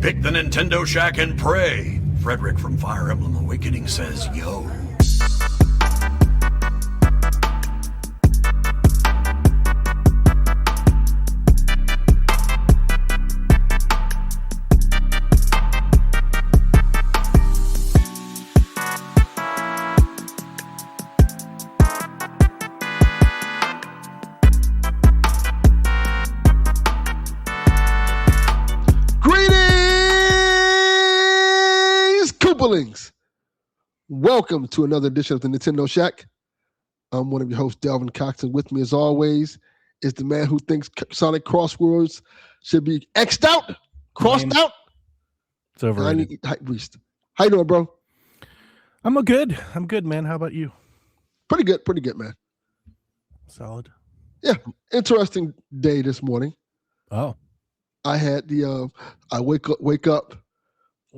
Pick the Nintendo Shack and pray. Frederick from Fire Emblem Awakening says, yo. Welcome to another edition of the Nintendo Shack. I'm one of your hosts, Delvin Cox, and with me, as always, is the man who thinks Sonic Crosswords should be X'd out, crossed out. It's overrated. How you doing, bro? I'm good. I'm good, man. How about you? Pretty good, man. Solid. Yeah, interesting day this morning. Oh, I had I wake up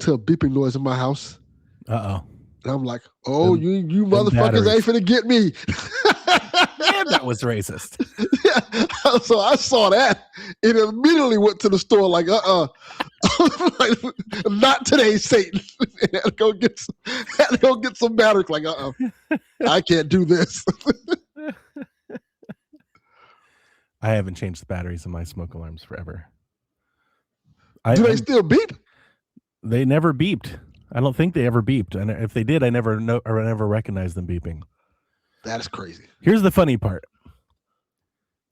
to a beeping noise in my house. Uh-oh. And I'm like, oh, you motherfuckers ain't finna get me. Man, that was racist. Yeah. So I saw that and immediately went to the store like, like, not today, Satan. Had to go get some batteries. Like, I can't do this. I haven't changed the batteries in my smoke alarms forever. Do they still beep? They never beeped. I don't think they ever beeped, and if they did, I never recognized them beeping. That is crazy. Here's the funny part: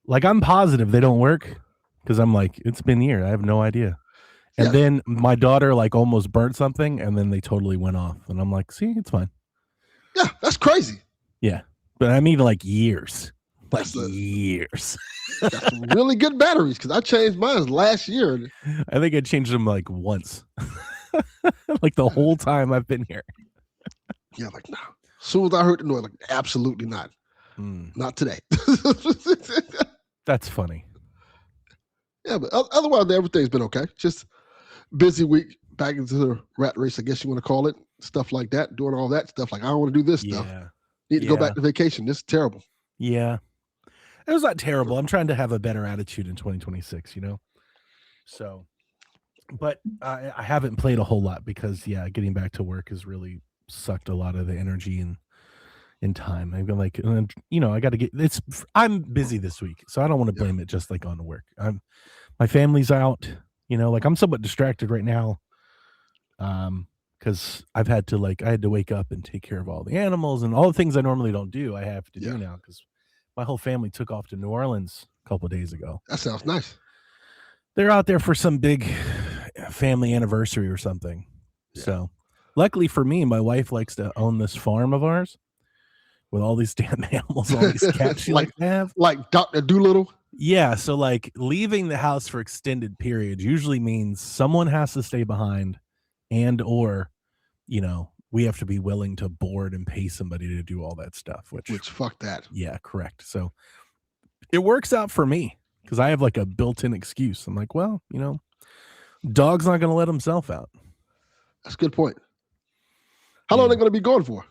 like, I'm positive they don't work because I'm like, it's been a year. I have no idea. And then my daughter like almost burnt something, and then they totally went off, and I'm like, see, it's fine. Yeah, that's crazy. Yeah, but I mean like years, years. That's really good batteries because I changed mine last year. I think I changed them like once. Like the whole time I've been here. Yeah, like, no. As soon as I heard the noise, like, absolutely not. Not today. That's funny. Yeah, but otherwise, everything's been okay. Just busy week, back into the rat race, I guess you want to call it. Stuff like that, doing all that stuff. Like, I don't want to do this stuff. Need to go back to vacation. This is terrible. Yeah. It was not terrible. I'm trying to have a better attitude in 2026, you know? So... But I haven't played a whole lot because, getting back to work has really sucked a lot of the energy and time. I've been like, I got to get I'm busy this week, so I don't want to blame it just like on the work. My family's out, like I'm somewhat distracted right now. Because I had to wake up and take care of all the animals and all the things I normally don't do. I have to do now because my whole family took off to New Orleans a couple of days ago. That sounds nice. They're out there for some big family anniversary or something. Yeah. So luckily for me, my wife likes to own this farm of ours with all these damn animals, all these cats she like to have. Like Dr. Doolittle? Yeah. So like leaving the house for extended periods usually means someone has to stay behind or we have to be willing to board and pay somebody to do all that stuff, which fuck that. Yeah, correct. So it works out for me. Because I have like a built-in excuse. I'm like, well, dog's not going to let himself out. That's a good point. How long are they going to be gone for?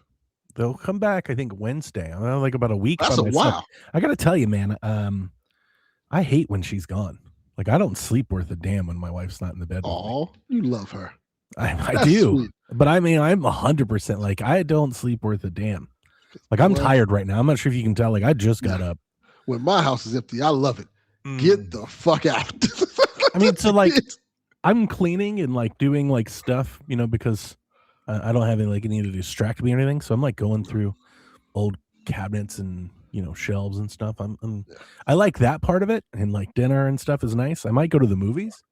They'll come back, I think, Wednesday. I like about a week. That's a while. I got to tell you, man, I hate when she's gone. Like, I don't sleep worth a damn when my wife's not in the bed. Oh, you love her. I do. Sweet. But I mean, I'm 100% like, I don't sleep worth a damn. Like, I'm tired right now. I'm not sure if you can tell. Like, I just got up. When my house is empty, I love it. Get the fuck out. I mean, so like I'm cleaning and like doing like stuff, because I don't have any to distract me or anything. So I'm like going through old cabinets and, shelves and stuff. I like that part of it, and like dinner and stuff is nice. I might go to the movies.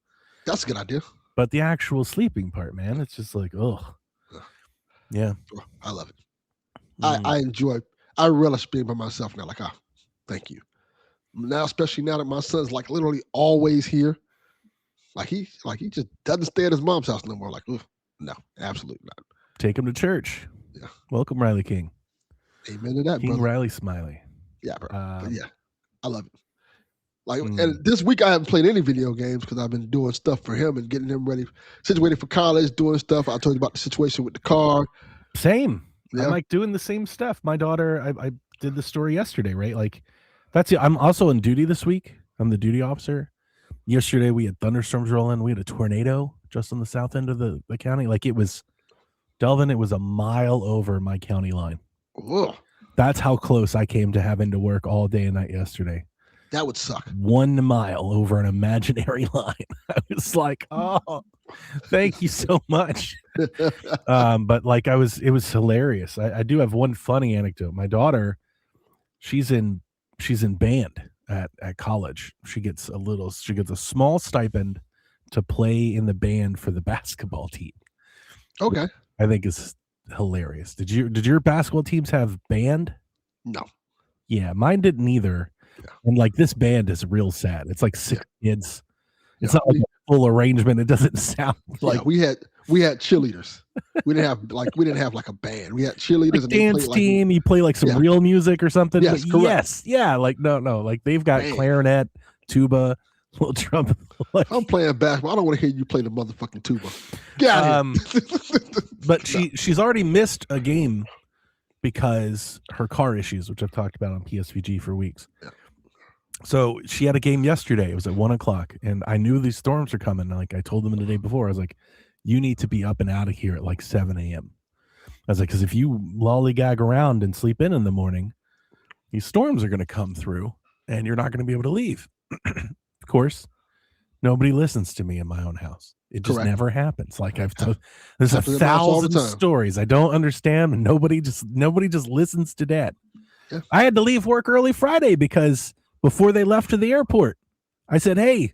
That's a good idea. But the actual sleeping part, man, it's just like, yeah. I love it. I relish being by myself now. Like, thank you. Now, especially now that my son's like literally always here, like he just doesn't stay at his mom's house no more. Like, no, absolutely not. Take him to church. Yeah. Welcome, Riley King. Amen to that, King brother. Riley Smiley. Yeah, bro. But yeah, I love it. Like, and this week I haven't played any video games because I've been doing stuff for him and getting him ready, situated for college, doing stuff. I told you about the situation with the car. Same. Yeah. I'm like doing the same stuff. My daughter, I did the story yesterday, right? Like, that's it. I'm also on duty this week. I'm the duty officer. Yesterday we had thunderstorms rolling. We had a tornado just on the south end of the county. Like it was Delvin, it was a mile over my county line. Ugh, That's how close I came to having to work all day and night yesterday. that would suck. 1 mile over an imaginary line. I was like, oh, thank you so much. But like it was hilarious. I do have one funny anecdote. My daughter, she's in band at college. She gets a small stipend to play in the band for the basketball team. Okay. I think is hilarious. Did your basketball teams have band? No. Yeah, mine didn't either. Yeah. And like this band is real sad. It's like 6 kids. It's Yeah. not like a full arrangement. It doesn't sound like we had cheerleaders. We didn't have like a band. We had cheerleaders like and dance team. You play like some Yeah. real music or something. Yes, But correct. yes, yeah. Like no. Like they've got Man. clarinet, tuba, little trumpet. Like, I'm playing basketball. I don't want to hear you play the motherfucking tuba. Get out of here. but she's already missed a game because her car issues, which I've talked about on PSVG for weeks. Yeah. So she had a game yesterday. It was at 1:00, and I knew these storms are coming. Like I told them the day before, I was like, "You need to be up and out of here at like 7 a.m." I was like, "Because if you lollygag around and sleep in the morning, these storms are going to come through, and you're not going to be able to leave." Of course, nobody listens to me in my own house. It just Correct. never happens. Like I've told, there's a Happens in my house all the 1,000 time. stories I don't understand, and nobody just listens to Dad. Yeah. I had to leave work early Friday because before they left to the airport, I said, "Hey,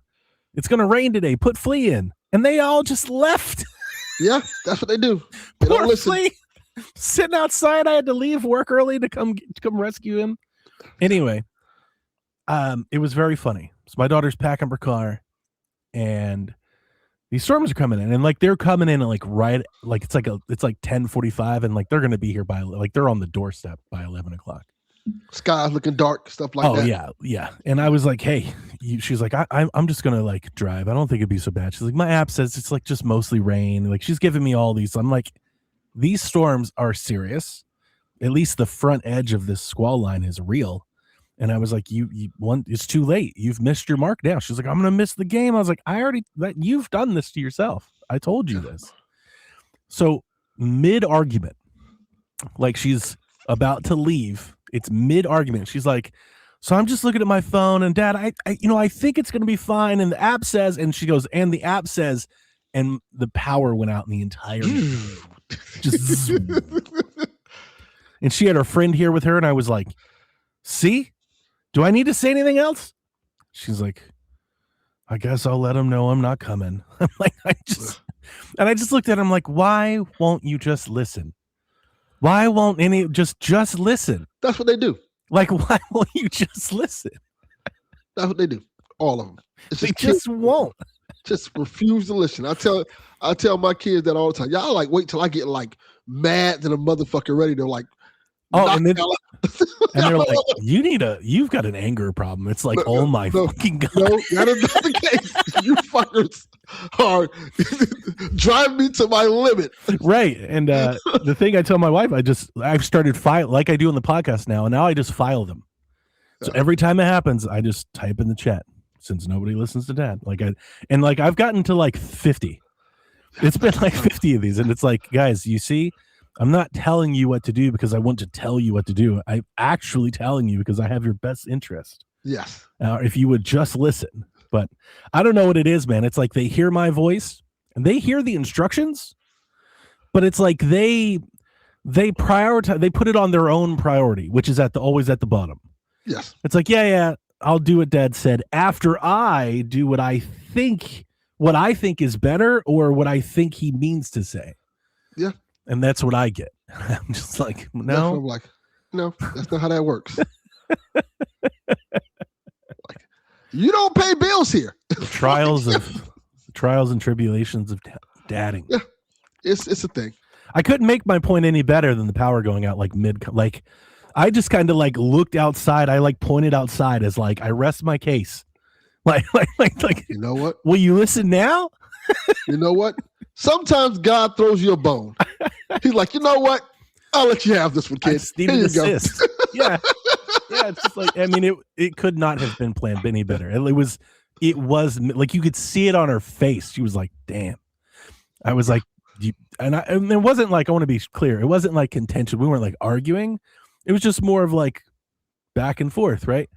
it's going to rain today. Put Flea in," and they all just left. Yeah, that's what they do. They Poor don't listen. Flea, sitting outside. I had to leave work early to come rescue him. Anyway, it was very funny. So my daughter's packing her car, and these storms are coming in, and like they're coming in at like right, like it's like 10:45, and like they're gonna be here by like they're on the doorstep by 11:00. Sky's looking dark, stuff like that. Yeah. And I was like, hey, she's like, I'm just gonna like drive. I don't think it'd be so bad. She's like, my app says it's like just mostly rain. Like she's giving me all these. I'm like, these storms are serious. At least the front edge of this squall line is real. And I was like, it's too late. You've missed your mark now. She's like, I'm gonna miss the game. I was like, you've done this to yourself. I told you this. So mid argument, like she's about to leave. It's mid argument. She's like, so I'm just looking at my phone, and Dad, I think it's gonna be fine. And the app says, and she goes, and the app says, and the power went out in the entire just and she had her friend here with her, and I was like, see, do I need to say anything else? She's like, I guess I'll let him know I'm not coming. I'm like, I just looked at him like, why won't you just listen? Why won't just listen? That's what they do. Like, why won't you just listen? That's what they do. All of them. They just won't. Just refuse to listen. I tell my kids that all the time. Y'all like wait till I get like mad than a motherfucker ready to like. And they're like, you've got an anger problem. It's like, oh my fucking God. No, that is not the case. You fuckers are driving me to my limit. Right. And the thing I tell my wife, I've started file like I do on the podcast now, and now I just file them. So every time it happens, I just type in the chat since nobody listens to Dad. I've gotten to like 50. It's been like 50 of these, and it's like, guys, you see, I'm not telling you what to do because I want to tell you what to do. I'm actually telling you because I have your best interest. Yes. If you would just listen. But I don't know what it is, man. It's like they hear my voice and they hear the instructions, but it's like they prioritize, they put it on their own priority, which is always at the bottom. Yes. It's like, yeah, I'll do what Dad said after I do what I think is better or what I think he means to say. Yeah. And that's what I get. I'm just like, no. I'm like, no, that's not how that works. Like, you don't pay bills here. Trials and tribulations of dadding. Yeah, it's a thing. I couldn't make my point any better than the power going out like mid. Like, I just kind of like looked outside. I like pointed outside as like I rest my case. Like. You know what? Will you listen now? You know what? Sometimes God throws you a bone. He's like, you know what? I'll let you have this one, kid. Here you go. Yeah. It's just like, I mean, it could not have been planned any better. It was like you could see it on her face. She was like, damn. I was like, and it wasn't like, I want to be clear, it wasn't like contention. We weren't like arguing. It was just more of like back and forth, right?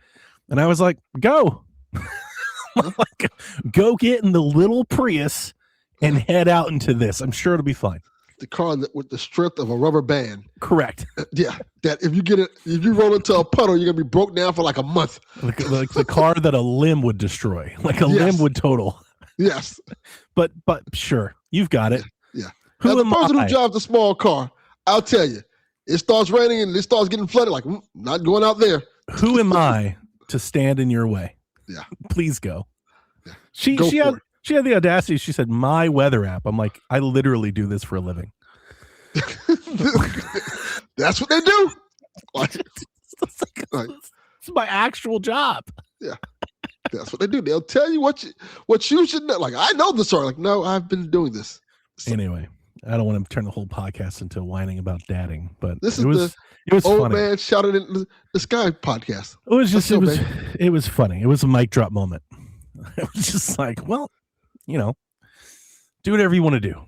And I was like, go. Like, go get in the little Prius and head out into this. I'm sure it'll be fine. The car with the strength of a rubber band. Correct. Yeah, that if you roll into a puddle, you're gonna be broke down for like a month. Like the car that a limb would destroy, like a limb would total. Yes, but sure, you've got it. Yeah. Who As a am person I? who drives a small car, I'll tell you, it starts raining and it starts getting flooded. Like, not going out there. Who am I to stand in your way? Yeah, please go. Yeah. She had the audacity. She said, "My weather app." I'm like, I literally do this for a living. That's what they do. Like, it's my actual job. Yeah, that's what they do. They'll tell you what you should know. Like, I know this story. Like, no, I've been doing this. So, anyway, I don't want to turn the whole podcast into whining about dadding, but this it was old funny. Man shouted in the sky podcast. It was funny. It was a mic drop moment. It was just like, well, do whatever you want to do.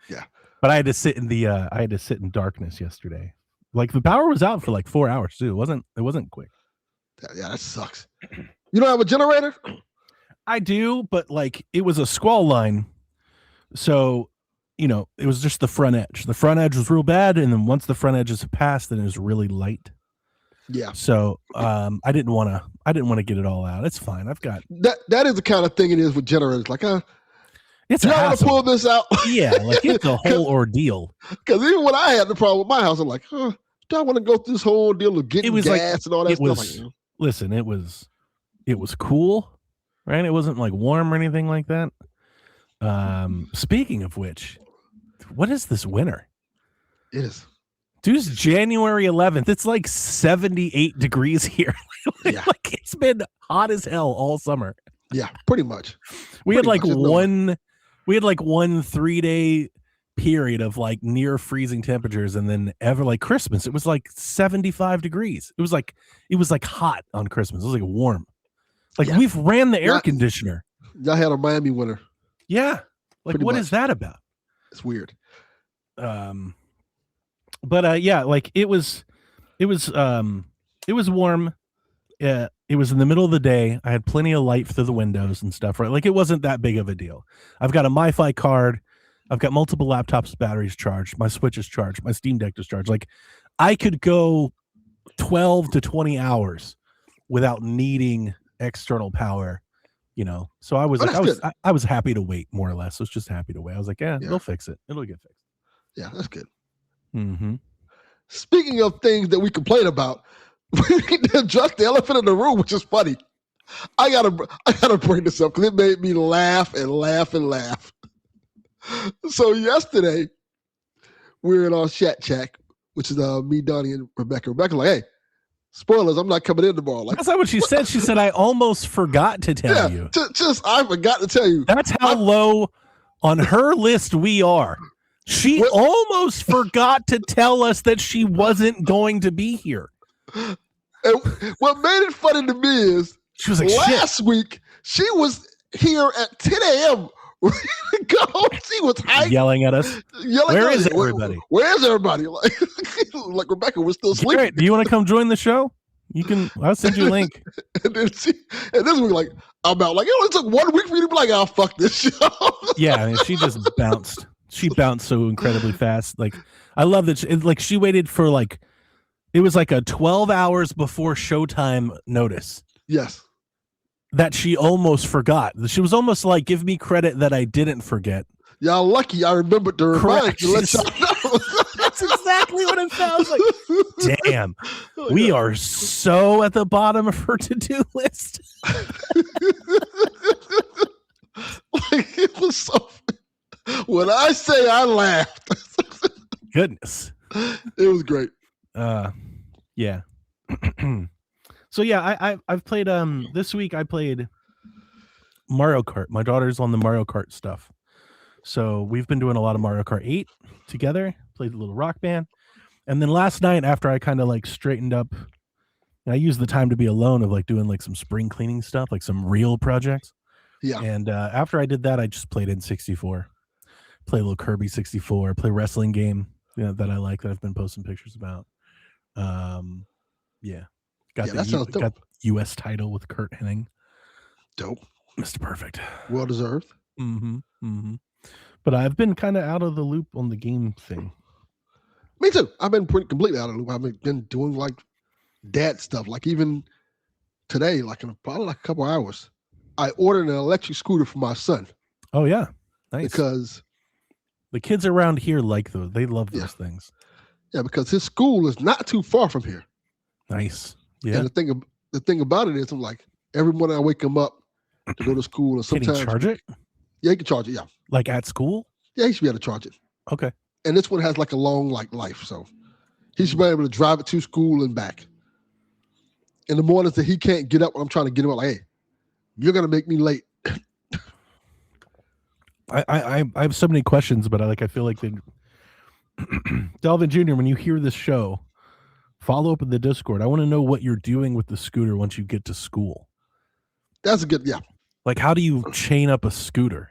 Yeah. But I had to sit in darkness yesterday. Like, the power was out for like 4 hours too. It wasn't quick. Yeah, that sucks. You don't have a generator? I do, but like, it was a squall line. So, it was just the front edge. The front edge was real bad, and then once the front edge is passed, then it was really light. Yeah. So I didn't want to get it all out. It's fine. I've got that is the kind of thing it is with generators. Like, it's you want to pull this out? Yeah, like it's a whole ordeal. Because even when I had the problem with my house, I'm like, do I want to go through this whole deal of getting gas and all that stuff? Listen, it was cool, right? It wasn't like warm or anything like that. Speaking of which, what is this winter? It is. Dude's January 11th. It's like 78 degrees here. Yeah. Like, it's been hot as hell all summer. Yeah, pretty much. We had like one 3-day period of like near freezing temperatures, and then like Christmas, it was like 75 degrees. It was like hot on Christmas. It was like warm. Like, we've ran the air conditioner. Y'all had a Miami winter. Yeah. Like, pretty what much. is that about? It's weird. But yeah, like it was warm. It was in the middle of the day. I had plenty of light through the windows and stuff, right? Like, it wasn't that big of a deal. I've got a MiFi card. I've got multiple laptops, batteries charged. My Switch is charged. My Steam Deck is charged. Like, I could go 12 to 20 hours without needing external power, So I was I was happy to wait, more or less. I was just happy to wait. I was like, yeah, they'll fix it. It'll get fixed. Yeah, that's good. Mm-hmm. Speaking of things that we complain about, we need to address the elephant in the room, which is funny. I gotta bring this up because it made me laugh and laugh and laugh. So yesterday, we were in our chat, which is me, Donnie, and Rebecca. Rebecca's like, hey, spoilers, I'm not coming in tomorrow. Like, that's not what she said. She said, I almost forgot to tell you. I forgot to tell you. That's how low on her list we are. She almost forgot to tell us that she wasn't going to be here. And what made it funny to me is, she was like, last week, she was here at 10 a.m. She was hyped, yelling at us. Where is everybody? Where's everybody? Like Rebecca was still sleeping. Great. Do you want to come join the show? I'll send you a link. And this week, like, I'm out. Like, it only took 1 week for you to be like, oh, fuck this show. Yeah, I mean, she just bounced. She bounced so incredibly fast. Like, I love that. She waited for it was like a 12 hours before showtime notice. Yes. That she almost forgot. She was almost like, give me credit that I didn't forget. Y'all lucky I remembered to remind you. Let y'all know. That's exactly what it sounds like. Damn. We are so at the bottom of her to-do list. Like, it was so... When I say I laughed. Goodness. It was great. Yeah. So yeah, I've played this week I played Mario Kart. My daughter's on the Mario Kart stuff. So we've been doing a lot of Mario Kart 8 together, played a little Rock Band. And then last night, after I kind of like straightened up, I used the time to be alone of like doing like some spring cleaning stuff, like some real projects. Yeah. And after I did that, I just played N64. Play a little Kirby 64. Play a wrestling game that I like that I've been posting pictures about. Yeah. That sounds dope. Got U.S. title with Kurt Hennig. Dope. Mr. Perfect. Well deserved. But I've been kind of out of the loop on the game thing. Me too. I've been completely out of the loop. I've been doing like dad stuff. Like even today, like in probably like a couple hours, I ordered an electric scooter for my son. Oh yeah, nice. Because the kids around here like those. They love those things. Yeah, because his school is not too far from here. Nice. Yeah. And the thing about it is, I'm like, every morning I wake him up to go to school, and sometimes can he charge it? Yeah, he can charge it. Yeah. Like at school? Yeah, he should be able to charge it. Okay. And this one has like a long life, so he should be able to drive it to school and back. In the mornings that he can't get up when I'm trying to get him up, like, hey, you're gonna make me late. I have so many questions, but I feel like Delvin Jr., when you hear this show, follow up in the Discord. I want to know what you're doing with the scooter once you get to school. That's a good, yeah. Like, how do you chain up a scooter?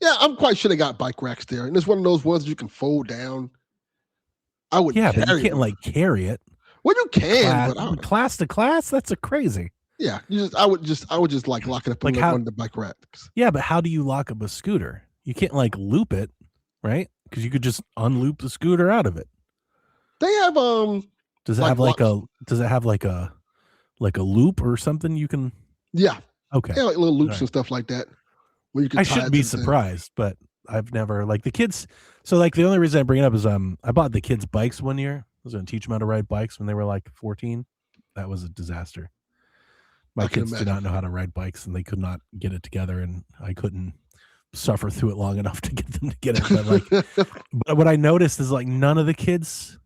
Yeah, I'm quite sure they got bike racks there, and it's one of those ones you can fold down. I would, but you can't like carry it. Well, you can, but class to class, that's crazy. Yeah, I would just like lock it up like on the bike racks. Yeah, but how do you lock up a scooter? You can't like loop it, right? Because you could just unloop the scooter out of it. They have Does it have like a loop or something you can? Yeah. Okay. Yeah, like little loops and stuff like that. Where you can. I shouldn't be surprised, but I've never like the kids. So like the only reason I bring it up is I bought the kids bikes one year. I was going to teach them how to ride bikes when they were like 14. That was a disaster. My kids did not know how to ride bikes, and they could not get it together, and I couldn't suffer through it long enough to get them to get it. But like, but what I noticed is like none of the kids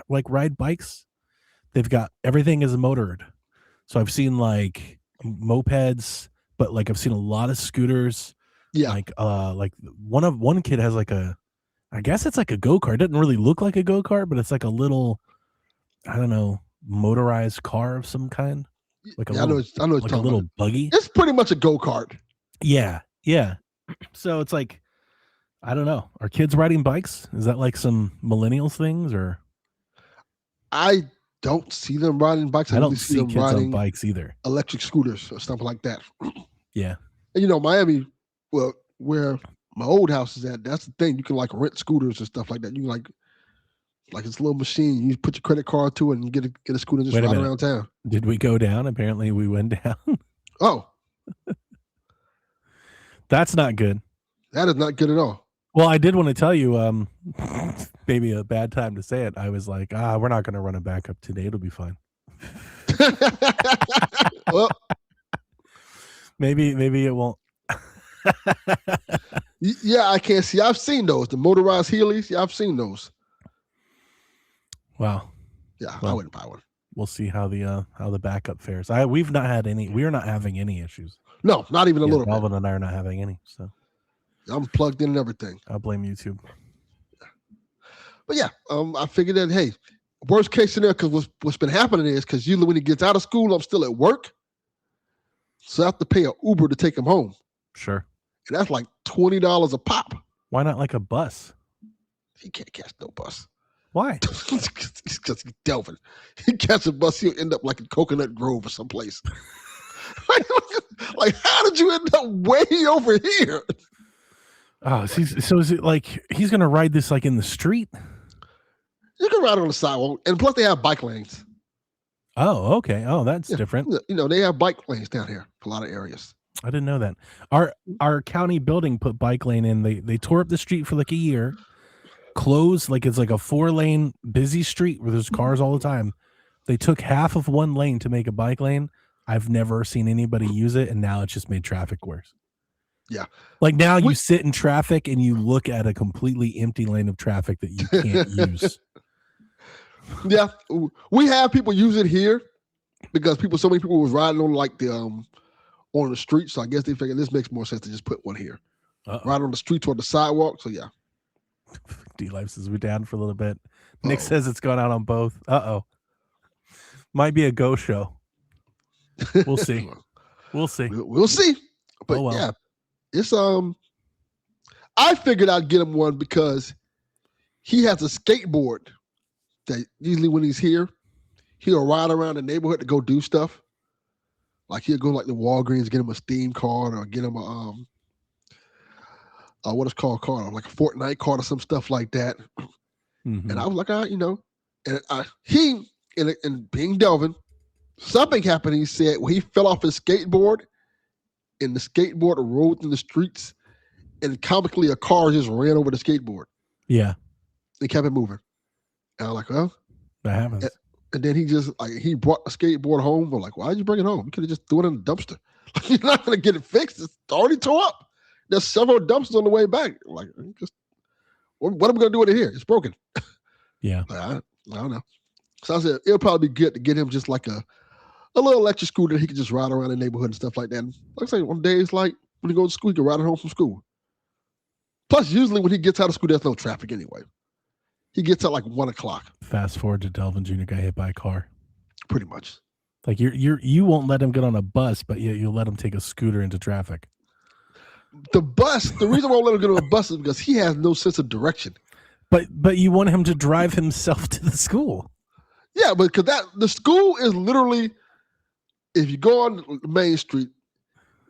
like ride bikes. They've got everything is motored. So I've seen like mopeds, but like I've seen a lot of scooters. Yeah. Like one kid has like I guess it's like a go-kart. It doesn't really look like a go-kart, but it's like a little, I don't know, motorized car of some kind. Like I know it's like a little buggy. It's pretty much a go-kart. Yeah. Yeah. So it's like, I don't know. Are kids riding bikes? Is that like some millennials things or? I don't see them riding bikes. I don't see them kids riding on bikes either. Electric scooters or something like that. Yeah. And Miami, well, where my old house is at, that's the thing. You can like rent scooters and stuff like that. You can like it's a little machine. You put your credit card to it and get a scooter and just ride around town. Did we go down? Apparently we went down. Oh. That's not good. That is not good at all. Well, I did want to tell you, maybe a bad time to say it. I was like, we're not going to run it back up today. It'll be fine. Well, maybe it won't. Yeah, I can't see. I've seen those. The motorized Heelys. Yeah, I've seen those. Wow. Yeah, well, I wouldn't buy one. We'll see how the backup fares. We're not having any issues. No, not even a little bit. Melvin and I are not having any. So I'm plugged in and everything. I'll blame YouTube. But yeah, I figured that, hey, worst case scenario, because what's been happening is because usually when he gets out of school, I'm still at work. So I have to pay an Uber to take him home. Sure. And that's like $20 a pop. Why not like a bus? He can't catch no bus. Why? Because he's Delvin. He catch a bus, he'll end up like in Coconut Grove or someplace. Like, how did you end up way over here? Oh, so is it like he's gonna ride this like in the street? You can ride on the sidewalk, and plus they have bike lanes. Oh, okay. Oh, that's different. They have bike lanes down here for a lot of areas. I didn't know that. Our county building put bike lane in. They tore up the street for like a year, closed like it's like a 4-lane busy street where there's cars all the time. They took half of one lane to make a bike lane. I've never seen anybody use it, and now it's just made traffic worse. Yeah. Like now you sit in traffic and you look at a completely empty lane of traffic that you can't use. Yeah. We have people use it here because so many people was riding on like the on the street. So I guess they figured this makes more sense to just put one here. Right on the street toward the sidewalk. So yeah. D-Life says we're down for a little bit. Nick says it's going out on both. Might be a go show. We'll see. We'll see. We'll see. But yeah, it's I I figured I'd get him one because he has a skateboard that usually when he's here, he'll ride around the neighborhood to go do stuff. Like he'll go like the Walgreens, get him a Steam card or get him a what is called card, like a Fortnite card or some stuff like that. Mm-hmm. And I was like, and being Delvin, something happened. He said, well, he fell off his skateboard, and the skateboard rolled in the streets, and comically a car just ran over the skateboard. Yeah. They kept it moving. And I'm like, well, that happens. And then he brought the skateboard home. I'm like, why'd you bring it home? You could have just threw it in the dumpster. You're not going to get it fixed. It's already tore up. There's several dumpsters on the way back. I'm like, what am I going to do with it here? It's broken. Yeah. I don't know. So I said, it'll probably be good to get him just like a little electric scooter that he can just ride around the neighborhood and stuff like that. And like I say, one day it's like when he goes to school, he can ride it home from school. Plus, usually when he gets out of school, there's no traffic anyway. He gets out like 1 o'clock. Fast forward to Delvin Jr. got hit by a car. Pretty much. Like you won't let him get on a bus, but you'll let him take a scooter into traffic. The reason why I won't let him get on a bus is because he has no sense of direction. But you want him to drive himself to the school. Yeah, but because the school is literally, if you go on Main Street,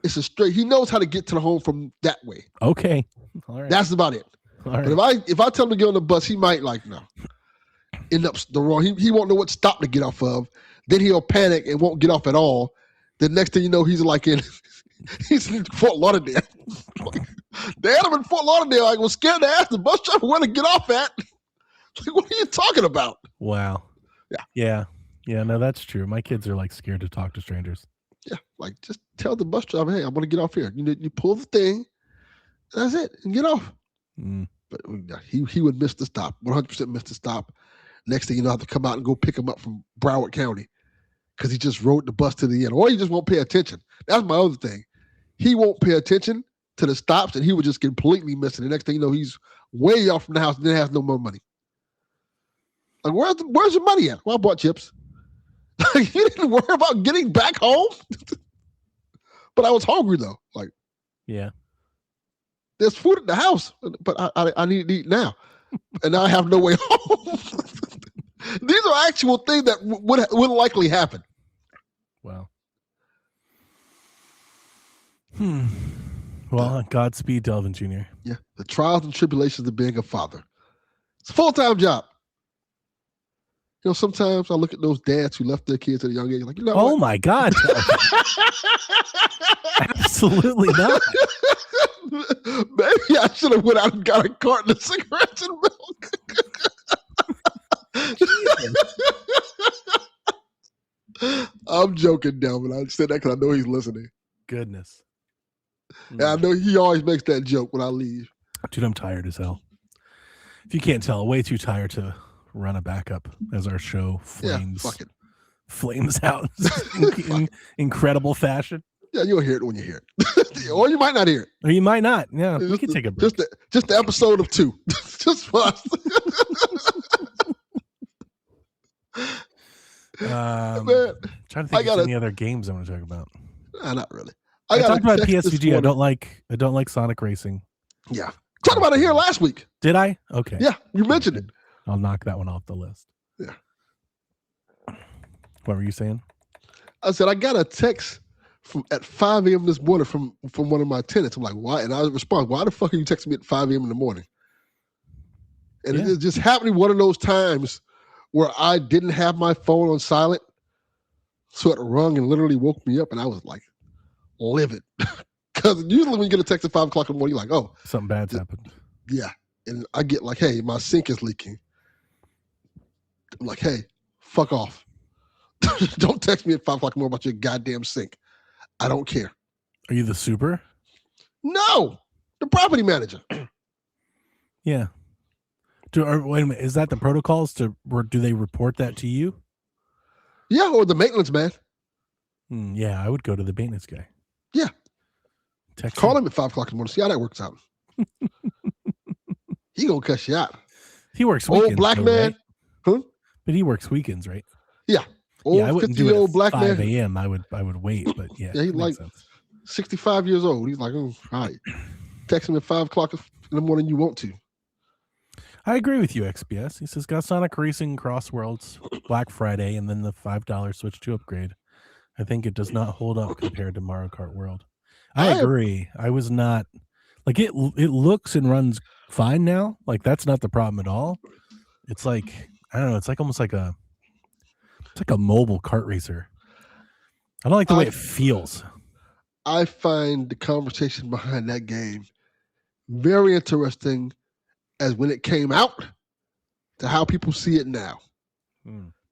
it's a straight. He knows how to get to the home from that way. Okay, all right. That's about it. All right. But if I tell him to get on the bus, he might end up the wrong. He won't know what stop to get off of. Then he'll panic and won't get off at all. The next thing you know, he's in Fort Lauderdale. Dad, I'm in Fort Lauderdale. I was scared to ask the bus driver where to get off at. Like, what are you talking about? Wow. Yeah. No, that's true. My kids are like scared to talk to strangers. Yeah, like just tell the bus driver, hey, I'm going to get off here. You pull the thing, that's it, and get off. But he would miss the stop, 100% miss the stop. Next thing you know, I have to come out and go pick him up from Broward County because he just rode the bus to the end, or he just won't pay attention. That's my other thing. He won't pay attention to the stops, and he would just completely miss it. The next thing you know, he's way off from the house and then has no more money. Like, where's your money at? Well, I bought chips. You didn't worry about getting back home? But I was hungry, though. Like, yeah. There's food at the house, but I need to eat now. And now I have no way home. These are actual things that would likely happen. Wow. Well, Godspeed, Delvin Jr. Yeah. The trials and tribulations of being a father. It's a full-time job. Sometimes I look at those dads who left their kids at a young age, like, oh my God. Absolutely not. Maybe I should have went out and got a carton of cigarettes and milk. I'm joking, Delvin. I said that because I know he's listening. Goodness. And I know he always makes that joke when I leave. Dude, I'm tired as hell. If you can't tell, way too tired to run a backup as our show flames out in incredible fashion. Yeah, you'll hear it when you hear it. Or you might not hear it. Or you might not. Yeah, we can take a break. Just the episode of 2. Just for us. Man, trying to think of any other games I want to talk about. Not really. I talked about PSVG. I don't like Sonic Racing. Yeah. Talked about it here last week. Did I? Okay. Yeah, you mentioned it. I'll knock that one off the list. Yeah. What were you saying? I said I got a text at 5 a.m. this morning from one of my tenants. I'm like, why? And I respond, why the fuck are you texting me at 5 a.m. in the morning? And it just happened one of those times where I didn't have my phone on silent. So it rung and literally woke me up, and I was like livid. Because usually when you get a text at 5 o'clock in the morning, you're like, oh. Something bad's happened. Yeah. And I get like, hey, my sink is leaking. I'm like, hey, fuck off. Don't text me at 5 o'clock in the morning about your goddamn sink. I don't care. Are you the super? No, the property manager. Yeah. Wait a minute. Is that the protocols do they report that to you? Yeah, or the maintenance man. Yeah, I would go to the maintenance guy. Yeah. Call him at 5 o'clock in the morning. See how that works out. He gonna cuss you out. He works weekends. Old black man. Right? Huh? But he works weekends, right? Yeah. I wouldn't do it at black 5 man. a.m. I would wait, but yeah. Yeah, he's like 65 years old. He's like, oh, all right. Text him at 5 o'clock. no more than you want to. I agree with you, XBS. He says, got Sonic Racing Cross Worlds Black Friday and then the $5 Switch 2 upgrade. I think it does not hold up compared to Mario Kart World. I agree. I was not like it looks and runs fine now. Like that's not the problem at all. It's like I don't know, it's like almost like a mobile kart racer. I don't like the way it feels. I find the conversation behind that game very interesting as when it came out to how people see it now.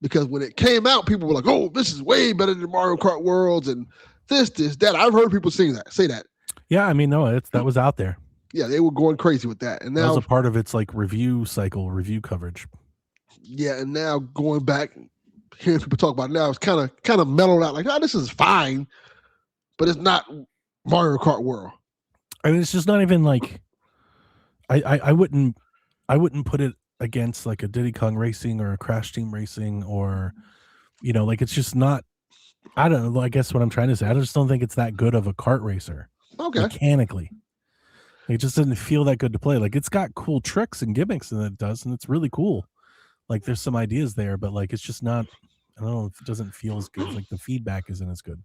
Because when it came out, people were like, "Oh, this is way better than Mario Kart Worlds," and this, that. I've heard people say that. Yeah, I mean, no, that was out there. Yeah, they were going crazy with that, and now that was a part of its like review coverage. Yeah, and now going back, hearing people talk about it now, it's kind of mellowed out. Like, this is fine, but it's not Mario Kart World. I mean, it's just not even like I wouldn't put it against like a Diddy Kong Racing or a Crash Team Racing or, like it's just not. I don't know. I guess what I'm trying to say, I just don't think it's that good of a kart racer. Okay. Mechanically, it just doesn't feel that good to play. Like it's got cool tricks and gimmicks, and it does, and it's really cool. Like there's some ideas there, but like it's just not. I don't know. It doesn't feel as good. Like the feedback isn't as good.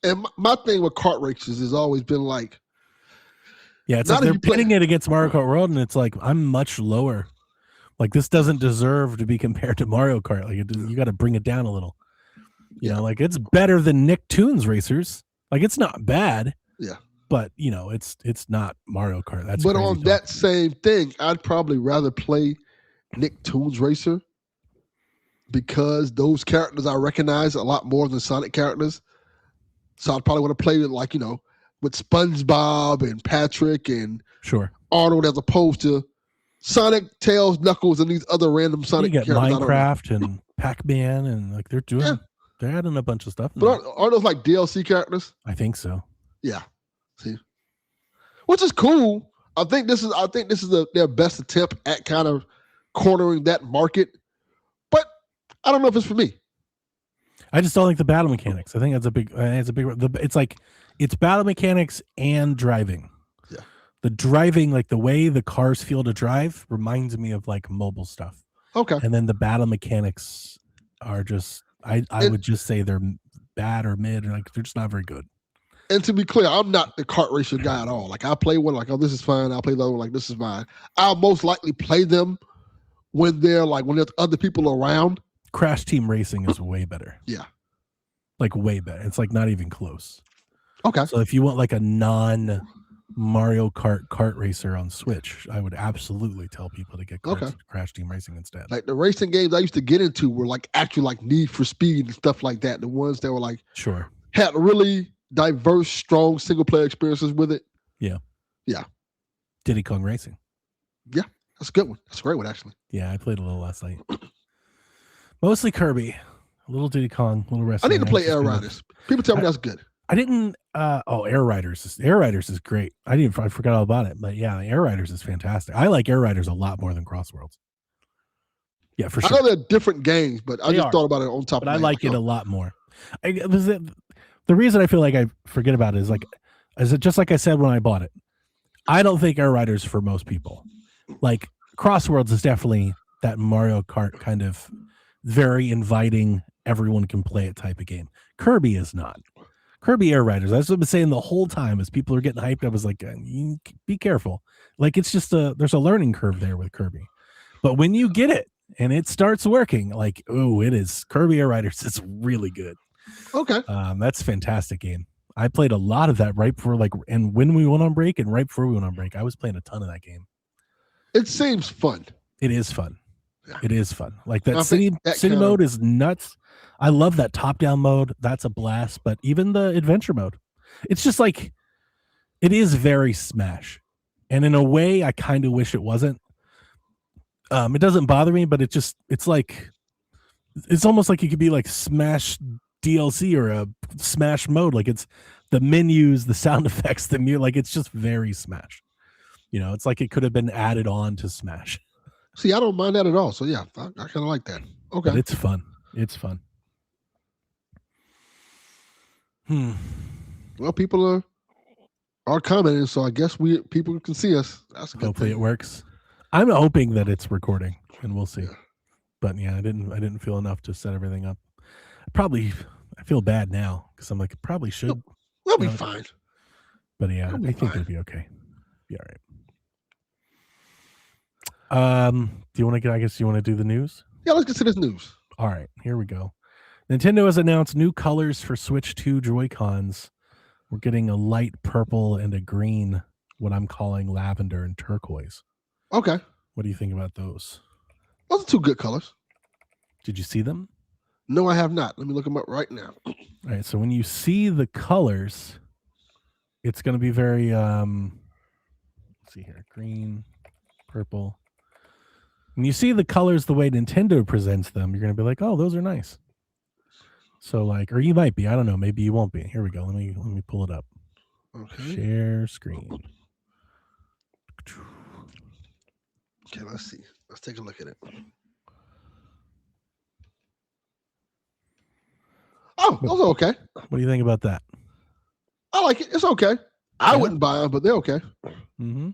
And my thing with kart races has always been like, yeah, it's like they're pitting it against Mario Kart World, and it's like I'm much lower. Like this doesn't deserve to be compared to Mario Kart. Like you got to bring it down a little. You know, like it's better than Nicktoons racers. Like it's not bad. Yeah. But it's not Mario Kart. That's but on that same thing, I'd probably rather play Nicktoons Racer because those characters I recognize a lot more than Sonic characters. So I'd probably want to play it like, with SpongeBob and Patrick and Arnold as opposed to Sonic, Tails, Knuckles, and these other random Sonic characters. Minecraft and Pac-Man and like they're adding a bunch of stuff. But are those like DLC characters? I think so. Yeah. See, which is cool. I think this is their best attempt at kind of cornering that market. But I don't know if it's for me. I just don't like the battle mechanics. I think that's a big. It's like it's battle mechanics and driving. Yeah. The driving, like the way the cars feel to drive, reminds me of like mobile stuff. Okay. And then the battle mechanics are just. I would just say they're bad or mid, or like they're just not very good. And to be clear, I'm not the kart racer guy at all. Like I play one like, oh, this is fine. I'll play the other one like this is fine. I'll most likely play them when there's other people around. Crash Team Racing is way better. Yeah. Like way better. It's like not even close. Okay. So if you want like a non Mario Kart racer on Switch, I would absolutely tell people to get Crash Team Racing instead. Like the racing games I used to get into were like actually like Need for Speed and stuff like that. The ones that were like had really diverse, strong single player experiences with it. Yeah. Yeah. Diddy Kong Racing. Yeah. That's a good one. That's a great one, actually. Yeah, I played a little last night. Mostly Kirby. A little Diddy Kong, a little wrestling. I need to play Air Riders. People tell me that's good. I didn't Air Riders. Air Riders is great. I forgot all about it. But yeah, Air Riders is fantastic. I like Air Riders a lot more than Crossworlds. Yeah, for sure. I know they're different games, but I just thought about it on top of my head. I like it a lot more. The reason I feel like I forget about it is just like I said when I bought it. I don't think Air Riders for most people. Like Crossworlds is definitely that Mario Kart kind of very inviting, everyone can play it type of game. Kirby is not. Kirby Air Riders. That's what I've been saying the whole time as people are getting hyped. I was like, be careful. Like it's just there's a learning curve there with Kirby. But when you get it and it starts working, like, it is Kirby Air Riders. It's really good. Okay. That's a fantastic game. I played a lot of that right before and when we went on break and right before we went on break, I was playing a ton of that game. It seems fun. It is fun. Yeah. It is fun. Like that city mode is nuts. I love that top-down mode. That's a blast. But even the adventure mode, it's just like it is very Smash. And in a way, I kind of wish it wasn't. It doesn't bother me, but it's almost like it could be like Smash DLC or a Smash mode. Like it's the menus, the sound effects, the music. Like it's just very Smash. It's like it could have been added on to Smash. See, I don't mind that at all. So yeah, I kind of like that. Okay. But it's fun. It's fun. Well, people are are commenting, so I guess people can see us. That's a good Hopefully thing. it works. I'm hoping that it's recording, and we'll see. Yeah. But yeah, I didn't feel enough to set everything up. I feel bad now because I'm like, it probably should. We'll be fine. But yeah, We'll be I think fine. it'll be okay. Be all right. Do you want to get? I guess you want to do the news. Yeah, let's get to this news. All right, here we go. Nintendo has announced new colors for Switch 2 Joy-Cons. We're getting a light purple and a green, what I'm calling lavender and turquoise. Okay. What do you think about those? Those are two good colors. Did you see them? No, I have not. Let me look them up right now. All right, so when you see the colors, it's going to be very, let's see here, green, purple. When you see the colors the way Nintendo presents them, you're going to be like, oh, those are nice. So like, or you might be, I don't know, maybe you won't be. Here we go. Let me pull it up. Okay. Share screen. Okay, let's see. Let's take a look at it. Oh, those are okay. What do you think about that? I like it. It's okay. I wouldn't buy them, but they're okay. Mm-hmm.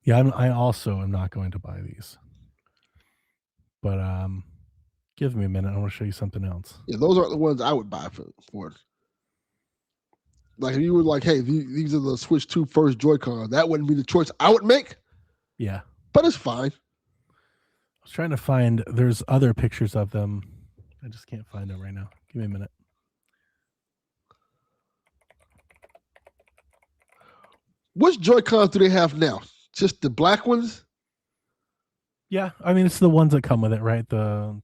Yeah, I also am not going to buy these. But give me a minute. I want to show you something else. Yeah, those aren't the ones I would buy for it. Like if you were like, hey, these are the Switch 2 first Joy-Con, that wouldn't be the choice I would make. Yeah. But it's fine. I was trying to find, there's other pictures of them. I just can't find them right now. Give me a minute. Which Joy-Cons do they have now? Just the black ones? Yeah, I mean, it's the ones that come with it, right? The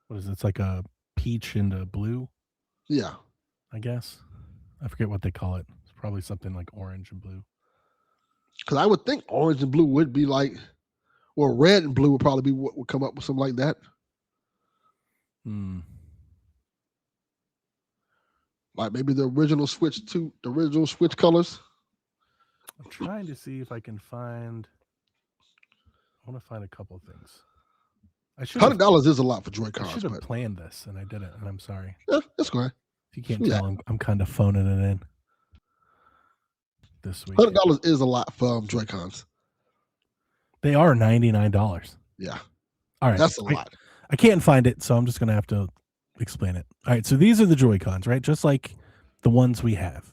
what is it? It's like a peach and a blue. Yeah. I guess. I forget what they call it. It's probably something like orange and blue. Because I would think orange and blue would be like, or red and blue would probably be what would come up with something like that. Like maybe the original Switch colors. I'm trying to see if I can find. I want to find a couple of things. $100 is a lot for Joy-Cons. I should have planned this, and I didn't, and I'm sorry. Yeah, that's fine. If you can't tell, I'm kind of phoning it in this week. $100 is a lot for Joy-Cons. They are $99. Yeah. All right. That's a lot. I can't find it, so I'm just going to have to explain it. All right. So these are the Joy-Cons, right? Just like the ones we have.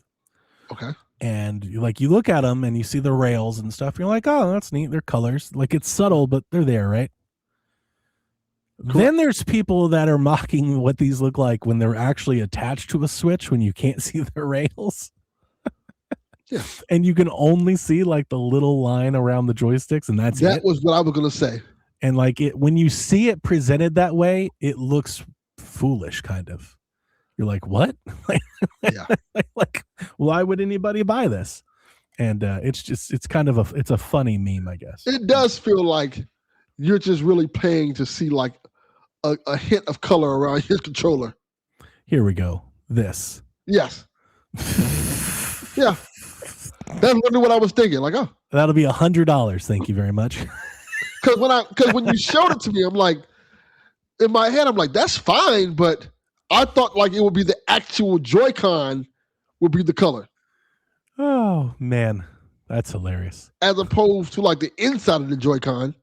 Okay. And you look at them and you see the rails and stuff. You're like, oh, that's neat. They're colors. Like it's subtle, but they're there, right? Correct. Then there's people that are mocking what these look like when they're actually attached to a Switch when you can't see the rails. Yeah. And you can only see like the little line around the joysticks, and that's it. That was what I was going to say. And like when you see it presented that way, it looks foolish, kind of. You're like, what? Yeah. Like, why would anybody buy this? And it's kind of a funny meme, I guess. It does feel like you're just really paying to see like a hint of color around his controller. Here we go. This. Yes. Yeah. That's literally what I was thinking. Like, oh, that'll be $100. Thank you very much. Because when you showed it to me, I'm like, in my head, I'm like, that's fine, but I thought like it would be the actual Joy-Con would be the color. Oh man, that's hilarious. As opposed to like the inside of the Joy-Con.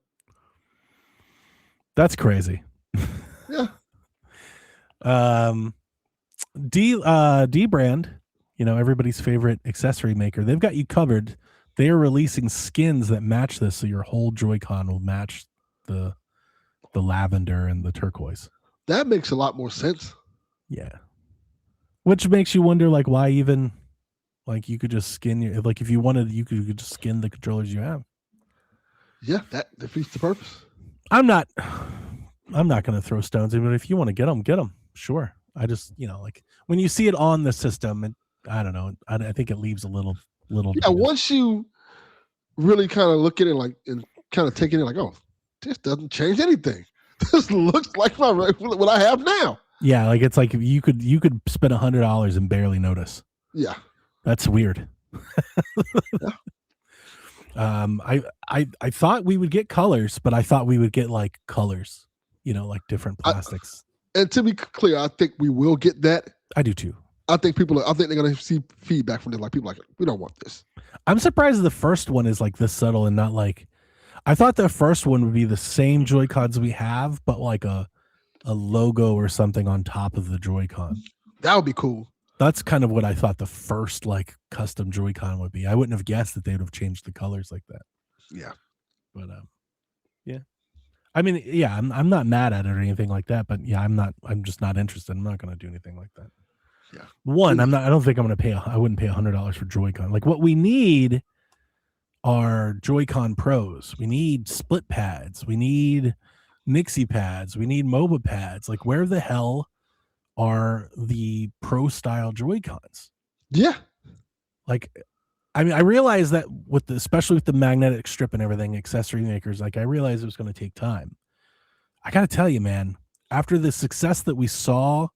That's crazy. Yeah. D brand, everybody's favorite accessory maker. They've got you covered. They are releasing skins that match this, so your whole Joy-Con will match the lavender and the turquoise. That makes a lot more sense. Yeah. Which makes you wonder, like, why even, like, you could just skin like, if you wanted, you could just skin the controllers you have. Yeah, that defeats the purpose. I'm not going to throw stones in, but if you want to get them. Sure. I just, like, when you see it on the system, and I don't know, I think it leaves a little. Yeah, once you really kind of look at it like and kind of take it in like, oh, this doesn't change anything. This looks like what I have now. Yeah, like it's like you could spend $100 and barely notice. Yeah, that's weird. Yeah. I thought we would get colors, but I thought we would get like colors, like different plastics. And to be clear, I think we will get that. I do too. I think they're going to see feedback from them. Like people like, we don't want this. I'm surprised the first one is like this subtle and not like. I thought the first one would be the same Joy-Cons we have, but like a logo or something on top of the Joy-Con. That would be cool. That's kind of what I thought the first like custom Joy-Con would be. I wouldn't have guessed that they would have changed the colors like that. Yeah. But yeah. I mean, yeah, I'm not mad at it or anything like that, but yeah, I'm just not interested. I'm not going to do anything like that. Yeah. One, I don't think I'm going to I wouldn't pay $100 for Joy-Con. Like what we need are Joy-Con Pros. We need split pads. We need Nixie pads. We need MOBA pads. Like where the hell are the pro style Joy-Cons? Yeah. Like, I mean, I realize that especially with the magnetic strip and everything, accessory makers, like I realized it was going to take time. I got to tell you, man, after the success that we saw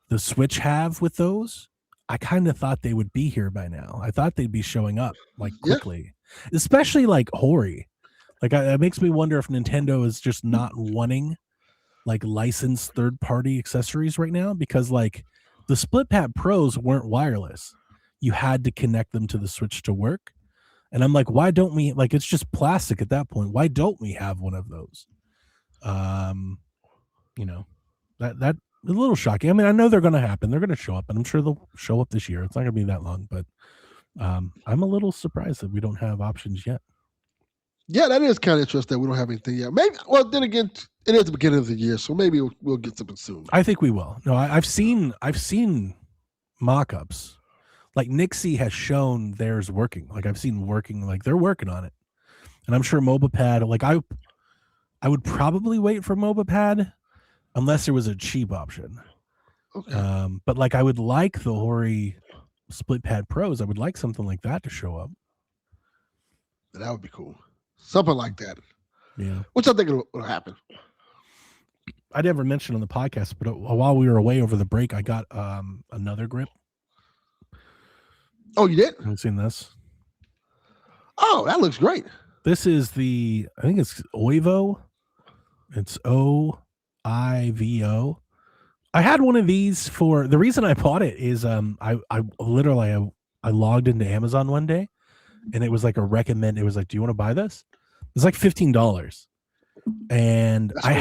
the Switch have with those, I kind of thought they would be here by now. I thought they'd be showing up like quickly, especially like Hori. Like it makes me wonder if Nintendo is just not wanting like licensed third-party accessories right now, because like the split pad pros weren't wireless. You had to connect them to the Switch to work. And I'm like, why don't we, like, it's just plastic at that point. Why don't we have one of those? You know, that a little shocking. I mean, I know they're going to happen. They're going to show up, and I'm sure they'll show up this year. It's not going to be that long, but I'm a little surprised that we don't have options yet. Yeah, that is kind of interesting that we don't have anything yet. Maybe, well, then again, it is the beginning of the year, so maybe we'll get something soon. I think we will. No, I've seen mock-ups. Like Nixie has shown theirs working. Like I've seen working. Like they're working on it, and I'm sure MOBA Pad. Like I would probably wait for MOBA Pad unless there was a cheap option. Okay. But like I would like the Hori Split Pad Pros. I would like something like that to show up. That would be cool. Something like that. Yeah. Which I think will happen. I never mentioned on the podcast, but while we were away over the break, I got another grip. Oh, you did? Have you seen this? Oh, that looks great. This is I think it's Oivo. It's OIVO. I had one of these for the reason I bought it is I literally logged into Amazon one day and it was like a recommend. It was like, do you want to buy this? It's like $15. And I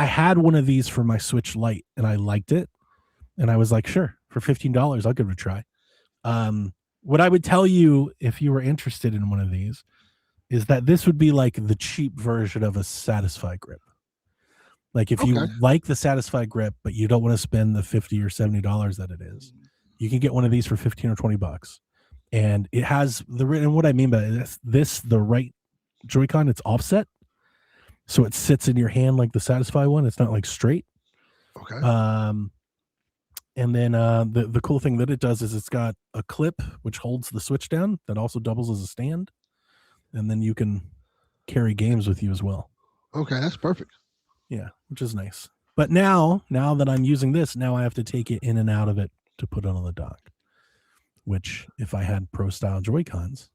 had one of these for my Switch Lite and I liked it. And I was like, sure, for $15, I'll give it a try. What I would tell you if you were interested in one of these is that this would be like the cheap version of a Satisfy grip. Like if you like the Satisfy grip, but you don't want to spend the $50 or $70 that it is, you can get one of these for $15 or $20. And it has and what I mean by this, the right Joy-Con, it's offset. So it sits in your hand like the Satisfy one. It's not like straight. Okay. And then the cool thing that it does is it's got a clip which holds the Switch down that also doubles as a stand. And then you can carry games with you as well. Okay, that's perfect. Yeah, which is nice. But now that I'm using this, now I have to take it in and out of it to put it on the dock. Which, if I had Pro-style Joy-Cons,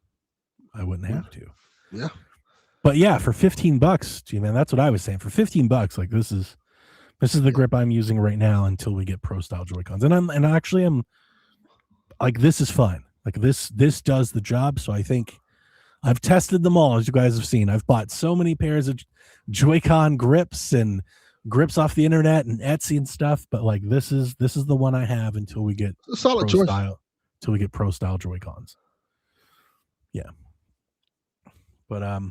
I wouldn't have to. Yeah. But yeah, for $15, gee man, that's what I was saying. For $15, like this is the grip I'm using right now until we get Pro-style Joy-Cons. And I'm like, this is fine. Like this does the job. So I think I've tested them all, as you guys have seen. I've bought so many pairs of Joy-Con grips and grips off the internet and Etsy and stuff. But like this is the one I have until we get a solid choice. Until we get Pro-style Joy-Cons. Yeah. But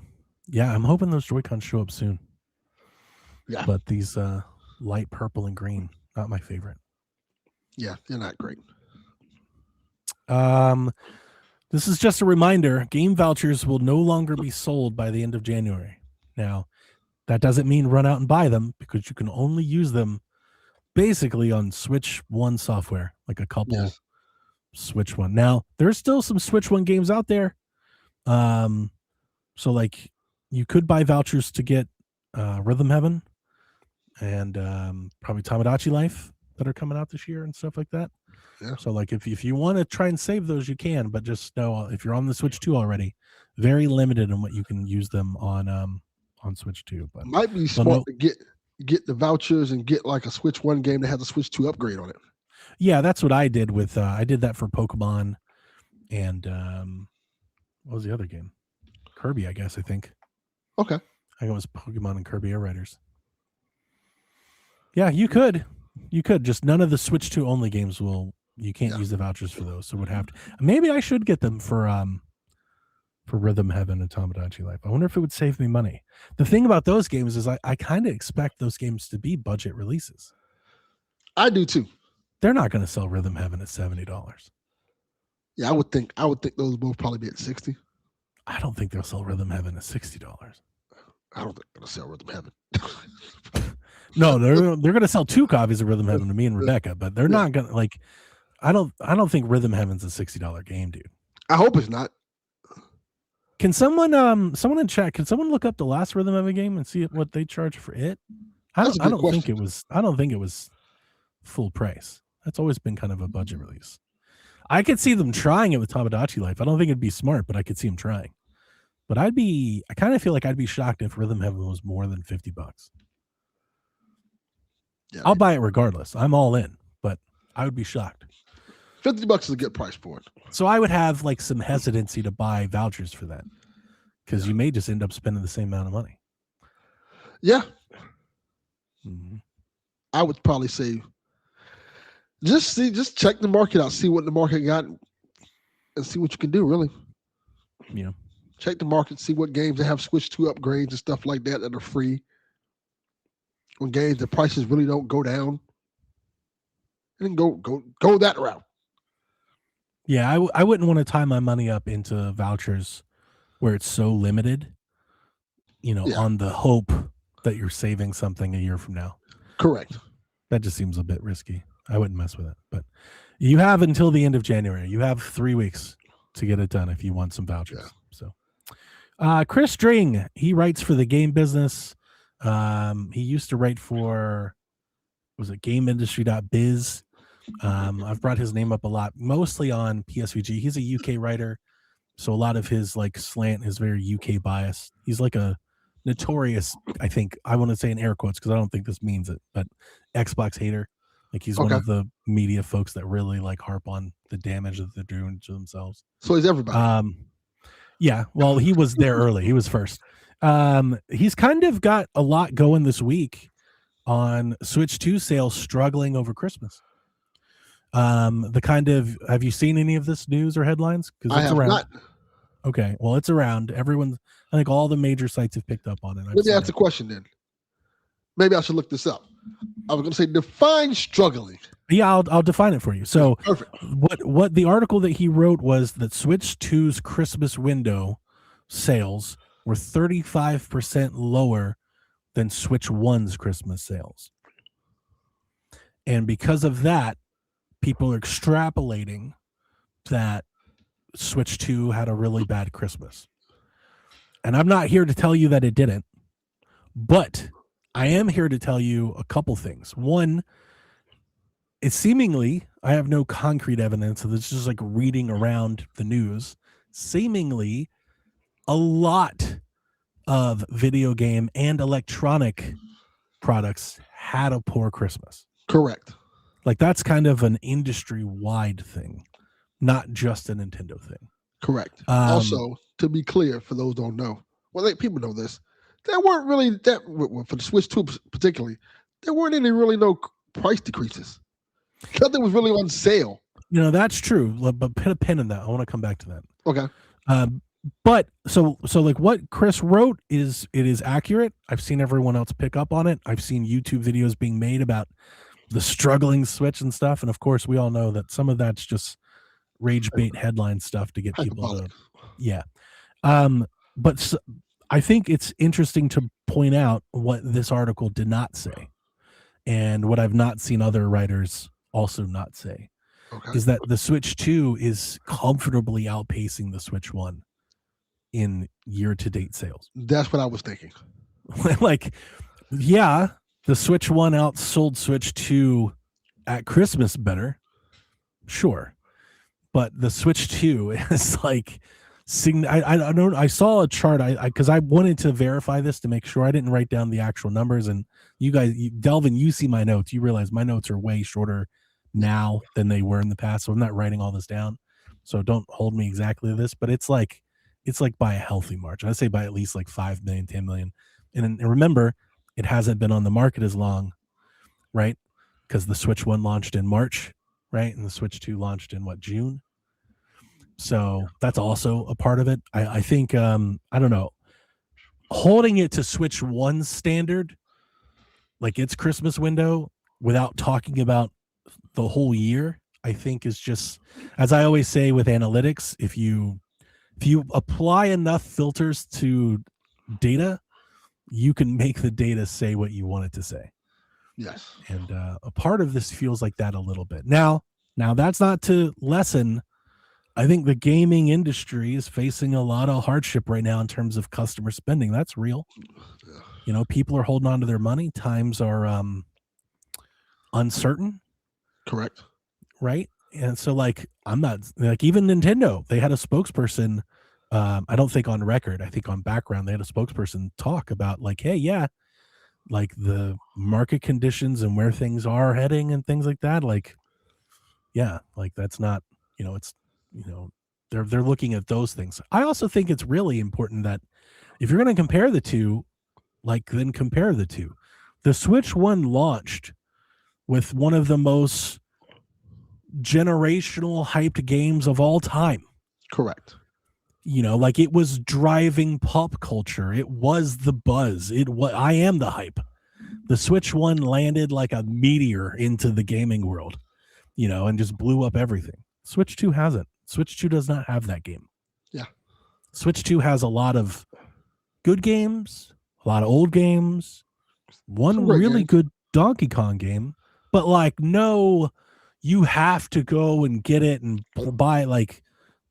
yeah, I'm hoping those Joy-Cons show up soon. Yeah. But these light purple and green, not my favorite. Yeah, they're not great. This is just a reminder, game vouchers will no longer be sold by the end of January. Now, that doesn't mean run out and buy them, because you can only use them basically on Switch One software, like a couple Switch One. Now, there's still some Switch One games out there. So like you could buy vouchers to get Rhythm Heaven and probably Tamagotchi Life that are coming out this year and stuff like that. Yeah. So like if you want to try and save those, you can, but just know if you're on the Switch 2 already, very limited on what you can use them on Switch 2. But might be smart to get the vouchers and get like a Switch 1 game that has a Switch 2 upgrade on it. Yeah, that's what I did with. I did that for Pokemon, and what was the other game? Kirby, I guess. I think. Okay. I think it was Pokemon and Kirby Air Riders. Yeah, you could. You could. Just none of the Switch 2 only games will. You can't use the vouchers for those, so would have to. Maybe I should get them for Rhythm Heaven and Tamagotchi Life. I wonder if it would save me money. The thing about those games is I kind of expect those games to be budget releases. I do too. They're not going to sell Rhythm Heaven at $70. Yeah, I would think those both probably be at 60. I don't think they'll sell Rhythm Heaven at $60. I don't think they're gonna sell Rhythm Heaven. No, they're going to sell 2 copies of Rhythm Heaven to me and Rebecca, but they're not going to like. I don't think Rhythm Heaven's a $60 game, dude. I hope it's not. Can someone in chat, can someone look up the last Rhythm Heaven game and see what they charge for it? I don't think it was full price. That's always been kind of a budget release. I could see them trying it with Tamagotchi Life. I don't think it'd be smart, but I could see them trying. But I kind of feel like I'd be shocked if Rhythm Heaven was more than $50. Yeah, I'll buy it regardless. I'm all in, but I would be shocked. $50 is a good price for it. So I would have like some hesitancy to buy vouchers for that because you may just end up spending the same amount of money. Yeah. Mm-hmm. I would probably say just check the market out, see what the market got, and see what you can do, really. Yeah. Check the market, see what games they have Switch 2 upgrades and stuff like that are free. When games, the prices really don't go down. And then go that route. Yeah, I wouldn't want to tie my money up into vouchers where it's so limited, on the hope that you're saving something a year from now. Correct. That just seems a bit risky. I wouldn't mess with it. But you have until the end of January. You have 3 weeks to get it done if you want some vouchers. Yeah. So, Chris String, he writes for the Game Business. He used to write for, was it GameIndustry.biz? I've brought his name up a lot, mostly on PSVG. He's a UK writer, so a lot of his like slant is very UK biased. He's like a notorious, I think, I want to say in air quotes because I don't think this means it, but Xbox hater. Like he's one of the media folks that really like harp on the damage that they're doing to themselves. So he's everybody. Yeah, well, he was there early. He was first. He's kind of got a lot going this week on Switch 2 sales struggling over Christmas. Have you seen any of this news or headlines? Because it's around. Not. Okay, well, it's around. I think all the major sites have picked up on it. Let me ask the question then. Maybe I should look this up. I was going to say define struggling. Yeah, I'll define it for you. So, perfect. What the article that he wrote was that Switch 2's Christmas window sales were 35% lower than Switch 1's Christmas sales, and because of that, people are extrapolating that Switch 2 had a really bad Christmas. And I'm not here to tell you that it didn't, but I am here to tell you a couple things. One, it's seemingly, I have no concrete evidence, so it's just like reading around the news, seemingly a lot of video game and electronic products had a poor Christmas. Correct. Like that's kind of an industry-wide thing, not just a Nintendo thing. Correct. Also, to be clear, for those who don't know, people know this, there weren't really for the Switch 2 particularly, there weren't any really no price decreases. Nothing was really on sale. That's true, but put a pin in that. I want to come back to that. Okay. But so like what Chris wrote it is accurate. I've seen everyone else pick up on it. I've seen YouTube videos being made about the struggling Switch and stuff, and of course we all know that some of that's just rage bait headline stuff to get people to but I think it's interesting to point out what this article did not say, and what I've not seen other writers also not say, is that the Switch 2 is comfortably outpacing the Switch 1 in year-to-date sales. That's what I was thinking. Like, yeah, the Switch 1 outsold Switch 2 at Christmas better, sure, but the Switch 2 is like, I saw a chart because I wanted to verify this to make sure. I didn't write down the actual numbers, and you guys, Delvin, you see my notes, you realize my notes are way shorter, now than they were in the past. So I'm not writing all this down. So don't hold me exactly to this, but it's like by a healthy margin. I'd say by at least like 5 million, 10 million. And remember, it hasn't been on the market as long, right? Because the Switch 1 launched in March, right? And the Switch 2 launched in June? So that's also a part of it. I think, I don't know, holding it to Switch 1 standard, like its Christmas window, without talking about the whole year, I think is just, as I always say with analytics, if you apply enough filters to data, you can make the data say what you want it to say. Yes. And a part of this feels like that a little bit. Now that's not to lessen. I think the gaming industry is facing a lot of hardship right now in terms of customer spending. That's real. Yeah. People are holding on to their money. Times are uncertain. Correct. Right. And so I'm not even Nintendo, they had a spokesperson. I don't think on record, I think on background, they had a spokesperson talk about hey, yeah, the market conditions and where things are heading and things like that. Yeah, that's not, it's, they're looking at those things. I also think it's really important that if you're going to compare the two, then compare the two. The Switch 1 launched with one of the most generational hyped games of all time. Correct. It was driving pop culture. It was the buzz. I am the hype. The Switch 1 landed like a meteor into the gaming world, and just blew up everything. Switch 2 hasn't. Switch 2 does not have that game. Yeah. Switch 2 has a lot of good games, a lot of old games, one really good Donkey Kong game, but no, you have to go and get it and buy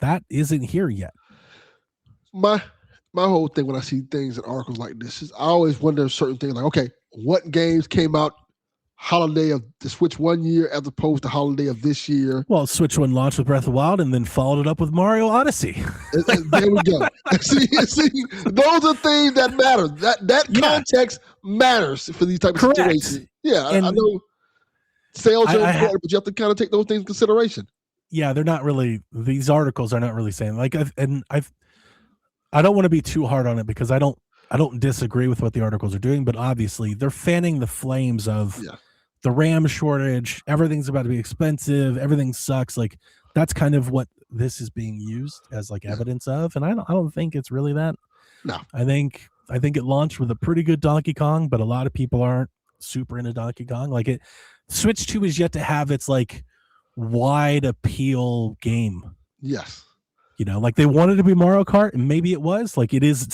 that isn't here yet. My whole thing when I see things and articles like this is I always wonder certain things okay, what games came out holiday of the Switch 1 year as opposed to holiday of this year? Well, Switch 1 launched with Breath of the Wild and then followed it up with Mario Odyssey. And there we go. see, those are things that matter. That context matters for these type of situations. Yeah, I know sales are important, but you have to kind of take those things into consideration. Yeah, they're not really. These articles are not really saying I don't want to be too hard on it because I don't disagree with what the articles are doing, but obviously they're fanning the flames of the RAM shortage. Everything's about to be expensive. Everything sucks. That's kind of what this is being used as evidence of, and I don't think it's really that. No, I think it launched with a pretty good Donkey Kong, but a lot of people aren't super into Donkey Kong. Switch 2 is yet to have its wide appeal game. Yes. They wanted to be Mario Kart, and maybe it was it is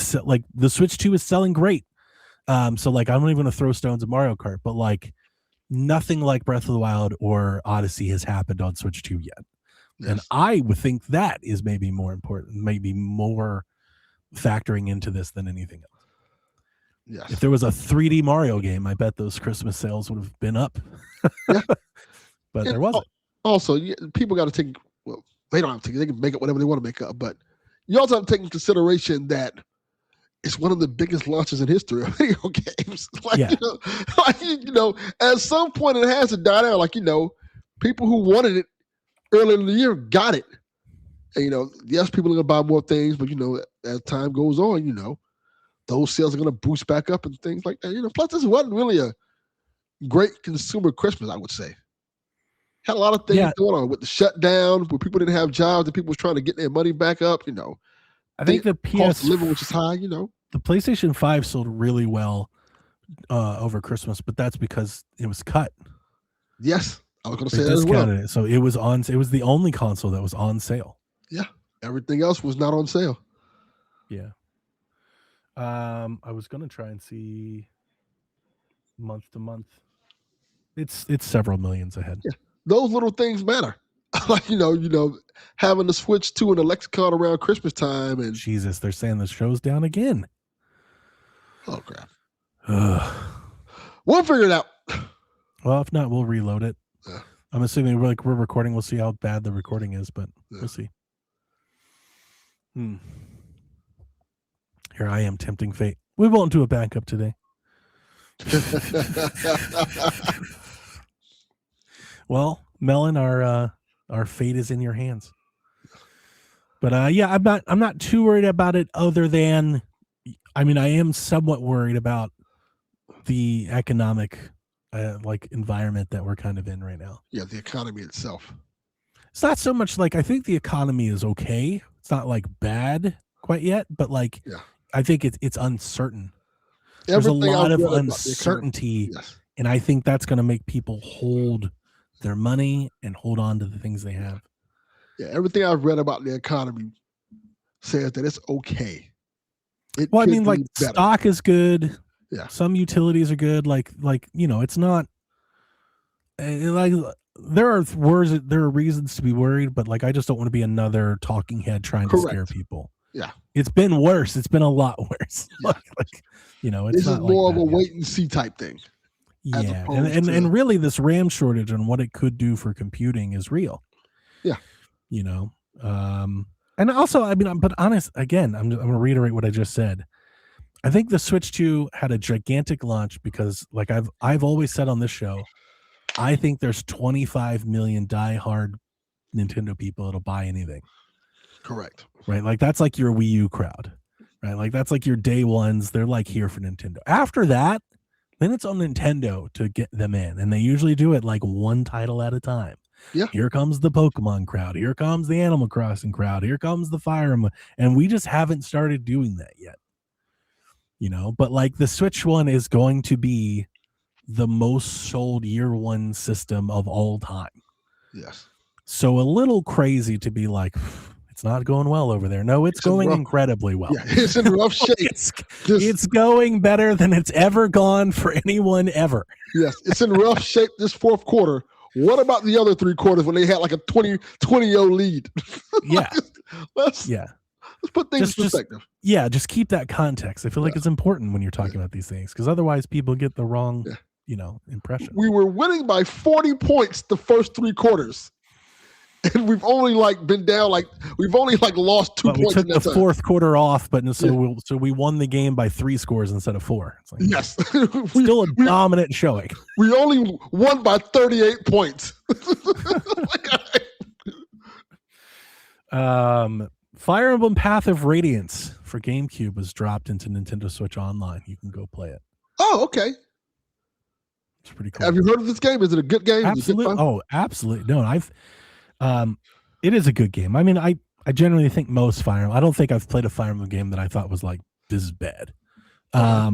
the Switch 2 is selling great. So I'm not even going to throw stones at Mario Kart, but nothing like Breath of the Wild or Odyssey has happened on Switch 2 yet. Yes. And I would think that is maybe more important, maybe more factoring into this than anything else. Yes. If there was a 3D Mario game, I bet those Christmas sales would have been up. Yeah. But there wasn't. Also, people got to take, well, they don't have to, they can make up whatever they want to make up, but you also have to take into consideration that it's one of the biggest launches in history of video games. At some point it has to die down. People who wanted it earlier in the year got it. And, yes, people are going to buy more things, but, as time goes on, those sales are going to boost back up and things like that. Plus, this wasn't really a great consumer Christmas, I would say. Had a lot of things going on with the shutdown, where people didn't have jobs and people was trying to get their money back up. I think the cost of living, which is high. The PlayStation 5 sold really well over Christmas, but that's because it was cut. Yes, I was going to say that as well. It. So it was the only console that was on sale. Yeah, everything else was not on sale. Yeah. I was going to try and see month to month. It's several millions ahead. Yeah. Those little things matter. Having to switch to an lexicon around Christmas time and Jesus, they're saying the show's down again. Oh crap. We'll figure it out. Well, if not, we'll reload it. Yeah. I'm assuming we're recording. We'll see how bad the recording is, but we'll see. Here I am tempting fate. We won't do a backup today. Well, Melon, our fate is in your hands. But yeah, I'm not too worried about it. Other than, I mean, I am somewhat worried about the economic like environment that we're kind of in right now. Yeah, the economy itself. It's not so much like, I think the economy is okay. It's not like bad quite yet, but like, Yeah. I think it's uncertain. Everything There's a lot I've of read about the uncertainty, economy, yes. and I think that's going to make people hold their money and hold on to the things they have. Yeah, everything I've read about the economy says that it's okay. Well, I mean, like better. Stock is good. Yeah. Some utilities are good. Like it's not like there are reasons to be worried, but like I just don't want to be another talking head trying to scare people. Yeah. It's been worse. It's been a lot worse. Yeah. like it's this not is more like of a yet. wait and see type thing. Yeah. And really this RAM shortage and what it could do for computing is real. Yeah. And also, I mean, but honest, again, I'm going to reiterate what I just said. I think the Switch 2 had a gigantic launch because, like I've always said on this show, I think there's 25 million diehard Nintendo people that'll buy anything. Correct. Right? Like that's like your Wii U crowd, right? Like that's like your day ones. They're like here for Nintendo. After that, then it's on Nintendo to get them in, and they usually do it like one title at a time. Yeah. Here comes the Pokemon crowd. Here comes the Animal Crossing crowd. Here comes the Fire Emblem, and we just haven't started doing that yet. But like the Switch one is going to be the most sold year one system of all time. Yes. So a little crazy to be like, it's not going well over there. No, it's going incredibly well. Yeah, it's in rough shape. It's going better than it's ever gone for anyone ever. Yes, it's in rough shape this fourth quarter. What about the other 3 quarters when they had like a 20-0 lead? Yeah. Let's put things in perspective. Just keep that context. I feel like it's important when you're talking about these things because otherwise people get the wrong, impression. We were winning by 40 points the first 3 quarters. And we've only been down we've only lost 2 points. We took the fourth quarter off, but so we won the game by 3 scores instead of 4. It's like, yes, still a dominant showing. We only won by 38 points. Fire Emblem Path of Radiance for GameCube was dropped into Nintendo Switch Online. You can go play it. Oh, okay. It's pretty cool. Have you heard of this game? Is it a good game? Absolutely. Oh, absolutely. No, it is a good game. I mean, I generally think most Fire Emblem. I don't think I've played a Fire Emblem game that I thought was like, this is bad. I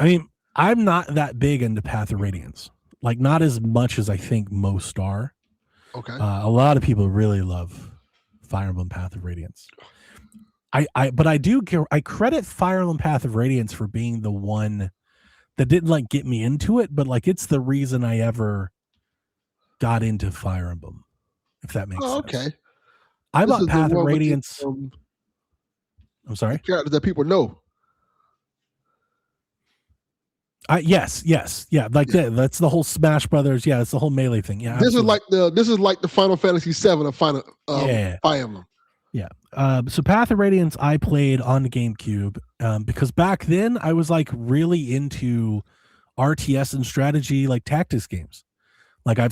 mean, I'm not that big into Path of Radiance. Like, not as much as I think most are. Okay. A lot of people really love Fire Emblem Path of Radiance. But I credit Fire Emblem Path of Radiance for being the one that didn't get me into it, but it's the reason I ever got into Fire Emblem, if that makes sense. Okay. I bought Path of Radiance. I'm sorry? Characters that people know. Yes. Yeah. That's the whole Smash Brothers. Yeah, it's the whole Melee thing. Yeah. This is like the Final Fantasy VII of Fire Emblem. Yeah. So Path of Radiance I played on the GameCube because back then I was really into RTS and strategy tactics games. I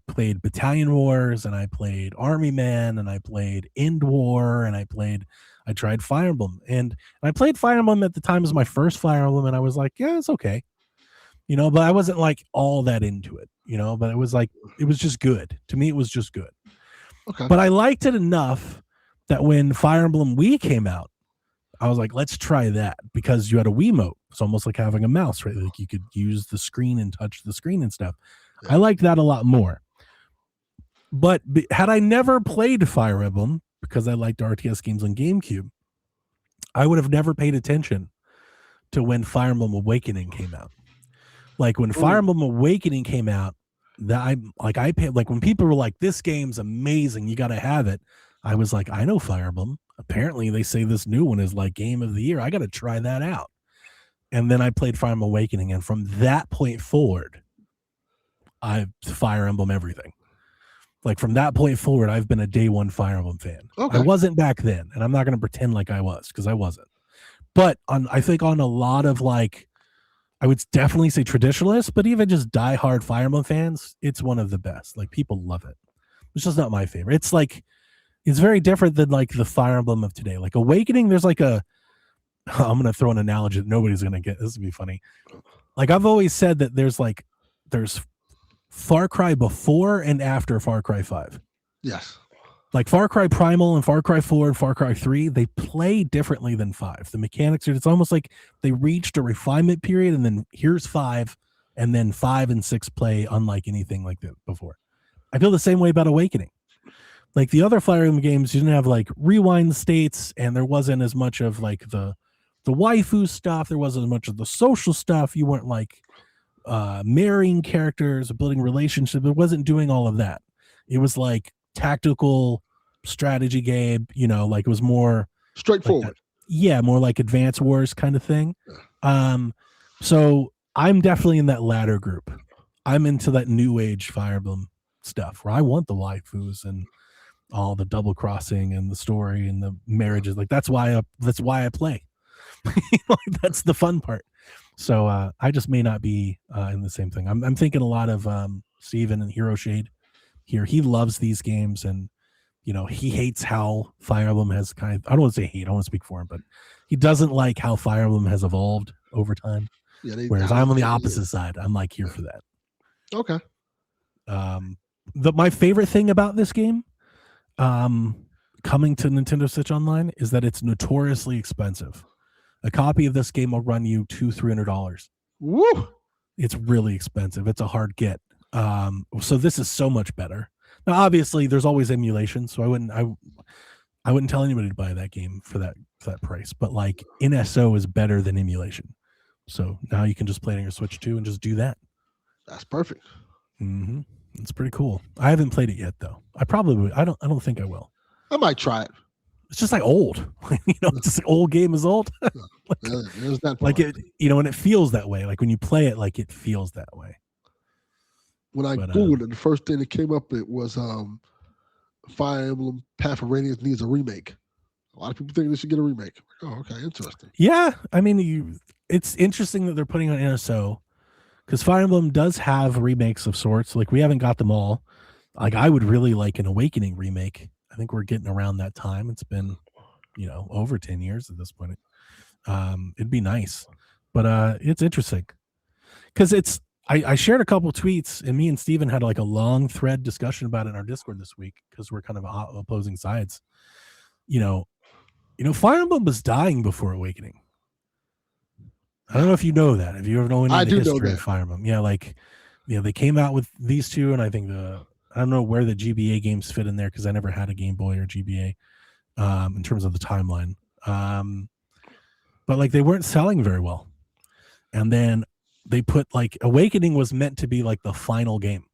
played Battalion Wars and I played Army Man and I played End War and I tried Fire Emblem and I played Fire Emblem at the time as my first Fire Emblem and I was like, yeah, it's okay. But I wasn't all that into it, but it was it was just good. To me, it was just good. Okay. But I liked it enough that when Fire Emblem Wii came out, I was like, let's try that because you had a Wiimote. It's almost like having a mouse, right? You could use the screen and touch the screen and stuff. Yeah. I liked that a lot more. But had I never played Fire Emblem, because I liked RTS games on GameCube, I would have never paid attention to when Fire Emblem Awakening came out. When Fire Emblem Awakening came out, that I paid, when people were like, this game's amazing, you got to have it. I was like, I know Fire Emblem. Apparently they say this new one is game of the year. I got to try that out. And then I played Fire Emblem Awakening. And from that point forward, I Fire Emblem everything. From that point forward, I've been a day one Fire Emblem fan. Okay. I wasn't back then, and I'm not going to pretend like I was because I wasn't. But I think on a lot of I would definitely say traditionalist, but even just diehard Fire Emblem fans, it's one of the best. Like people love it. It's just not my favorite. It's like it's very different than like the Fire Emblem of today. Like Awakening, there's like a I'm gonna throw an analogy that nobody's gonna get. This would be funny. Like I've always said that there's Far Cry before and after Far Cry 5. Yes. Like Far Cry Primal and Far Cry 4 and Far Cry 3, they play differently than 5. The mechanics are, it's almost like they reached a refinement period and then here's 5, and then 5 and 6 play unlike anything like that before. I feel the same way about Awakening. Like the other Fire Emblem games, you didn't have like rewind states, and there wasn't as much of like the waifu stuff. There wasn't as much of the social stuff. You weren't like marrying characters or building relationships. It wasn't doing all of that. It was like tactical strategy game, like it was more straightforward. Like more like Advance Wars kind of thing. So I'm definitely in that latter group. I'm into that new age Fire Emblem stuff where I want the waifus and all the double crossing and the story and the marriages. Like that's why I play. Like, that's the fun part. So I just may not be in the same thing. I'm thinking a lot of Steven and Hero Shade here. He loves these games, and he hates how Fire Emblem has I don't want to say hate, I don't want to speak for him, but he doesn't like how Fire Emblem has evolved over time. Yeah, whereas I'm on the opposite side. I'm like here for that. Okay. My favorite thing about this game coming to Nintendo Switch Online is that it's notoriously expensive. A copy of this game will run you $200-$300. Woo! It's really expensive. It's a hard get. So this is so much better. Now, obviously, there's always emulation, so I wouldn't tell anybody to buy that game for that price. But like NSO is better than emulation, so now you can just play it on your Switch 2 and just do that. That's perfect. Mm-hmm. It's pretty cool. I haven't played it yet, though. I probably would. I don't think I will. I might try it. It's just like old. It's just like old game is old. There's that part. Like it, and it feels that way. Like when you play it, like it feels that way. When I Googled it, the first thing that came up, it was Fire Emblem Path of Radiance needs a remake. A lot of people think they should get a remake. Oh, okay, interesting. Yeah, I mean, it's interesting that they're putting on NSO because Fire Emblem does have remakes of sorts. Like we haven't got them all. Like I would really like an Awakening remake. I think we're getting around that time. It's been, over 10 years at this point. It'd be nice, but it's interesting because I shared a couple tweets, and me and Steven had like a long thread discussion about it in our Discord this week because we're kind of opposing sides. Fire Emblem was dying before Awakening. I don't know if you know that. If you ever know any of the history of Fire Emblem, they came out with these two, and I think I don't know where the GBA games fit in there because I never had a Game Boy or GBA in terms of the timeline. But like they weren't selling very well. And then they put like Awakening was meant to be like the final game.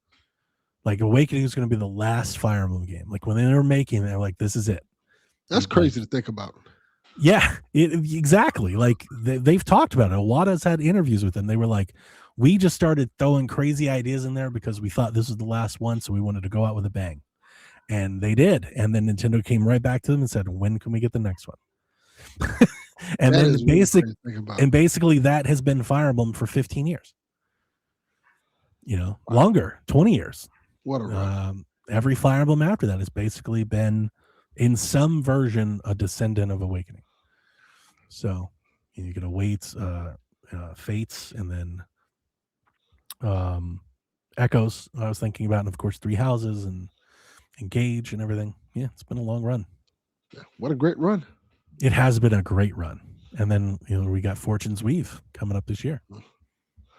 Like Awakening is going to be the last Fire Emblem game. Like when they were making it, they're like, this is it. That's crazy to think about. Yeah, exactly. Like they've talked about it. Iwata's had interviews with them. They were like, we just started throwing crazy ideas in there because we thought this was the last one, so we wanted to go out with a bang. And they did. And then Nintendo came right back to them and said, when can we get the next one? And then basically that has been Fire Emblem for 15 years. Longer, 20 years. What a run. Every Fire Emblem after that has basically been in some version a descendant of Awakening. So you get Awaits, Fates, and then Echoes I was thinking about, and of course Three Houses and Engage and everything. Yeah, it's been a long run. What a great run. It has been a great run. And then we got Fortune's Weave coming up this year.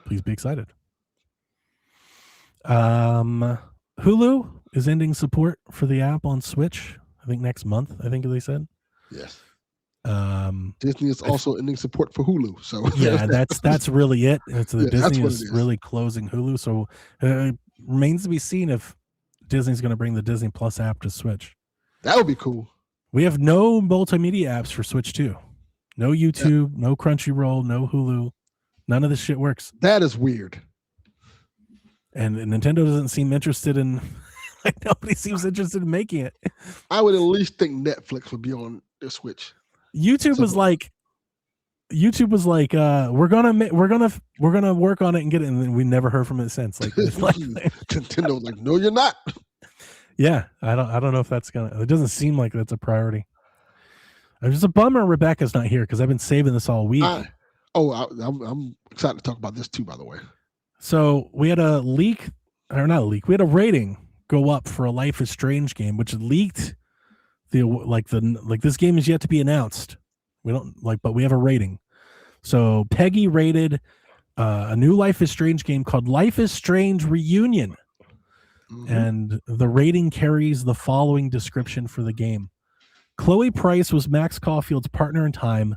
Please be excited. Hulu is ending support for the app on Switch. I think next month, I think they said. Yes. Disney is also ending support for Hulu. So yeah, that's really it. Disney is really closing Hulu. So it remains to be seen if Disney's going to bring the Disney Plus app to Switch. That would be cool. We have no multimedia apps for Switch 2. No YouTube, no Crunchyroll, no Hulu. None of this shit works. That is weird. And Nintendo doesn't seem interested in like nobody seems interested in making it. I would at least think Netflix would be on the Switch. YouTube was like YouTube was like, we're gonna work on it and get it, and then we never heard from it since. Like, Nintendo was like, no, you're not. Yeah, I don't know if that's gonna. It doesn't seem like that's a priority. It's just a bummer Rebecca's not here because I've been saving this all week. I'm excited to talk about this too, by the way. So we had a leak, or not a leak. We had a rating go up for a Life is Strange game, which leaked. This game is yet to be announced. We don't but we have a rating. So Peggy rated a new Life is Strange game called Life is Strange Reunion. Mm-hmm. And the rating carries the following description for the game. Chloe Price was Max Caulfield's partner in time.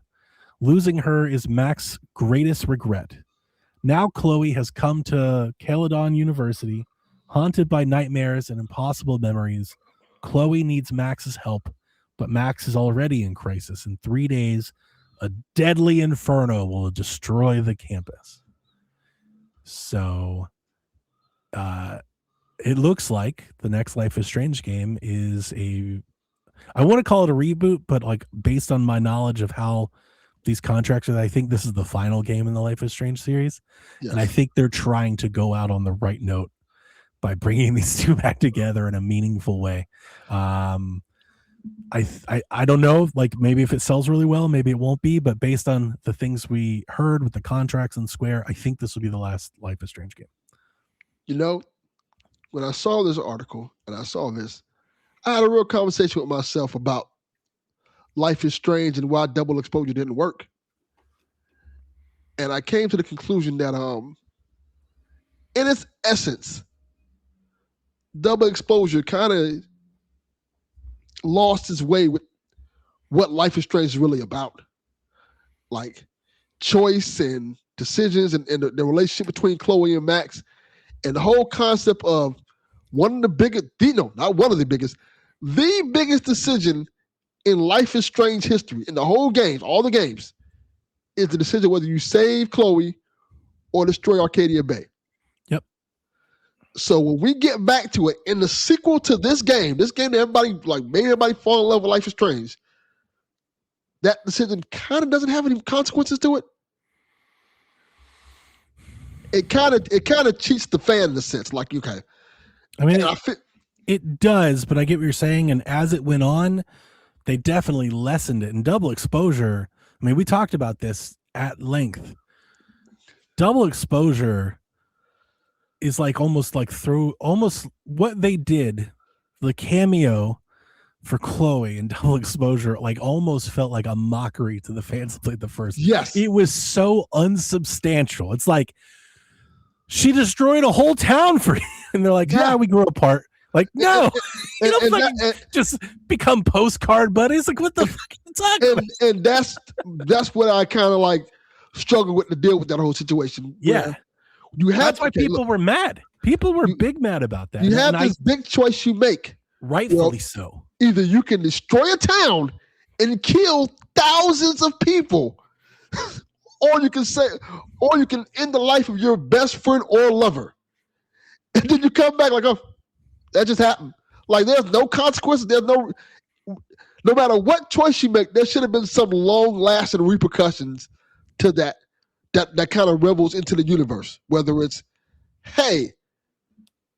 Losing her is Max's greatest regret. Now Chloe has come to Caledon University, haunted by nightmares and impossible memories. Chloe needs Max's help, but Max is already in crisis. In 3 days, a deadly inferno will destroy the campus. So, it looks like the next Life is Strange game is I want to call it a reboot, but like based on my knowledge of how these contracts are, I think this is the final game in the Life is Strange series. Yes. And I think they're trying to go out on the right note by bringing these two back together in a meaningful way. I don't know, like maybe if it sells really well, maybe it won't be, but based on the things we heard with the contracts and Square, I think this will be the last Life is Strange game. You know, when I saw this article and I saw this, I had a real conversation with myself about Life is Strange and why double exposure didn't work. And I came to the conclusion that in its essence, double exposure kind of lost its way with what Life is Strange is really about. Like choice and decisions and the relationship between Chloe and Max and the whole concept of one of the biggest, not one of the biggest, the biggest decision in Life is Strange history, in the whole games, all the games, is the decision whether you save Chloe or destroy Arcadia Bay. Yep. So when we get back to it, in the sequel to this game that everybody, like, made everybody fall in love with Life is Strange, that decision kind of doesn't have any consequences to it. It kind of cheats the fan in a sense, like, okay. I mean, it does, but I get what you're saying. And as it went on, they definitely lessened it. And double exposure, I mean, we talked about this at length. Double exposure is like almost what they did, the cameo for Chloe and double exposure, like almost felt like a mockery to the fans that played the first. Yes. It was so unsubstantial. It's like she destroyed a whole town for you. And they're like, yeah, we grew apart. Like, no, just become postcard buddies. Like, what the fuck are you talking about? And that's what I kind of like struggle with to deal with that whole situation. Yeah. That's why people were mad. People were big mad about that. You have this big choice you make. Rightfully so. Either you can destroy a town and kill thousands of people, or you can end the life of your best friend or lover. And then you come back like, oh, that just happened. Like, there's no consequences. There's no matter what choice you make, there should have been some long-lasting repercussions to that kind of revels into the universe. Whether it's, hey,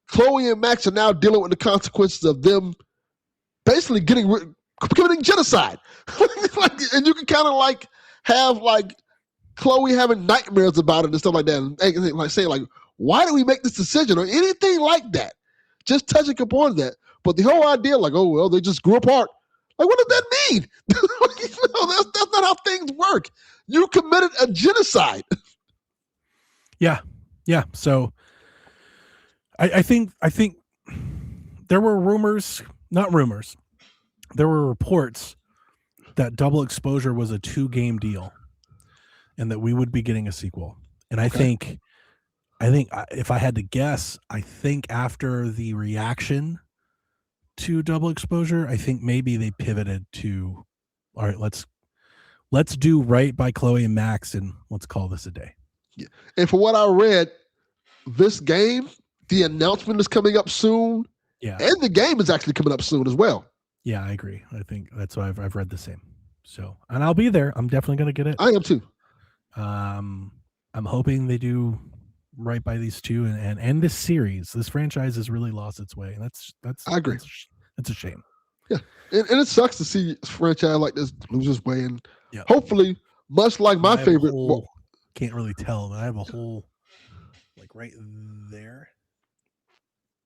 Chloe and Max are now dealing with the consequences of them basically committing genocide. And you can kind of like have like Chloe having nightmares about it and stuff like that. And like saying like, why do we make this decision or anything like that? Just touching upon that. But the whole idea like, oh, well, they just grew apart. Like, what does that mean? That's not how things work. You committed a genocide. Yeah. Yeah. So I think there were there were reports that double exposure was a 2-game deal and that we would be getting a sequel. And I think if I had to guess, I think after the reaction to double exposure, I think maybe they pivoted to, all right, let's do right by Chloe and Max and let's call this a day. Yeah. And for what I read, this game, the announcement is coming up soon. Yeah. And the game is actually coming up soon as well. Yeah, I agree. I think that's why I've read the same. So, and I'll be there. I'm definitely going to get it. I am too. I'm hoping they do right by these two and this series. This franchise has really lost its way, and that's I agree. That's a shame. Yeah, and it sucks to see a franchise like this lose its way, and Yeah. hopefully, much like my favorite. Can't really tell, but I have a whole like right there.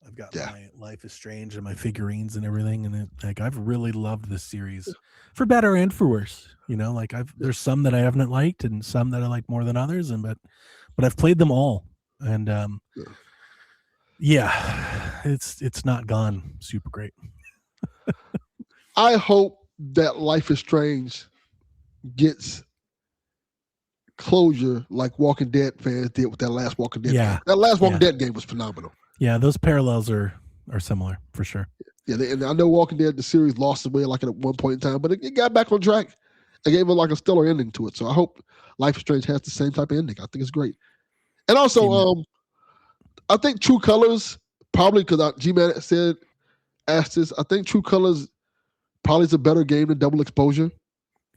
I've got my Life is Strange and my figurines and everything, and I've really loved this series, for better and for worse. You know, like there's some that I haven't liked and some that I like more than others, but I've played them all, and it's not gone super great. I hope that Life is Strange gets closure like Walking Dead fans did with that last Walking Dead game. That last Walking Dead game was phenomenal. Yeah, those parallels are similar for sure. Yeah, and I know Walking Dead, the series lost its way like at one point in time, but it got back on track. It gave it like a stellar ending to it. So I hope Life is Strange has the same type of ending. I think it's great. And also, I think True Colors, probably because G-Man asked this, I think True Colors probably is a better game than Double Exposure.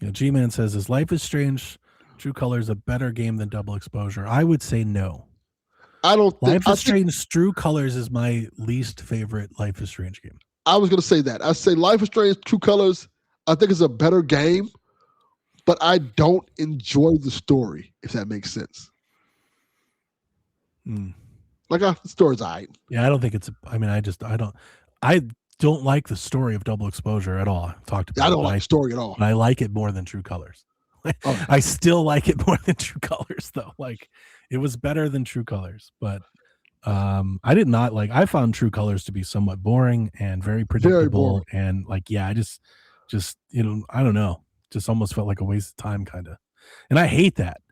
Yeah, G-Man says, is Life is Strange True Colors a better game than Double Exposure? I would say no. I don't think Life is Strange True Colors is my least favorite Life is Strange game. I was going to say that. I say Life is Strange True Colors, I think it's a better game, but I don't enjoy the story, if that makes sense. Like the story's all right. Yeah, I don't think it's. I don't like the story of Double Exposure at all. I've talked about. I don't like the story at all. I like it more than True Colors. I still like it more than True Colors, though. Like, it was better than True Colors, but I did not like. I found True Colors to be somewhat boring and very predictable, and I just I don't know, just almost felt like a waste of time, kind of. And I hate that,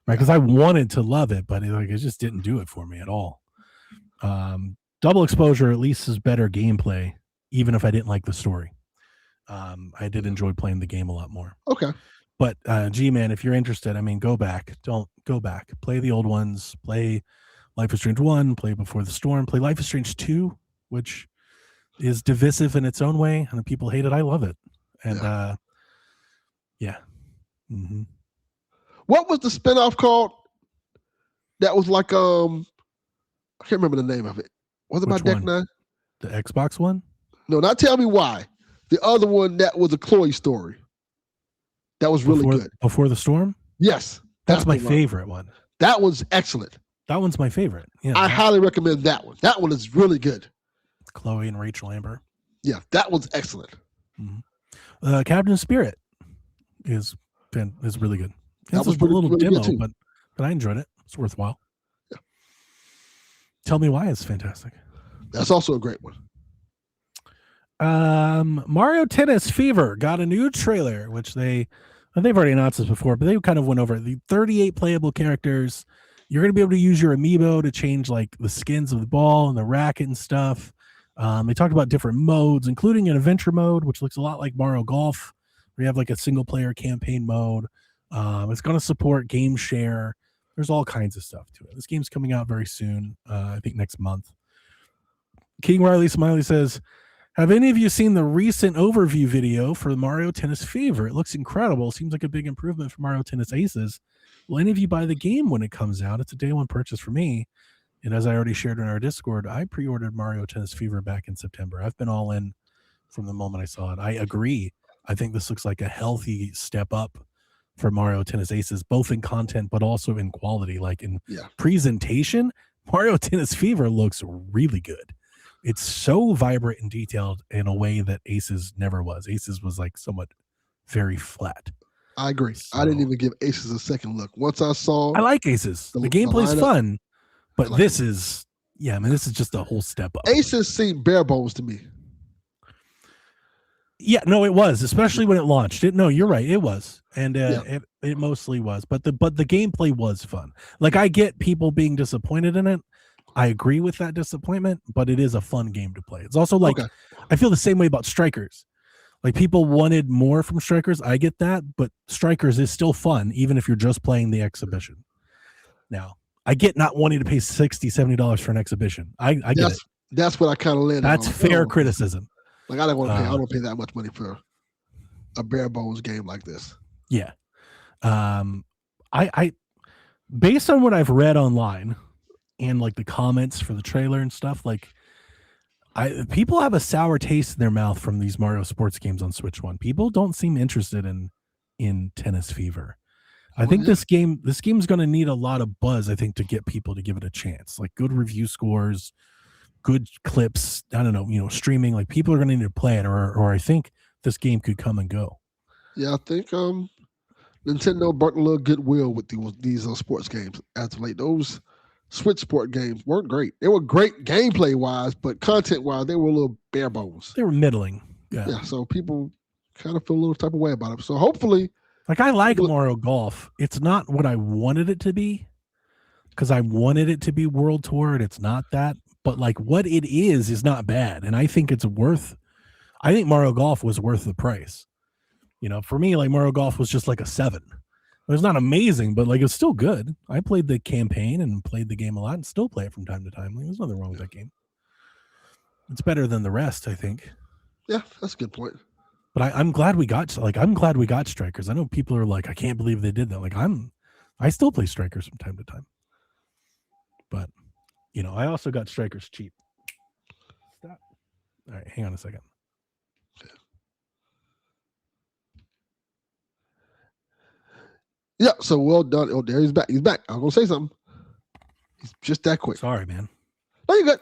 right? Because I wanted to love it, but it just didn't do it for me at all. Double Exposure at least is better gameplay, even if I didn't like the story. I did enjoy playing the game a lot more. Okay. But G-Man, if you're interested, go back. Don't go back. Play the old ones. Play Life is Strange 1. Play Before the Storm. Play Life is Strange 2, which is divisive in its own way, and the people hate it. I love it. And Mm-hmm. What was the spinoff called? That was like I can't remember the name of it. Was it by Deck 9? The Xbox one? No, not Tell Me Why. The other one that was a Chloe story. That was really good. Before the Storm? Yes. That's my favorite one. That one's excellent. That one's my favorite. Yeah. I highly recommend that one. That one is really good. Chloe and Rachel Amber. Yeah, that one's excellent. Mm-hmm. Captain Spirit is really good. That was a little really demo, good too. but I enjoyed it. It's worthwhile. Yeah. Tell Me Why is fantastic. That's also a great one. Mario Tennis Fever got a new trailer, which they've already announced this before, but they kind of went over the 38 playable characters. You're going to be able to use your amiibo to change like the skins of the ball and the racket and stuff. They talked about different modes, including an adventure mode, which looks a lot like Mario Golf, where you have like a single player campaign mode. It's going to support game share. There's all kinds of stuff to it. This game's coming out very soon. I think next month. King Riley Smiley says, have any of you seen the recent overview video for Mario Tennis Fever? It looks incredible. Seems like a big improvement for Mario Tennis Aces. Will any of you buy the game when it comes out? It's a day one purchase for me. And as I already shared in our Discord, I pre-ordered Mario Tennis Fever back in September. I've been all in from the moment I saw it. I agree. I think this looks like a healthy step up for Mario Tennis Aces, both in content, but also in quality. Like in presentation, Mario Tennis Fever looks really good. It's so vibrant and detailed in a way that Aces never was. Aces was like somewhat very flat. I agree. So, I didn't even give Aces a second look. Once I saw... I like Aces. The gameplay's fun, but like this is... Yeah, this is just a whole step up. Aces seemed bare bones to me. Yeah, no, it was, especially when it launched. No, you're right. It was. And it mostly was. But the gameplay was fun. Like, I get people being disappointed in it. I agree with that disappointment, but it is a fun game to play. It's also like, I feel the same way about Strikers. Like, people wanted more from Strikers. I get that, but Strikers is still fun, even if you're just playing the exhibition. Now, I get not wanting to pay $60, $70 for an exhibition. I get it. That's what I kind of landed That's on. fair criticism. Like, I don't want to pay. I don't pay that much money for a bare bones game like this. Yeah. based on what I've read online and like the comments for the trailer and stuff, like people have a sour taste in their mouth from these Mario sports games on Switch 1. People don't seem interested in Tennis Fever. I think this game's going to need a lot of buzz, I think, to get people to give it a chance. Like good review scores, good clips, I don't know, streaming, like people are going to need to play it, or I think this game could come and go. Yeah, I think Nintendo brought a little goodwill with these sports games as of late. Those Switch sport games weren't great. They were great gameplay wise, but content wise, they were a little bare bones. They were middling. Yeah, so people kind of feel a little type of way about it. So hopefully, like I like Mario Golf. It's not what I wanted it to be, because I wanted it to be World Tour, and it's not that. But like what it is not bad, and I think it's worth. I think Mario Golf was worth the price. For me, like Mario Golf was just like a 7. It was not amazing, but like it's still good. I played the campaign and played the game a lot, and still play it from time to time. Like, there's nothing wrong with that game. It's better than the rest, I think. Yeah, that's a good point. But I'm glad we got Strikers. I know people are like, I can't believe they did that. Like I still play Strikers from time to time. But I also got Strikers cheap. Stop. All right, hang on a second. Yeah, so well done. Oh, there he's back. He's back. I was gonna say something. He's just that quick. Sorry, man. No, you good.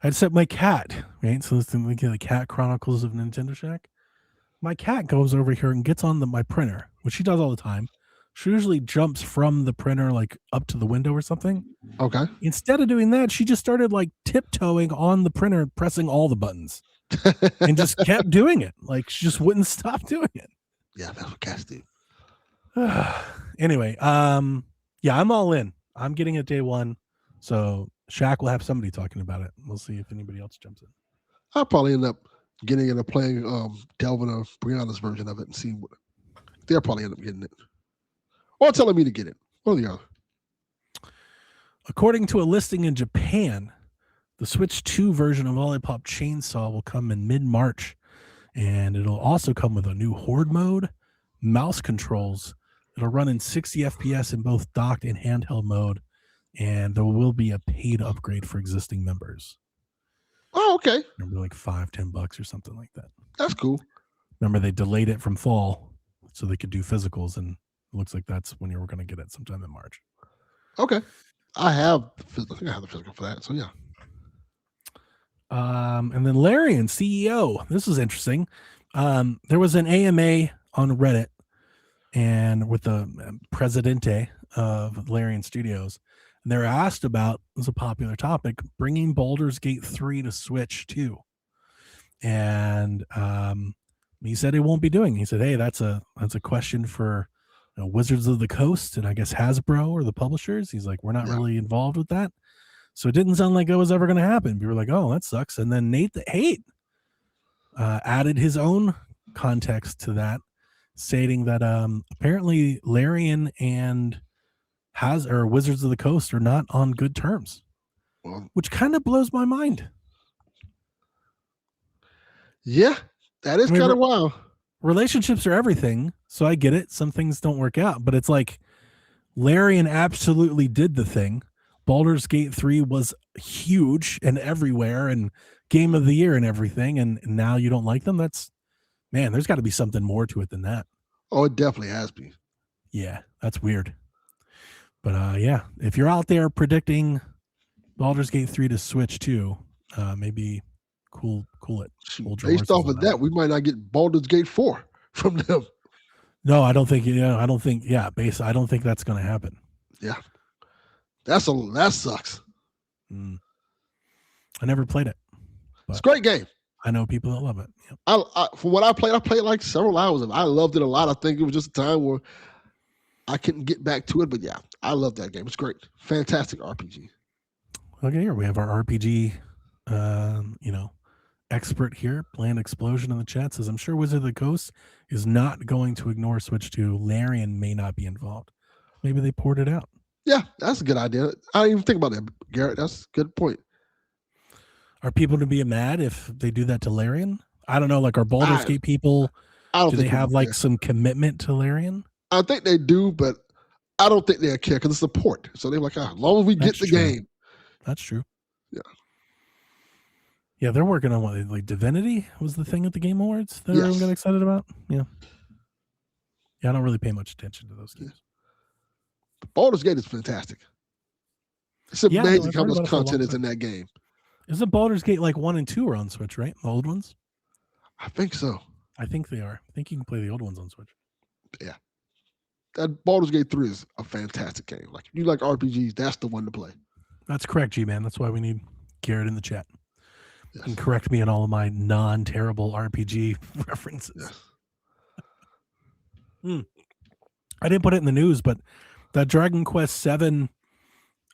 I set my cat, right? So we get the Cat Chronicles of Nintendo Shack. My cat goes over here and gets on my printer, which she does all the time. She usually jumps from the printer like up to the window or something. Okay. Instead of doing that, she just started like tiptoeing on the printer, pressing all the buttons, and just kept doing it. Like she just wouldn't stop doing it. Yeah, that's what cats do. Anyway, yeah, I'm all in. I'm getting it day one. So Shaq will have somebody talking about it. We'll see if anybody else jumps in. I'll probably end up getting into playing Delvin or Brianna's version of it and seeing what they'll probably end up getting it. Or telling me to get it. One or the other. According to a listing in Japan, the Switch 2 version of Lollipop Chainsaw will come in mid-March. And it'll also come with a new Horde mode, mouse controls. It'll run in 60 FPS in both docked and handheld mode. And there will be a paid upgrade for existing members. Oh, okay. Remember, like $5-10 or something like that. That's cool. Remember, they delayed it from fall so they could do physicals, and it looks like that's when you were going to get it sometime in March. Okay. I have the physical for that, so yeah. And then Larian, CEO. This is interesting. There was an AMA on Reddit and with the Presidente of Larian Studios. And they're asked about, it's a popular topic, bringing Baldur's Gate 3 to Switch 2. And he said he won't be doing it. He said, hey, that's a question for Wizards of the Coast and I guess Hasbro or the publishers. He's like, we're not really involved with that. So it didn't sound like it was ever going to happen. We were like, oh, that sucks. And then Nate the Hate added his own context to that, stating that apparently Larian and Wizards of the Coast are not on good terms, which kind of blows my mind. Yeah, that is kind of wild. Relationships are everything, so I get it. Some things don't work out, but it's like Larian absolutely did the thing. Baldur's Gate 3 was huge and everywhere and game of the year and everything, and now you don't like them? There's got to be something more to it than that. Oh, it definitely has been. Yeah, that's weird. But yeah, if you're out there predicting Baldur's Gate 3 to Switch 2, maybe cool it. Based off of that, we might not get Baldur's Gate 4 from them. No, I don't think I don't think that's going to happen. Yeah. That sucks. I never played it. It's a great game. I know people that love it. Yep. I from what I played like several hours of it. I loved it a lot. I think it was just a time where I couldn't get back to it, but yeah, I love that game. It's great. Fantastic RPG. Okay, here we have our RPG expert here. Planned Explosion in the chat says, I'm sure Wizard of the Coast is not going to ignore Switch 2. Larian may not be involved. Maybe they poured it out. Yeah, that's a good idea. I didn't even think about that, Garrett. That's a good point. Are people going to be mad if they do that to Larian? I don't know. Like, are Baldur's Gate people, do they have like some commitment to Larian? I think they do, but I don't think they'll care because it's a port. So they're like, as long as we get the game. That's true. Yeah. Yeah, they're working on what, like Divinity was the thing at the Game Awards that everyone got excited about. Yeah. Yeah, I don't really pay much attention to those games. Yeah. Baldur's Gate is fantastic. It's amazing how much content is in that game. Isn't Baldur's Gate like 1 and 2 are on Switch, right? The old ones? I think so. I think they are. I think you can play the old ones on Switch. Yeah. That Baldur's Gate 3 is a fantastic game. Like, if you like RPGs, that's the one to play. That's correct, G-Man. That's why we need Garrett in the chat. Yes. And correct me on all of my non-terrible RPG references. Yes. I didn't put it in the news, but that Dragon Quest VII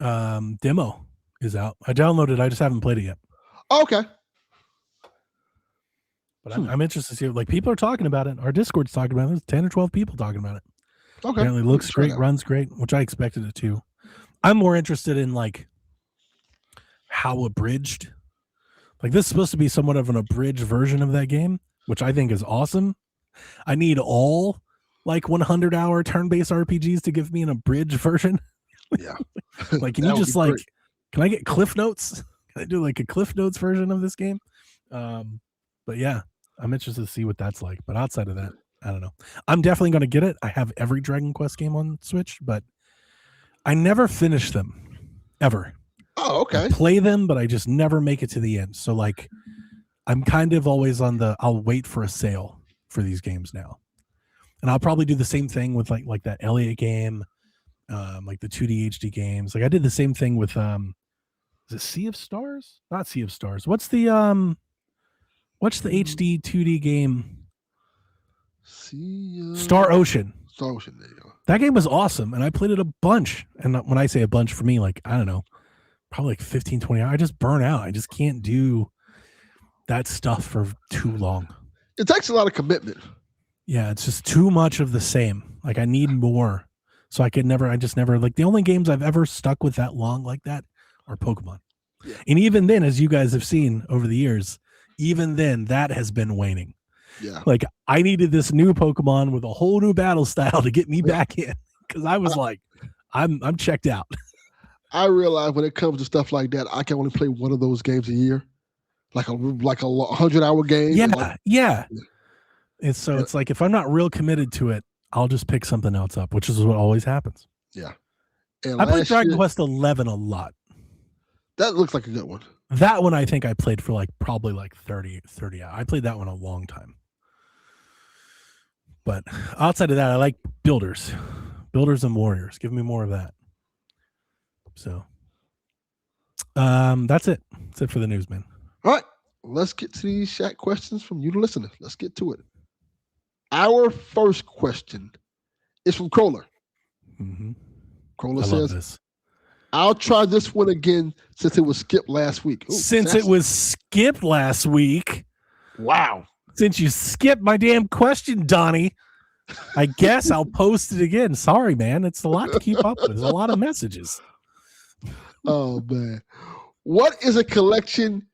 demo is out. I downloaded it. I just haven't played it yet. Okay. But I'm interested to see. Like, people are talking about it. Our Discord's talking about it. There's 10 or 12 people talking about it. Okay. Apparently looks great, runs great, which I expected it to. I'm more interested in like how abridged. Like, this is supposed to be somewhat of an abridged version of that game, which I think is awesome. I need all like 100-hour turn-based RPGs to give me an abridged version. Yeah. Like, can you just like, can I get Cliff Notes? Can I do like a Cliff Notes version of this game? But yeah, I'm interested to see what that's like. But outside of that, I don't know. I'm definitely going to get it. I have every Dragon Quest game on Switch, but I never finish them ever. Oh, okay. I play them, but I just never make it to the end. So like, I'm kind of always on the, I'll wait for a sale for these games now. And I'll probably do the same thing with like that Elliot game, like the 2D HD games. Like I did the same thing with, is it Sea of Stars? Not Sea of Stars. What's the HD 2D game? Star Ocean. Star Ocean, there you go. That game was awesome, and I played it a bunch. And when I say a bunch, for me, like, I don't know, probably like 15, 20 hours. I just burn out. I just can't do that stuff for too long. It takes a lot of commitment. Yeah, it's just too much of the same. Like, I need more. So I just never, like, the only games I've ever stuck with that long like that are Pokemon. Yeah. And even then, as you guys have seen over the years, even then, that has been waning. Yeah. Like, I needed this new Pokemon with a whole new battle style to get me back in, because I was like, I'm checked out. I realize when it comes to stuff like that, I can only play one of those games a year, like a 100-hour game. Yeah, yeah. And so it's like, if I'm not real committed to it, I'll just pick something else up, which is what always happens. Yeah. And I played Dragon Quest 11 a lot. That looks like a good one. That one I think I played for like probably like 30 hours. I played that one a long time. But outside of that, I like builders and warriors. Give me more of that. So that's it. That's it for the news, man. All right. Let's get to these chat questions from you, the listener. Let's get to it. Our first question is from Kroller. Mm-hmm. Kroller says, I'll try this one again since it was skipped last week. Ooh, it was skipped last week. Wow. Since you skipped my damn question, Donnie, I guess I'll post it again. Sorry, man. It's a lot to keep up with. There's a lot of messages. Oh, man. What is a collection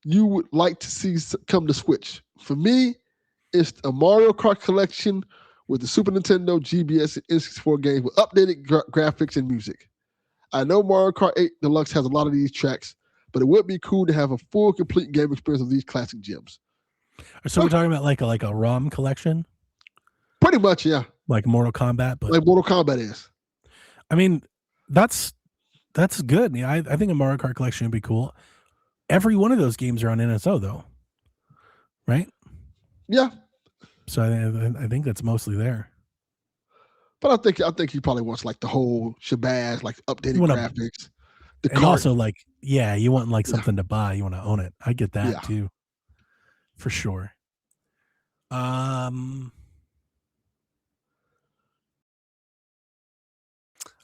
you would like to see come to Switch? For me, it's a Mario Kart collection with the Super Nintendo, GBS, and N64 games with updated graphics and music. I know Mario Kart 8 Deluxe has a lot of these tracks, but it would be cool to have a full, complete game experience of these classic gems. So we're talking about like a ROM collection? Pretty much, yeah. Like Mortal Kombat, but like Mortal Kombat is. I mean, that's good. Yeah, I think a Mario Kart collection would be cool. Every one of those games are on NSO though, right? Yeah. So I think that's mostly there. But I think he probably wants like the whole shebang, like updated graphics. And also like, yeah, you want like something to buy. You want to own it. I get that too. For sure. I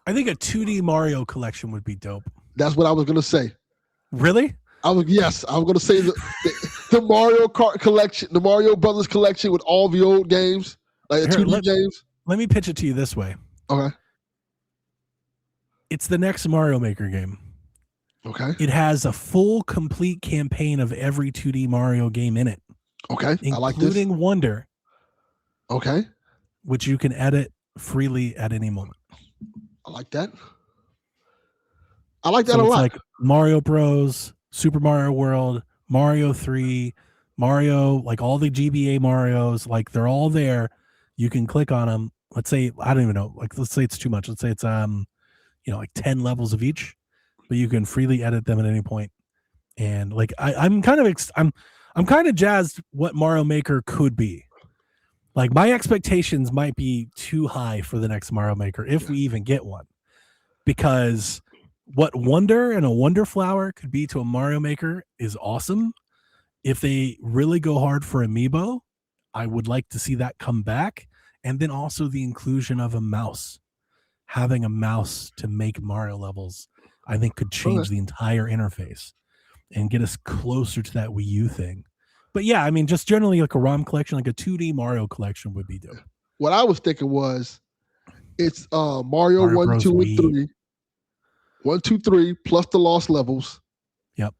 think a 2D Mario collection would be dope. That's what I was gonna say. Really? I was gonna say the Mario Kart collection, the Mario Brothers collection with all the old games, like the 2D games. Let me pitch it to you this way. Okay. It's the next Mario Maker game. Okay. It has a full, complete campaign of every 2D Mario game in it. Okay. I like this. Including Wonder. Okay. Which you can edit freely at any moment. like that. I like that So a it's lot. like Mario Bros, Super Mario World, Mario 3, Mario, like all the GBA Marios, like they're all there. You can click on them. Let's say, I don't even know, like let's say it's too much. Let's say it's like 10 levels of each, but you can freely edit them at any point. And like I'm kind of jazzed what Mario Maker could be. Like my expectations might be too high for the next Mario Maker if we even get one. Because what Wonder and a Wonder Flower could be to a Mario Maker is awesome. If they really go hard for Amiibo, I would like to see that come back. And then also the inclusion of a mouse. Having a mouse to make Mario levels, I think could change the entire interface and get us closer to that Wii U thing. But yeah, I mean, just generally like a ROM collection, like a 2D Mario collection would be dope. What I was thinking was it's Mario 1, Bros. 2, Wii. and 3. 1, 2, 3 plus the lost levels. Yep.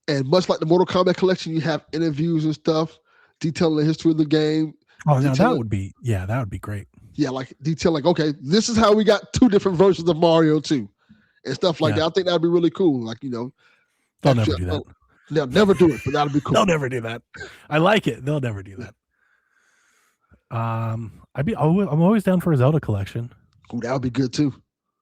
And much like the Mortal Kombat collection, you have interviews and stuff detailing the history of the game. Oh, no, that would be great. Yeah, like detailing, okay, this is how we got 2 different versions of Mario 2 and stuff like that. I think that'd be really cool. Like, they'll never do that. They'll never do it, but that'd be cool. They'll never do that. I like it. They'll never do that. I'm always down for a Zelda collection. Ooh, that would be good too.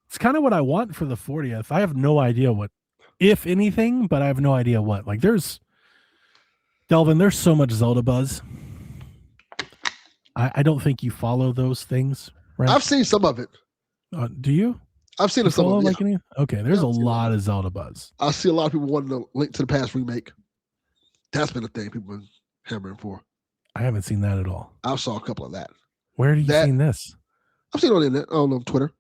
It's kind of what I want for the 40th. I have no idea what, if anything, but I have no idea what. Like there's so much Zelda buzz. I don't think you follow those things, right? I've seen some of it. Do you? I've seen some of it. Yeah. Okay, there's a lot of Zelda buzz. I see a lot of people wanting to Link to the Past remake. That's been a thing people been hammering for. I haven't seen that at all. I saw a couple of that. Where have you seen this? I've seen it on the internet. I don't know, Twitter.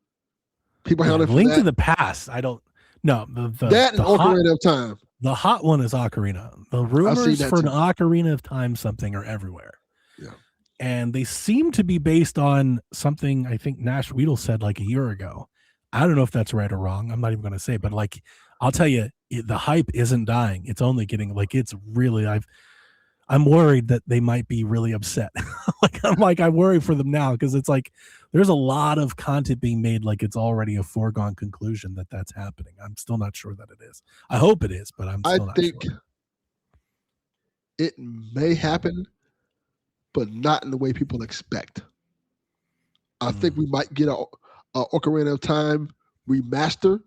People hammering for Link to the Past. I don't. No, that and Ocarina of Time. The hot one is Ocarina. The rumors for an Ocarina of Time something are everywhere. Yeah. And they seem to be based on something I think Nash Weedle said like a year ago. I don't know if that's right or wrong. I'm not even going to say, but like, I'll tell you, the hype isn't dying. It's only getting like, it's really, I'm worried that they might be really upset. I worry for them now because it's like, there's a lot of content being made. Like it's already a foregone conclusion that that's happening. I'm still not sure that it is. I hope it is, but I'm still not sure. It may happen, but not in the way people expect. I think we might get a Ocarina of Time remaster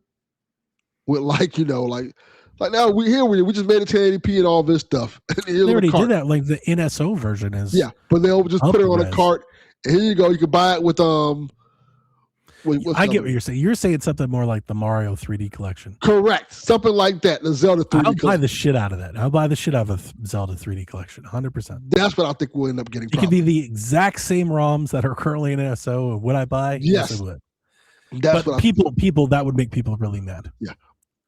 with like now we just made it 1080p and all this stuff. They already did that. Like the NSO version is. Yeah, but they'll just put it on a cart. And here you go. You can buy it with I get what you're saying. You're saying something more like the Mario 3D collection. Correct. Something like that. The Zelda 3D I'll buy the shit out of that. I'll buy the shit out of a Zelda 3D collection. 100%. That's what I think we'll end up getting. It could be the exact same ROMs that are currently in NSO. Would I buy? Yes, I would. That's but what people that would make people really mad. Yeah.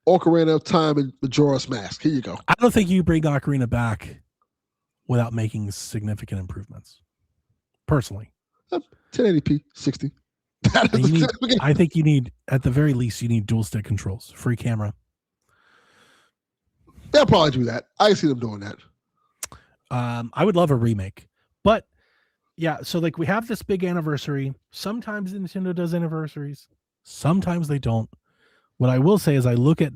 Ocarina of Time and Majora's Mask. Here you go. I don't think you bring Ocarina back without making significant improvements. Personally. 1080p, 60. I think you need, at the very least, you need dual stick controls, free camera. They'll probably do that. I see them doing that. I would love a remake, but yeah. So like we have this big anniversary. Sometimes Nintendo does anniversaries. Sometimes they don't. What I will say is I look at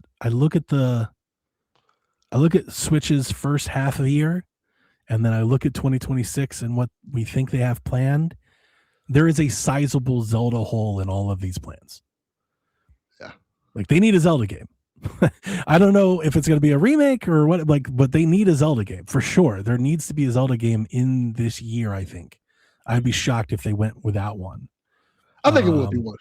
Switch's first half of the year, and then I look at 2026 and what we think they have planned. There is a sizable Zelda hole in all of these plans. Yeah. Like they need a Zelda game. I don't know if it's going to be a remake or what, but they need a Zelda game for sure. There needs to be a Zelda game in this year. I think I'd be shocked if they went without one. I think it will be one.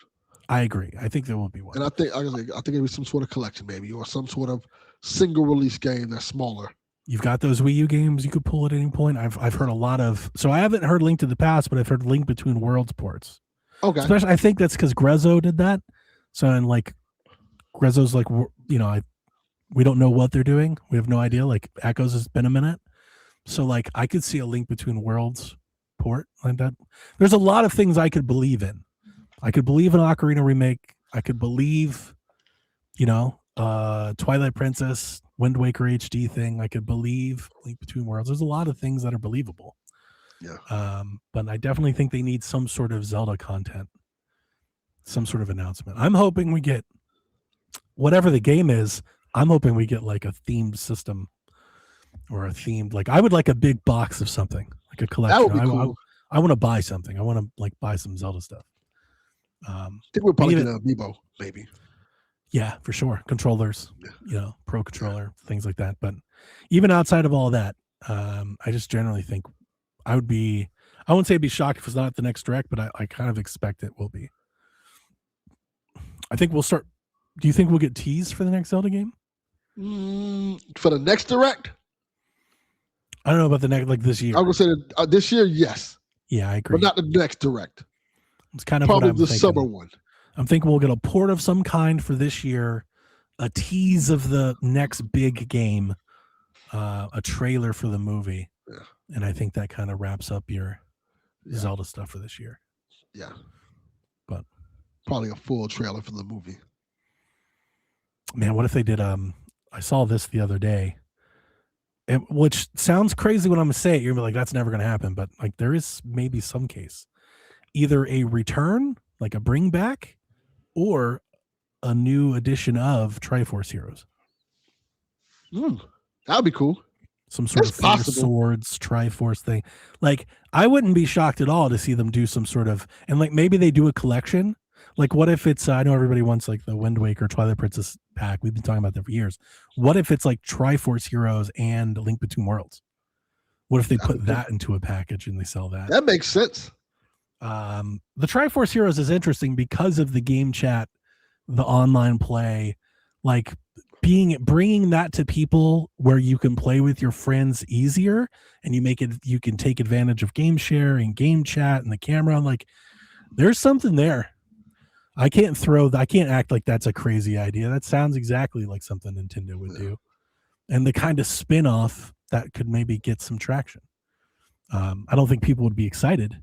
I agree. I think there will be one. And I think it'll be some sort of collection maybe, or some sort of single release game that's smaller. You've got those Wii U games you could pull at any point. I've heard a lot of, so I haven't heard Link to the Past, but I've heard Link Between Worlds ports. Okay. Especially, I think that's because Grezzo did that. So, and like, Grezzo's like, we don't know what they're doing. We have no idea. Like, Echoes has been a minute. So, like, I could see a Link Between Worlds port like that. There's a lot of things I could believe in. I could believe an Ocarina remake. I could believe, Twilight Princess, Wind Waker HD thing. I could believe Link Between Worlds. There's a lot of things that are believable. Yeah. But I definitely think they need some sort of Zelda content. some sort of announcement. I'm hoping we get whatever the game is. I'm hoping we get like a themed system or a themed, like I would like a big box of something, like a collection. That would be cool. I want to buy something. I want to like buy some Zelda stuff. I think we'll probably get an amiibo, maybe. Yeah, for sure. Controllers, pro controller, things like that. But even outside of all that, I just generally think I wouldn't say I'd be shocked if it's not the next direct, but I kind of expect it will be. I think we'll start. Do you think we'll get teased for the next Zelda game? For the next direct? I don't know about the next, like this year. I would say this year, yes. Yeah, I agree. But not the next direct. It's kind of probably what I'm the thinking. Summer one. I'm thinking we'll get a port of some kind for this year, a tease of the next big game, a trailer for the movie, and I think that kind of wraps up your Zelda stuff for this year. Yeah, but probably a full trailer for the movie. Man, what if they did? I saw this the other day, which sounds crazy when I'm gonna say it. You're gonna be like, "That's never gonna happen," but like there is maybe some case, either a return, like a bring back, or a new edition of Triforce Heroes. That'd be cool. Some sort of Four Swords Triforce thing. Like, I wouldn't be shocked at all to see them do some sort of, and like maybe they do a collection. Like, what if it's, I know everybody wants like the Wind Waker Twilight Princess pack. We've been talking about that for years. What if it's like Triforce Heroes and Link Between Worlds? What if they put that into a package and they sell that? That makes sense. The Triforce Heroes is interesting because of the game chat, the online play, like bringing that to people where you can play with your friends easier, and you can take advantage of game share and game chat and the camera. Like, there's something there. I can't act like that's a crazy idea. That sounds exactly like something Nintendo would do, and the kind of spin-off that could maybe get some traction. I don't think people would be excited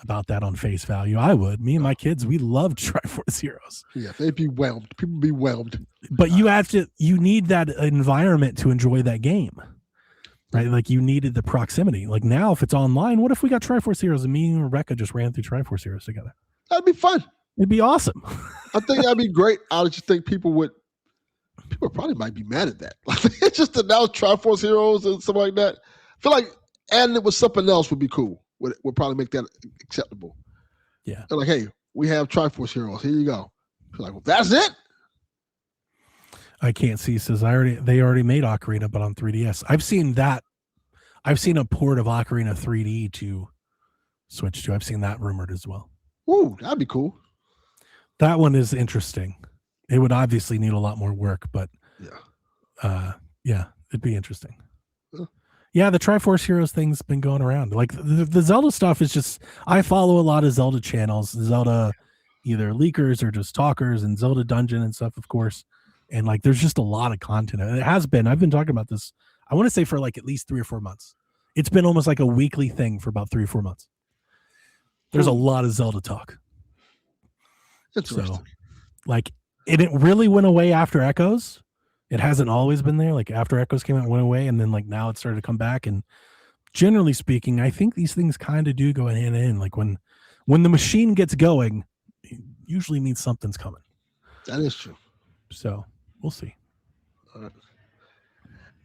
about that on face value. I would. Me and my kids, we loved Triforce Heroes. Yeah, they'd be whelmed. People would be whelmed. But you need that environment to enjoy that game, right? Like, you needed the proximity. Like, now if it's online, what if we got Triforce Heroes and me and Rebecca just ran through Triforce Heroes together? That'd be fun. It'd be awesome. I think that'd be great. I just think people probably might be mad at that. Like, it's just announced Triforce Heroes and something like that. I feel like adding it with something else would be cool. Would probably make that acceptable. Yeah. They're like, hey, we have Triforce Heroes. Here you go. You're like, well, that's it. I can't see. Says they already made Ocarina, but on 3DS. I've seen that. I've seen a port of Ocarina 3D to Switch to. I've seen that rumored as well. Ooh, that'd be cool. That one is interesting. It would obviously need a lot more work, but it'd be interesting. Yeah, the Triforce Heroes thing's been going around. Like, the Zelda stuff is just, I follow a lot of Zelda channels, Zelda either leakers or just talkers, and Zelda Dungeon and stuff, of course. And like, there's just a lot of content. And it has been, I've been talking about this, I want to say for like at least 3 or 4 months. It's been almost like a weekly thing for about 3 or 4 months. There's a lot of Zelda talk. Interesting. So, like, it really went away after Echoes. It hasn't always been there. Like, after Echoes came out, it went away, and then like now it started to come back. And generally speaking, I think these things kind of do go hand in hand. Like, when the machine gets going, it usually means something's coming. That is true. So we'll see.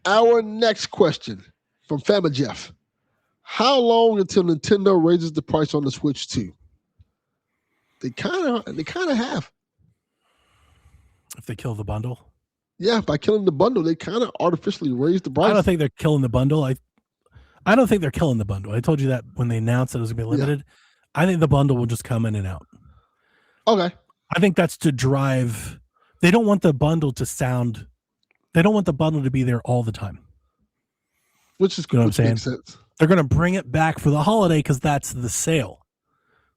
Our next question from Fama Jeff: how long until Nintendo raises the price on the Switch 2? They kind of have. If they kill the bundle. Yeah, by killing the bundle, they kind of artificially raised the price. I don't think they're killing the bundle. I don't think they're killing the bundle. I told you that when they announced that it was going to be limited. Yeah. I think the bundle will just come in and out. Okay. I think that's to drive. They don't want the bundle to sound. They don't want the bundle to be there all the time. Which is, you know what I'm saying? Makes sense. They're going to bring it back for the holiday because that's the sale.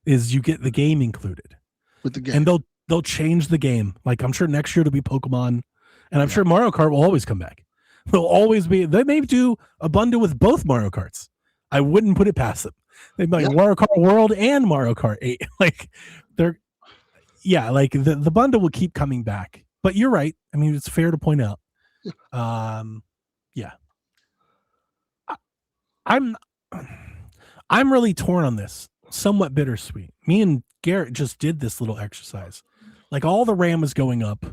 Is you get the game included with the game, and they'll change the game. Like, I'm sure next year it'll be Pokemon. And I'm sure Mario Kart will always come back. They'll always be. They may do a bundle with both Mario Karts. I wouldn't put it past them. They'd be like Mario Kart World and Mario Kart 8. Like, like the bundle will keep coming back. But you're right. I mean, it's fair to point out. I'm really torn on this. Somewhat bittersweet. Me and Garrett just did this little exercise. Like all the RAM is going up.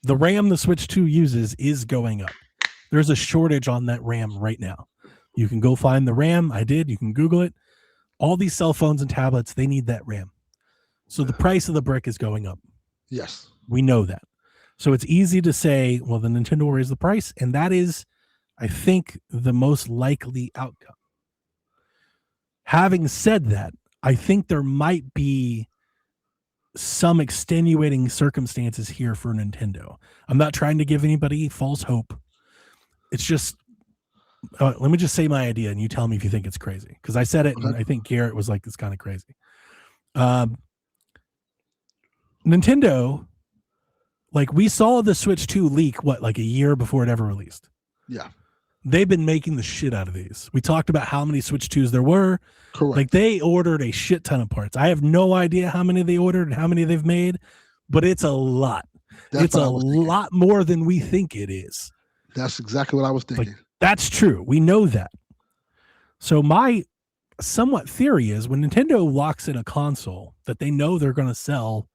The RAM the Switch 2 uses is going up. There's a shortage on that RAM right now. You can go find the RAM. I did. You can Google it. All these cell phones and tablets, they need that RAM. So the price of the brick is going up. Yes. We know that. So it's easy to say, well, the Nintendo will raise the price. And that is, I think, the most likely outcome. Having said that, I think there might be some extenuating circumstances here for Nintendo. I'm not trying to give anybody false hope. It's just, let me just say my idea and you tell me if you think it's crazy. Because I said it and I think Garrett was like, it's kind of crazy. Nintendo, like we saw the Switch 2 leak, like a year before it ever released. Yeah. They've been making the shit out of these. We talked about how many Switch 2s there were. Correct. Like they ordered a shit ton of parts. I have no idea how many they ordered and how many they've made, but it's a lot. It's a lot more than we think it is. That's exactly what I was thinking. Like, that's true. We know that. So my somewhat theory is when Nintendo locks in a console that they know they're going to sell,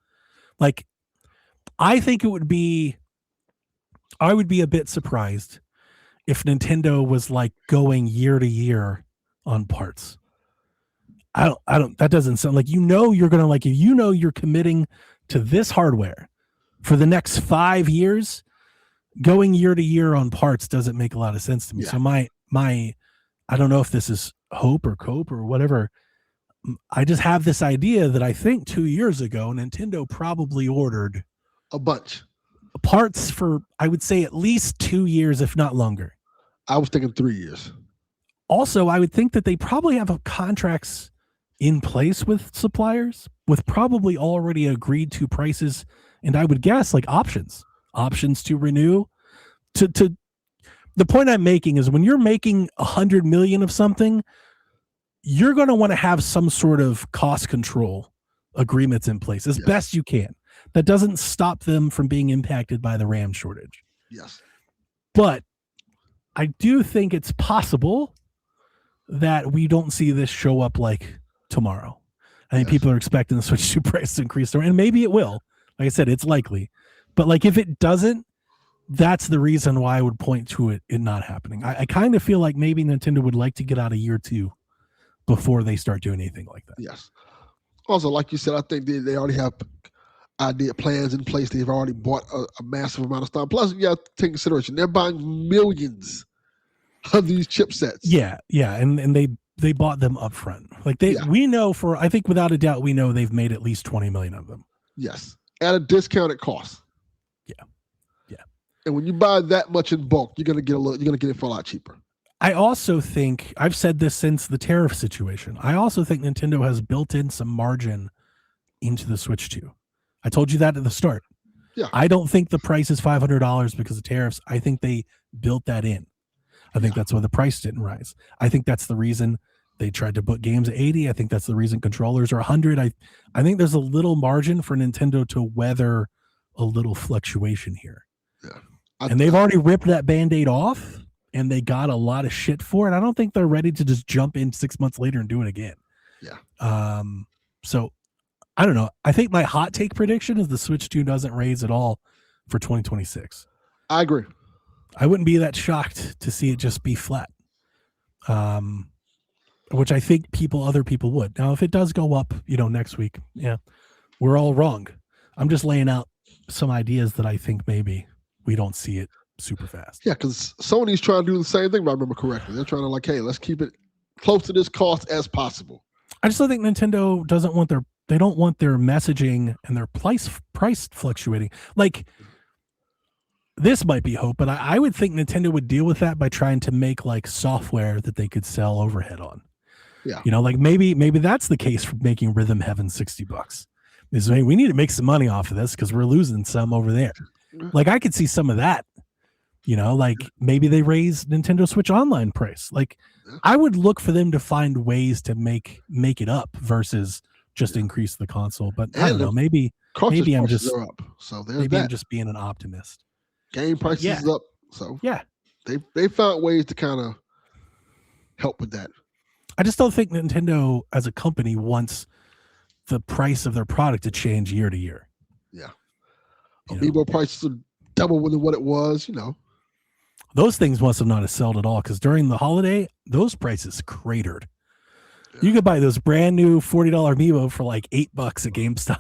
like I think I would be a bit surprised if Nintendo was like going year to year on parts. That doesn't sound like, you're going to like, you're committing to this hardware for the next 5 years, going year to year on parts doesn't make a lot of sense to me. Yeah. So my, I don't know if this is hope or cope or whatever. I just have this idea that I think 2 years ago, Nintendo probably ordered a bunch parts for, I would say at least 2 years, if not longer. I was thinking 3 years. Also, I would think that they probably have contracts in place with suppliers with probably already agreed to prices. And I would guess like options to renew. To the point I'm making is when you're making 100 million of something, you're going to want to have some sort of cost control agreements in place as best you can. That doesn't stop them from being impacted by the RAM shortage. Yes. But I do think it's possible that we don't see this show up like tomorrow. I think people are expecting the Switch 2 price to increase, and maybe it will. Like I said, it's likely. But like if it doesn't, that's the reason why I would point to it not happening. I kind of feel like maybe Nintendo would like to get out a year or two before they start doing anything like that. Yes. Also, like you said, I think they already have plans in place. They've already bought a massive amount of stuff. Plus, you have to take consideration, they're buying millions of these chipsets. Yeah, and they bought them up front. Like we know I think without a doubt, we know they've made at least 20 million of them. Yes, at a discounted cost. Yeah. And when you buy that much in bulk, you're gonna get it for a lot cheaper. I also think, I've said this since the tariff situation, I also think Nintendo has built in some margin into the Switch 2. I told you that at the start. Yeah. I don't think the price is $500 because of tariffs. I think they built that in. I think that's why the price didn't rise. I think that's the reason they tried to put games at 80. I think that's the reason controllers are 100. I think there's a little margin for Nintendo to weather a little fluctuation here. Yeah. And they've already ripped that Band-Aid off, and they got a lot of shit for it. I don't think they're ready to just jump in 6 months later and do it again. Yeah. So I don't know. I think my hot take prediction is the Switch 2 doesn't raise at all for 2026. I agree. I wouldn't be that shocked to see it just be flat. Which I think other people would. Now, if it does go up, next week, we're all wrong. I'm just laying out some ideas that I think maybe we don't see it super fast. Yeah, because Sony's trying to do the same thing, if I remember correctly. They're trying to hey, let's keep it close to this cost as possible. I just don't think Nintendo they don't want their messaging and their price fluctuating. Like, this might be hope, but I would think Nintendo would deal with that by trying to make like software that they could sell overhead on. Yeah. Like maybe that's the case for making Rhythm Heaven $60. Is we need to make some money off of this because we're losing some over there. Like I could see some of that. Like maybe they raise Nintendo Switch Online price. Like I would look for them to find ways to make it up versus just increase the console. But I don't know. Maybe I'm just up. So I'm just being an optimist. Game prices is up. So they found ways to kind of help with that. I just don't think Nintendo as a company wants the price of their product to change year to year. Yeah. You Amiibo prices are double than what it was, Those things must have not sold at all because during the holiday, those prices cratered. You could buy those brand new $40 Amiibo for like $8 at GameStop.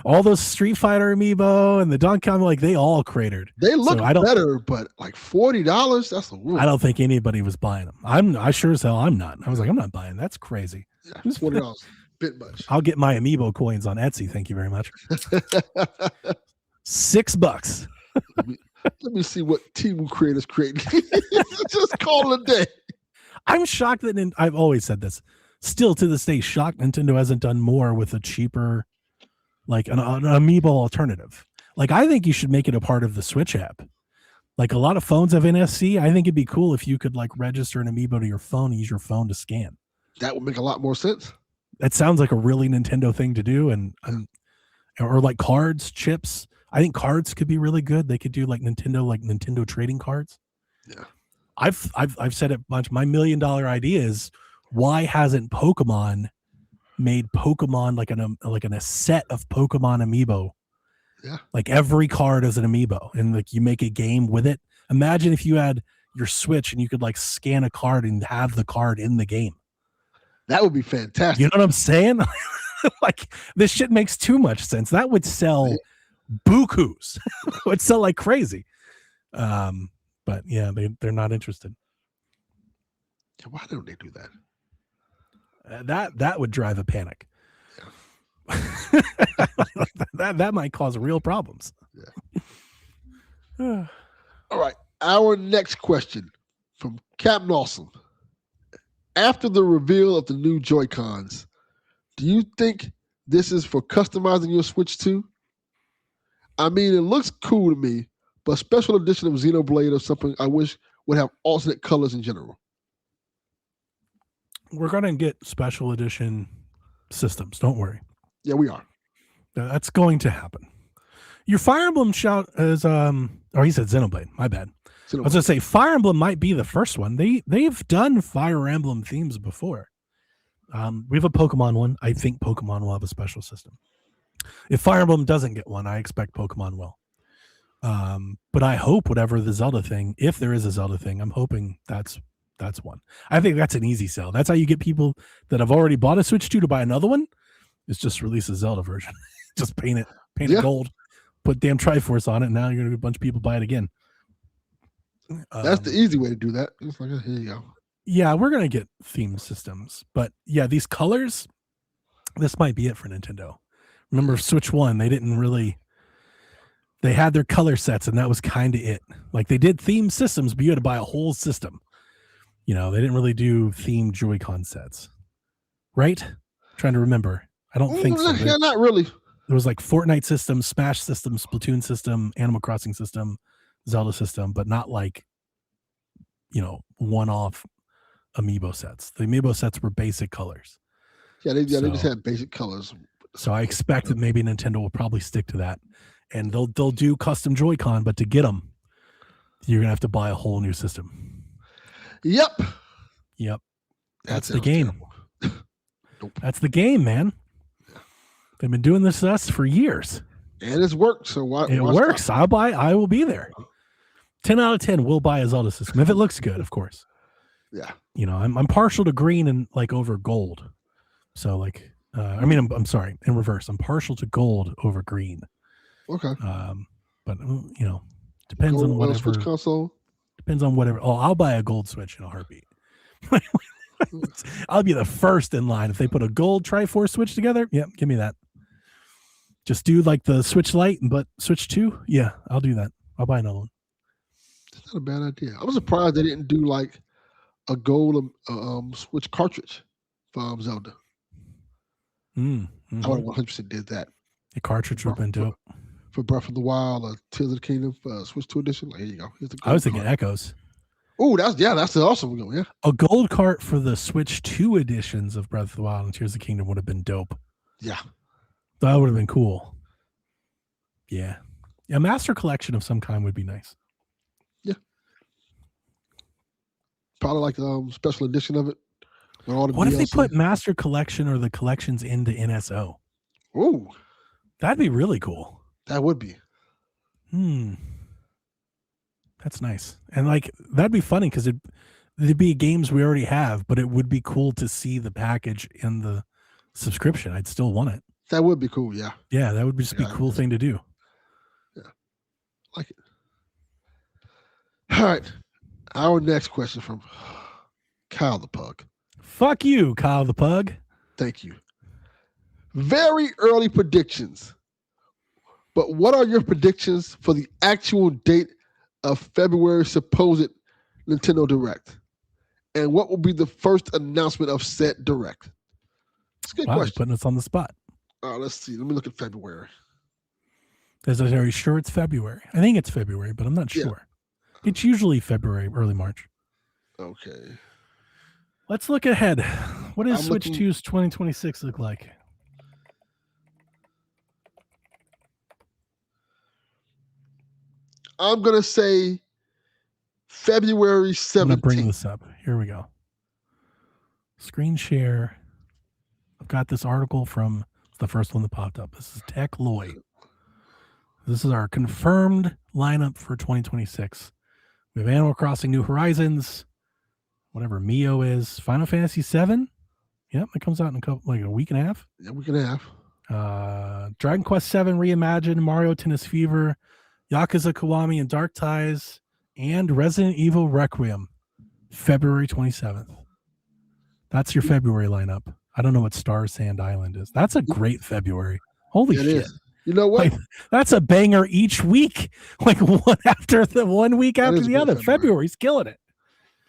All those Street Fighter Amiibo and the Donkey Kong, like they all cratered. They look better, but like $40, that's a little. I don't think anybody was buying them. I sure as hell I'm not. I was like, I'm not buying. That's crazy. Yeah, $40, bit much. I'll get my Amiibo coins on Etsy. Thank you very much. $6. Let me see what Temu creators create. Just call it a day. I'm shocked that I've always said this. Still to this day, shocked Nintendo hasn't done more with a cheaper, like an Amiibo alternative. Like I think you should make it a part of the Switch app. Like a lot of phones have NFC. I think it'd be cool if you could like register an Amiibo to your phone and use your phone to scan. That would make a lot more sense. That sounds like a really Nintendo thing to do, or like cards, chips. I think cards could be really good. They could do like Nintendo trading cards. Yeah. I've said it much. My $1 million idea is why hasn't Pokemon made Pokemon like a set of Pokemon Amiibo? Yeah. Like every card is an Amiibo and like you make a game with it. Imagine if you had your Switch and you could like scan a card and have the card in the game. That would be fantastic. You know what I'm saying? Like this shit makes too much sense. That would sell bukus. It would sell like crazy. But yeah, they're not interested. Why don't they do that? That would drive a panic. Yeah. that might cause real problems. Yeah. All right. Our next question from Captain Awesome. After the reveal of the new Joy-Cons, do you think this is for customizing your Switch 2? I mean, it looks cool to me, but special edition of Xenoblade or something I wish would have alternate colors in general. We're going to get special edition systems. Don't worry. Yeah, we are. That's going to happen. Your Fire Emblem shout is, he said Xenoblade. My bad. I was going to say Fire Emblem might be the first one. They've done Fire Emblem themes before. We have a Pokemon one. I think Pokemon will have a special system. If Fire Emblem doesn't get one, I expect Pokemon will. But I hope whatever the Zelda thing, if there is a Zelda thing, I'm hoping that's one. I think that's an easy sell. That's how you get people that have already bought a Switch 2 to buy another one. It's just release a Zelda version. Just paint it gold, put damn Triforce on it, and now you're gonna get a bunch of people buy it again. That's the easy way to do that. It's like, here you go. Yeah, we're gonna get theme systems, but yeah, these colors, this might be it for Nintendo. Remember Switch 1, they had their color sets and that was kind of it. Like they did theme systems, but you had to buy a whole system. They didn't really do themed Joy-Con sets. Right? I'm trying to remember. I don't think so. Yeah, not really. There was like Fortnite system, Smash system, Splatoon system, Animal Crossing system, Zelda system, but not like, one-off Amiibo sets. The Amiibo sets were basic colors. Yeah, they just had basic colors. So I expect that maybe Nintendo will probably stick to that, and they'll do custom Joy-Con, but to get them, you're gonna have to buy a whole new system. Yep. That's the game. Nope. That's the game, man. Yeah. They've been doing this to us for years, and it's worked. So why? It works. Stop? I will be there. 10 out of 10 will buy a Zelda system if it looks good, of course. Yeah. I'm partial to green and like over gold. So like, I'm sorry, in reverse. I'm partial to gold over green. Okay. But depends gold on whatever. Switch console. Depends on whatever. Oh, I'll buy a gold Switch in a heartbeat. I'll be the first in line if they put a gold Triforce Switch together. Yeah, give me that. Just do like the Switch Lite, but Switch 2. Yeah, I'll do that. I'll buy another one. That's not a bad idea. I was surprised they didn't do like a gold Switch cartridge for Zelda. Mm-hmm. I would have 100% did that. The cartridge would have been dope. For Breath of the Wild or Tears of the Kingdom Switch 2 edition. Like, here you go. I was thinking Echoes. Oh, that's the awesome one. Yeah. A gold cart for the Switch 2 editions of Breath of the Wild and Tears of the Kingdom would have been dope. Yeah. That would have been cool. Yeah. A master collection of some kind would be nice. Yeah. Probably like special edition of it. With all the What if they DLC. put Master Collection or the collections into NSO? Ooh, That'd be really cool. that would be. That's nice. And like that'd be funny because there'd be games we already have, but it would be cool to see the package in the subscription. I'd still want it. That would be cool, yeah. Yeah, that would just be a cool thing to do. Yeah. Like it. All right. Our next question from Kyle the Pug. Fuck you, Kyle the Pug. Thank you. Very early predictions. But what are your predictions for the actual date of February's supposed Nintendo Direct? And what will be the first announcement of said Direct? It's a good question. Putting us on the spot. Let's see. Let me look at February. Are you sure it's February? I think it's February, but I'm not sure. It's usually February, early March. Okay. Let's look ahead. What does Switch 2's 2026 look like? I'm going to say February 17th. I'm going to bring this up. Here we go. Screen share. I've got this article from the first one that popped up. This is Tech Loy. This is our confirmed lineup for 2026. We have Animal Crossing New Horizons, whatever Mio is, Final Fantasy VII. Yep, it comes out in a week and a half. Yeah, week and a half. Dragon Quest VII Reimagined, Mario Tennis Fever, Yakuza Kiwami and Dark Ties, and Resident Evil Requiem, February 27th. That's your February lineup. I don't know what Star Sand Island is. That's a great February. Holy shit. Is. You know what? Like, that's a banger each week. Like one after the 1 week after the other. February's killing it.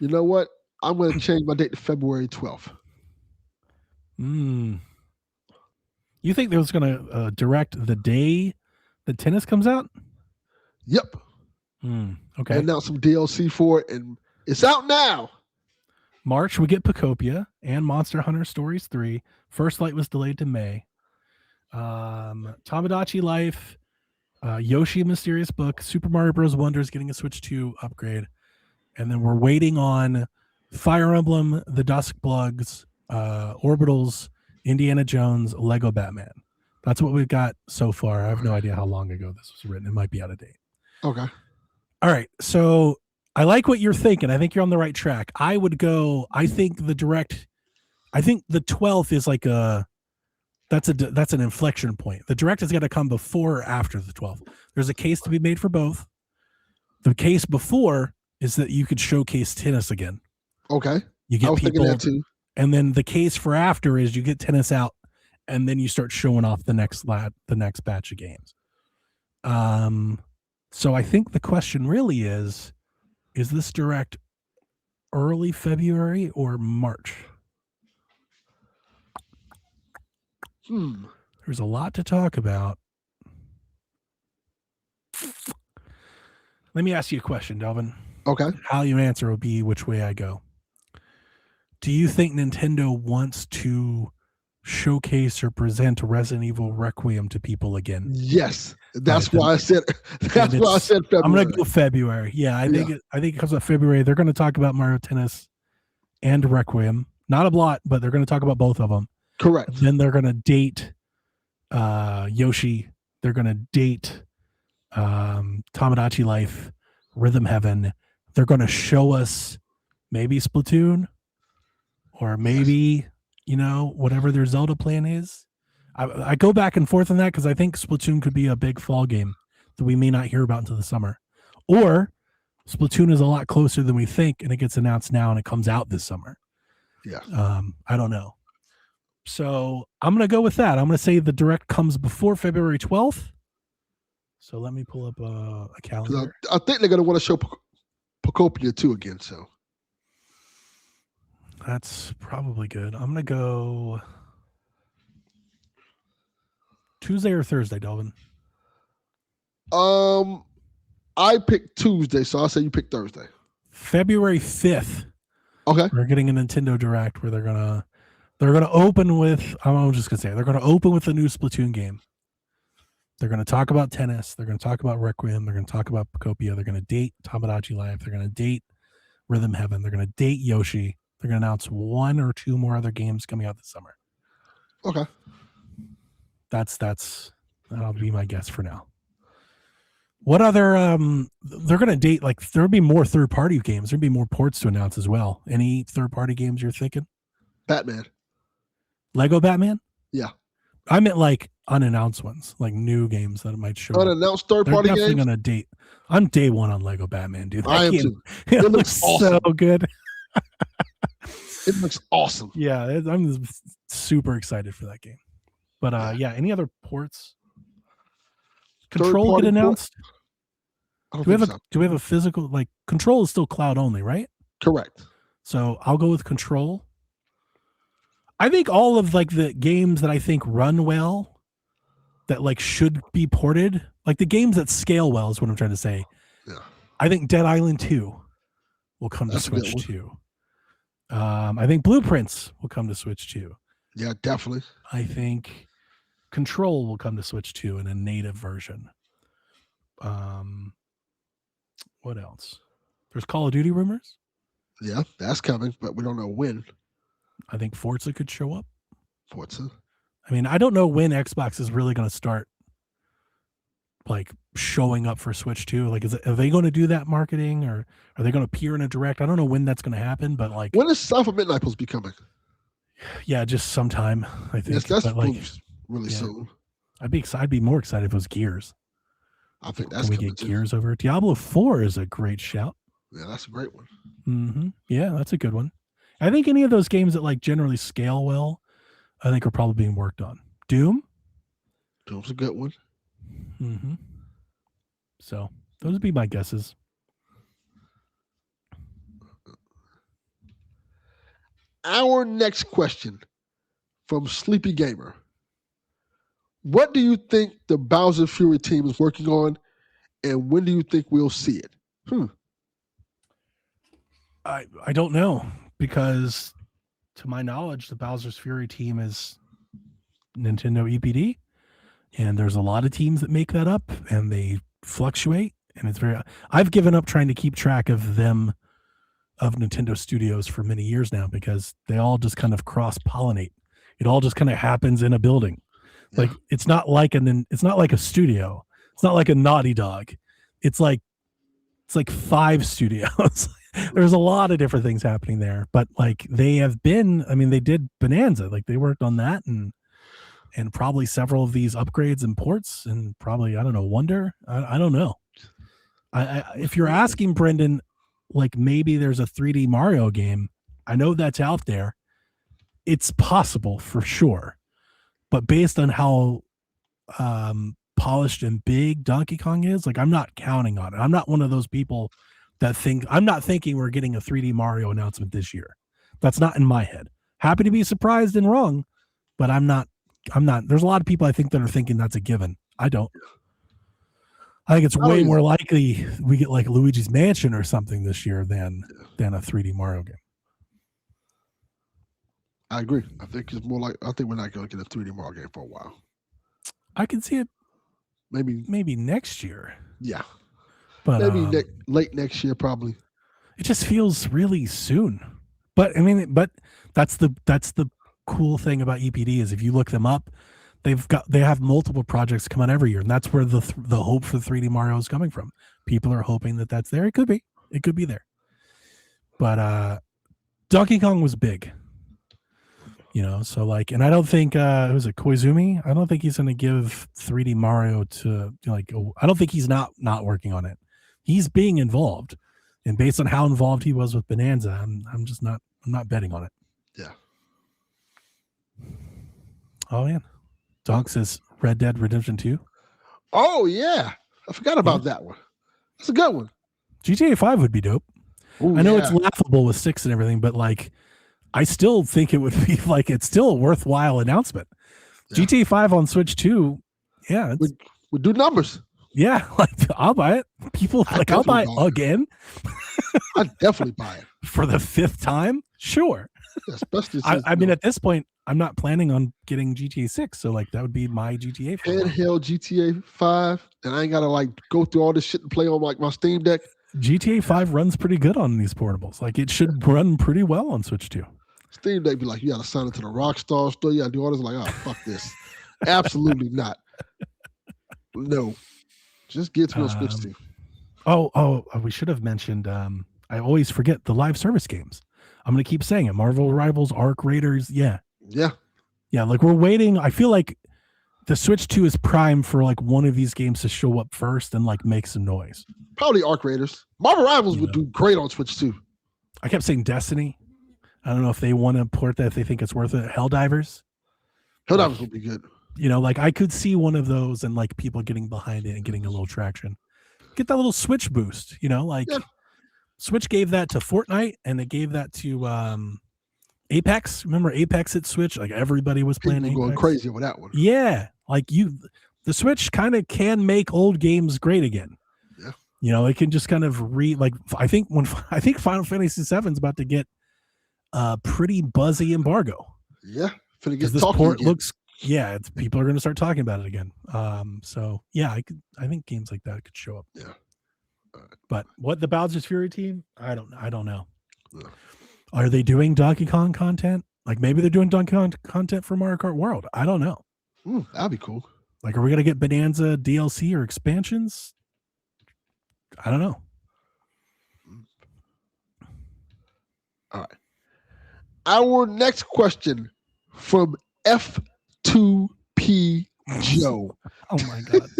You know what? I'm going to change my date to February 12th. You think they was going to direct the day that tennis comes out? Yep. Okay. And now some DLC for it, and it's out now. March, we get Pacopia and Monster Hunter Stories 3. First Light was delayed to May. Tamagotchi Life, Yoshi Mysterious Book, Super Mario Bros. Wonder is getting a Switch 2 upgrade. And then we're waiting on Fire Emblem, The Dusk Plugs, Orbitals, Indiana Jones, Lego Batman. That's what we've got so far. I have no idea how long ago this was written. It might be out of date. Okay. All right. So I like what you're thinking. I think you're on the right track. I would go, I think the 12th is like that's an inflection point. The Direct has got to come before or after the 12th. There's a case to be made for both. The case before is that you could showcase tennis again. Okay. You get people, that too. And then the case for after is you get tennis out, and then you start showing off the next batch of games. So I think the question really is this Direct early February or March? There's a lot to talk about. Let me ask you a question, Delvin. Okay. How you answer will be which way I go. Do you think Nintendo wants to showcase or present Resident Evil Requiem to people again? Yes. That's why I said February. I'm gonna go February. Yeah, I think it comes out February. They're gonna talk about Mario Tennis and Requiem. Not a lot, but they're gonna talk about both of them. Correct. Then they're gonna date Yoshi. They're gonna date Tamagotchi Life, Rhythm Heaven. They're gonna show us maybe Splatoon, or maybe whatever their Zelda plan is. I go back and forth on that because I think Splatoon could be a big fall game that we may not hear about until the summer, or Splatoon is a lot closer than we think and it gets announced now and it comes out this summer. Yeah. I don't know. So I'm going to go with that. I'm going to say the Direct comes before February 12th. So let me pull up a calendar. I think they're going to want to show Pacopia 2 again. So that's probably good. I'm going to go Tuesday or Thursday, Delvin. I picked Tuesday, so I'll say you pick Thursday. February 5th. Okay. We're getting a Nintendo Direct where they're gonna open with, I'm just gonna say, they're gonna open with a new Splatoon game. They're gonna talk about tennis. They're gonna talk about Requiem. They're gonna talk about Pacopia. They're gonna date Tamagotchi Life. They're gonna date Rhythm Heaven. They're gonna date Yoshi. They're going to announce 1 or 2 more other games coming out this summer. Okay. That'll be my guess for now. What other they're going to date, like there'll be more third-party games. There'll be more ports to announce as well. Any third-party games you're thinking? Batman. Lego Batman? Yeah. I meant like unannounced ones, like new games that might show unannounced third-party games? They're definitely going to date. I'm day one on Lego Batman, dude. I am too. It looks awesome. So good. It looks awesome. Yeah, I'm super excited for that game. But yeah, any other ports? Control get announced? Do we have a physical, like Control is still cloud only, right? Correct. So I'll go with Control. I think all of like the games that I think run well, that like should be ported, like the games that scale well is what I'm trying to say. Yeah. I think Dead Island 2 will come to Switch 2. I think Blueprints will come to Switch 2. Yeah, definitely. I think Control will come to Switch 2 in a native version. What else? There's Call of Duty rumors. Yeah, that's coming, but we don't know when. I think Forza could show up. Forza. I mean, I don't know when Xbox is really going to start like showing up for Switch 2. Like, are they going to do that marketing, or are they going to appear in a direct? I don't know when that's going to happen, but like, when is South of Midnight supposed to be coming? Yeah, just sometime. I think. Yes, that's like, really soon. I'd be more excited if it was Gears. I think that's Can we get Gears over? Diablo 4 is a great shout. Yeah, that's a great one. Mm-hmm. Yeah, that's a good one. I think any of those games that like generally scale well, I think are probably being worked on. Doom's a good one. Mm-hmm. So those would be my guesses. Our next question from Sleepy Gamer. What do you think the Bowser Fury team is working on, and when do you think we'll see it? I don't know, because to my knowledge, the Bowser's Fury team is Nintendo EPD, and there's a lot of teams that make that up, and they fluctuate, and it's very. I've given up trying to keep track of them, of Nintendo Studios for many years now, because they all just kind of cross-pollinate. It all just kind of happens in a building. Yeah. Like it's not like a studio. It's not like a Naughty Dog. It's like 5 studios. There's a lot of different things happening there, but like they did Bonanza, like they worked on that, and probably several of these upgrades and ports, and probably, I don't know, Wonder. I don't know. If you're asking Brendan, like maybe there's a 3D Mario game, I know that's out there. It's possible for sure, but based on how polished and big Donkey Kong is, like I'm not counting on it. I'm not one of those people that I'm not thinking we're getting a 3D Mario announcement this year. That's not in my head. Happy to be surprised and wrong, but I'm not. There's a lot of people I think that are thinking that's a given. I don't. I think it's way more likely we get like Luigi's Mansion or something this year than a 3D Mario game. I agree. I think it's more like, I think we're not going to get a 3D Mario game for a while. I can see it maybe next year. Yeah. But maybe late next year, probably. It just feels really soon. But I mean, that's the cool thing about EPD is if you look them up, they have multiple projects come out every year, and that's where the hope for 3D Mario is coming from. People are hoping that that's there. It could be there. But Donkey Kong was big, so like, and I don't think was it Koizumi? I don't think he's going to give 3D Mario to I don't think he's not working on it. He's being involved, and based on how involved he was with Bonanza, I'm not betting on it. Yeah. Oh man, Donk says Red Dead Redemption 2. Oh yeah, I forgot about that one. That's a good one. GTA 5 would be dope. Ooh, I know it's laughable with 6 and everything, but like, I still think it would be like, it's still a worthwhile announcement. Yeah. GTA 5 on Switch 2. Yeah. We do numbers. Yeah. Like I'll buy it. People like, I'll buy it again. I'd definitely buy it. For the 5th time? Sure. Yeah, especially I mean, at this point, I'm not planning on getting GTA 6. So like, that would be my GTA 5. Handheld GTA 5. And I ain't got to like go through all this shit and play on like my Steam Deck. GTA 5 runs pretty good on these portables. Like it should run pretty well on Switch 2. Steam Deck be like, you got to sign into the Rockstar store. You got to do all this. Like, oh, fuck this. Absolutely not. No. Just get to Switch 2. Oh, we should have mentioned, I always forget the live service games. I'm going to keep saying it. Marvel Rivals, Arc Raiders. Yeah. Yeah. Yeah. Like we're waiting. I feel like the Switch 2 is prime for like one of these games to show up first and like make some noise. Probably Arc Raiders. Marvel Rivals would do great on Switch 2. I kept saying Destiny. I don't know if they want to port that, if they think it's worth it. Helldivers. Helldivers would be good. You know, like I could see one of those and like people getting behind it and getting a little traction. Get that little Switch boost, you know, like Switch gave that to Fortnite and it gave that to Apex. Remember Apex at Switch? Like everybody was playing Apex. Going crazy with that one. Yeah. Like the Switch kind of can make old games great again. Yeah. You know, it can just kind of I think Final Fantasy VII is about to get a pretty buzzy embargo. Yeah. Because this port looks, people are going to start talking about it again. So yeah, I think games like that could show up. Yeah. But what the Bowser's Fury team? I don't know. Yeah. Are they doing Donkey Kong content? Like maybe they're doing Donkey Kong content for Mario Kart World. I don't know. That'd be cool. Like, are we going to get Bonanza DLC or expansions? I don't know. All right. Our next question from F2P Joe. Oh my God.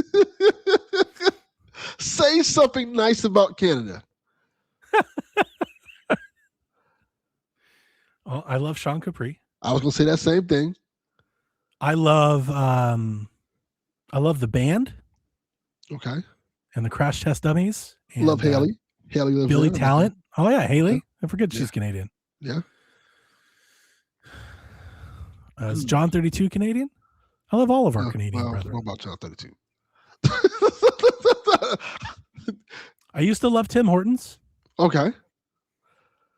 Say something nice about Canada. Oh, I love Sean Capri. I was going to say that same thing. I love the band. Okay. And the Crash Test Dummies. And, love Haley. Haley lives Billy there. Talent. Oh yeah, Haley. I forget she's Canadian. Yeah. Is John 32 Canadian? I love all of our Canadian brethren. What about John 32? I used to love Tim Hortons. Okay.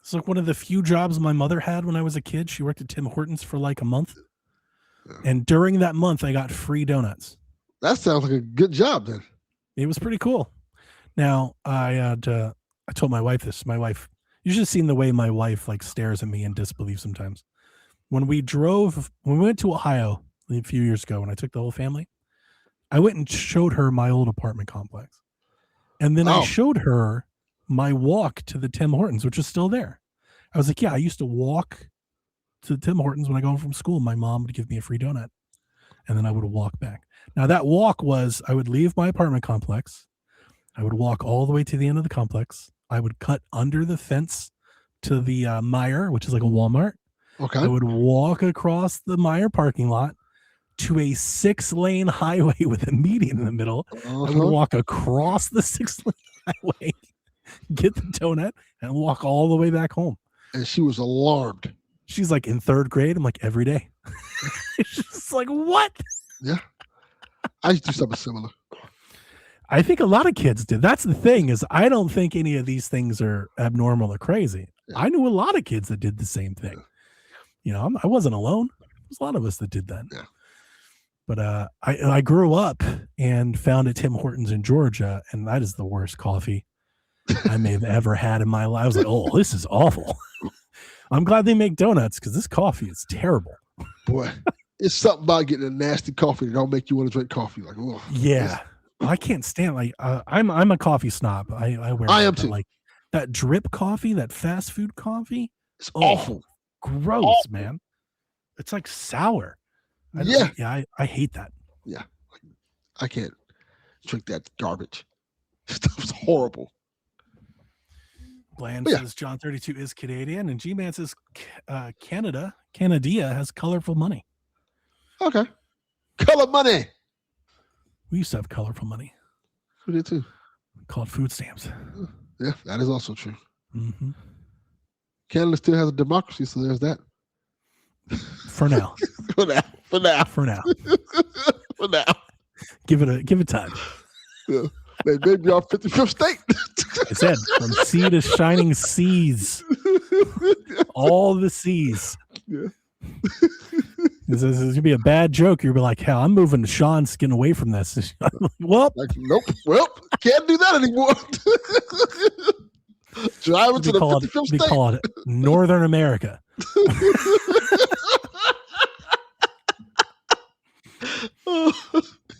It's like one of the few jobs my mother had when I was a kid. She worked at Tim Hortons for like a month. Yeah. And during that month, I got free donuts. That sounds like a good job then. It was pretty cool. Now, I told my wife this. My wife, you should have seen the way my wife like stares at me in disbelief sometimes. When we went to Ohio a few years ago, when I took the whole family, I went and showed her my old apartment complex. And then I showed her my walk to the Tim Hortons, which is still there. I was like, yeah, I used to walk to Tim Hortons when I go home from school. My mom would give me a free donut. And then I would walk back. Now that walk was, I would leave my apartment complex. I would walk all the way to the end of the complex. I would cut under the fence to the Meijer, which is like a Walmart. Okay. I would walk across the Meijer parking lot to a 6-lane highway with a median in the middle. I would walk across the 6-lane highway, get the donut, and walk all the way back home. And she was alarmed. She's like in 3rd grade. I'm like, every day. She's like, what? Yeah. I used to do something similar. I think a lot of kids did. That's the thing, is I don't think any of these things are abnormal or crazy. Yeah. I knew a lot of kids that did the same thing. Yeah. You know, I wasn't alone. There's a lot of us that did that. Yeah. But I grew up and found a Tim Hortons in Georgia, and that is the worst coffee I may have ever had in my life. I was like, oh, this is awful. I'm glad they make donuts because this coffee is terrible. Boy, it's something about getting a nasty coffee that don't make you want to drink coffee. Like, oh, yeah, I can't stand like I'm a coffee snob. I am too. Like that drip coffee, that fast food coffee. It's awful. Gross, awful. Man. It's like sour. I hate that. Yeah, I can't drink that garbage. Stuff's horrible. Bland says John 32 is Canadian, and G-Man says Canada has colorful money. Okay. Color money. We used to have colorful money. We did too. Called food stamps. Yeah, that is also true. Mm-hmm. Canada still has a democracy, so there's that. For now. For now. For now. Give it time. Yeah. Maybe our 55th state. I said from sea to shining seas. All the seas. Yeah. This is gonna be a bad joke. You'll be like, hell, I'm moving to Sean's getting away from this. Well, nope. Well, Can't do that anymore. Driving to the 55th They state. call it Northern America.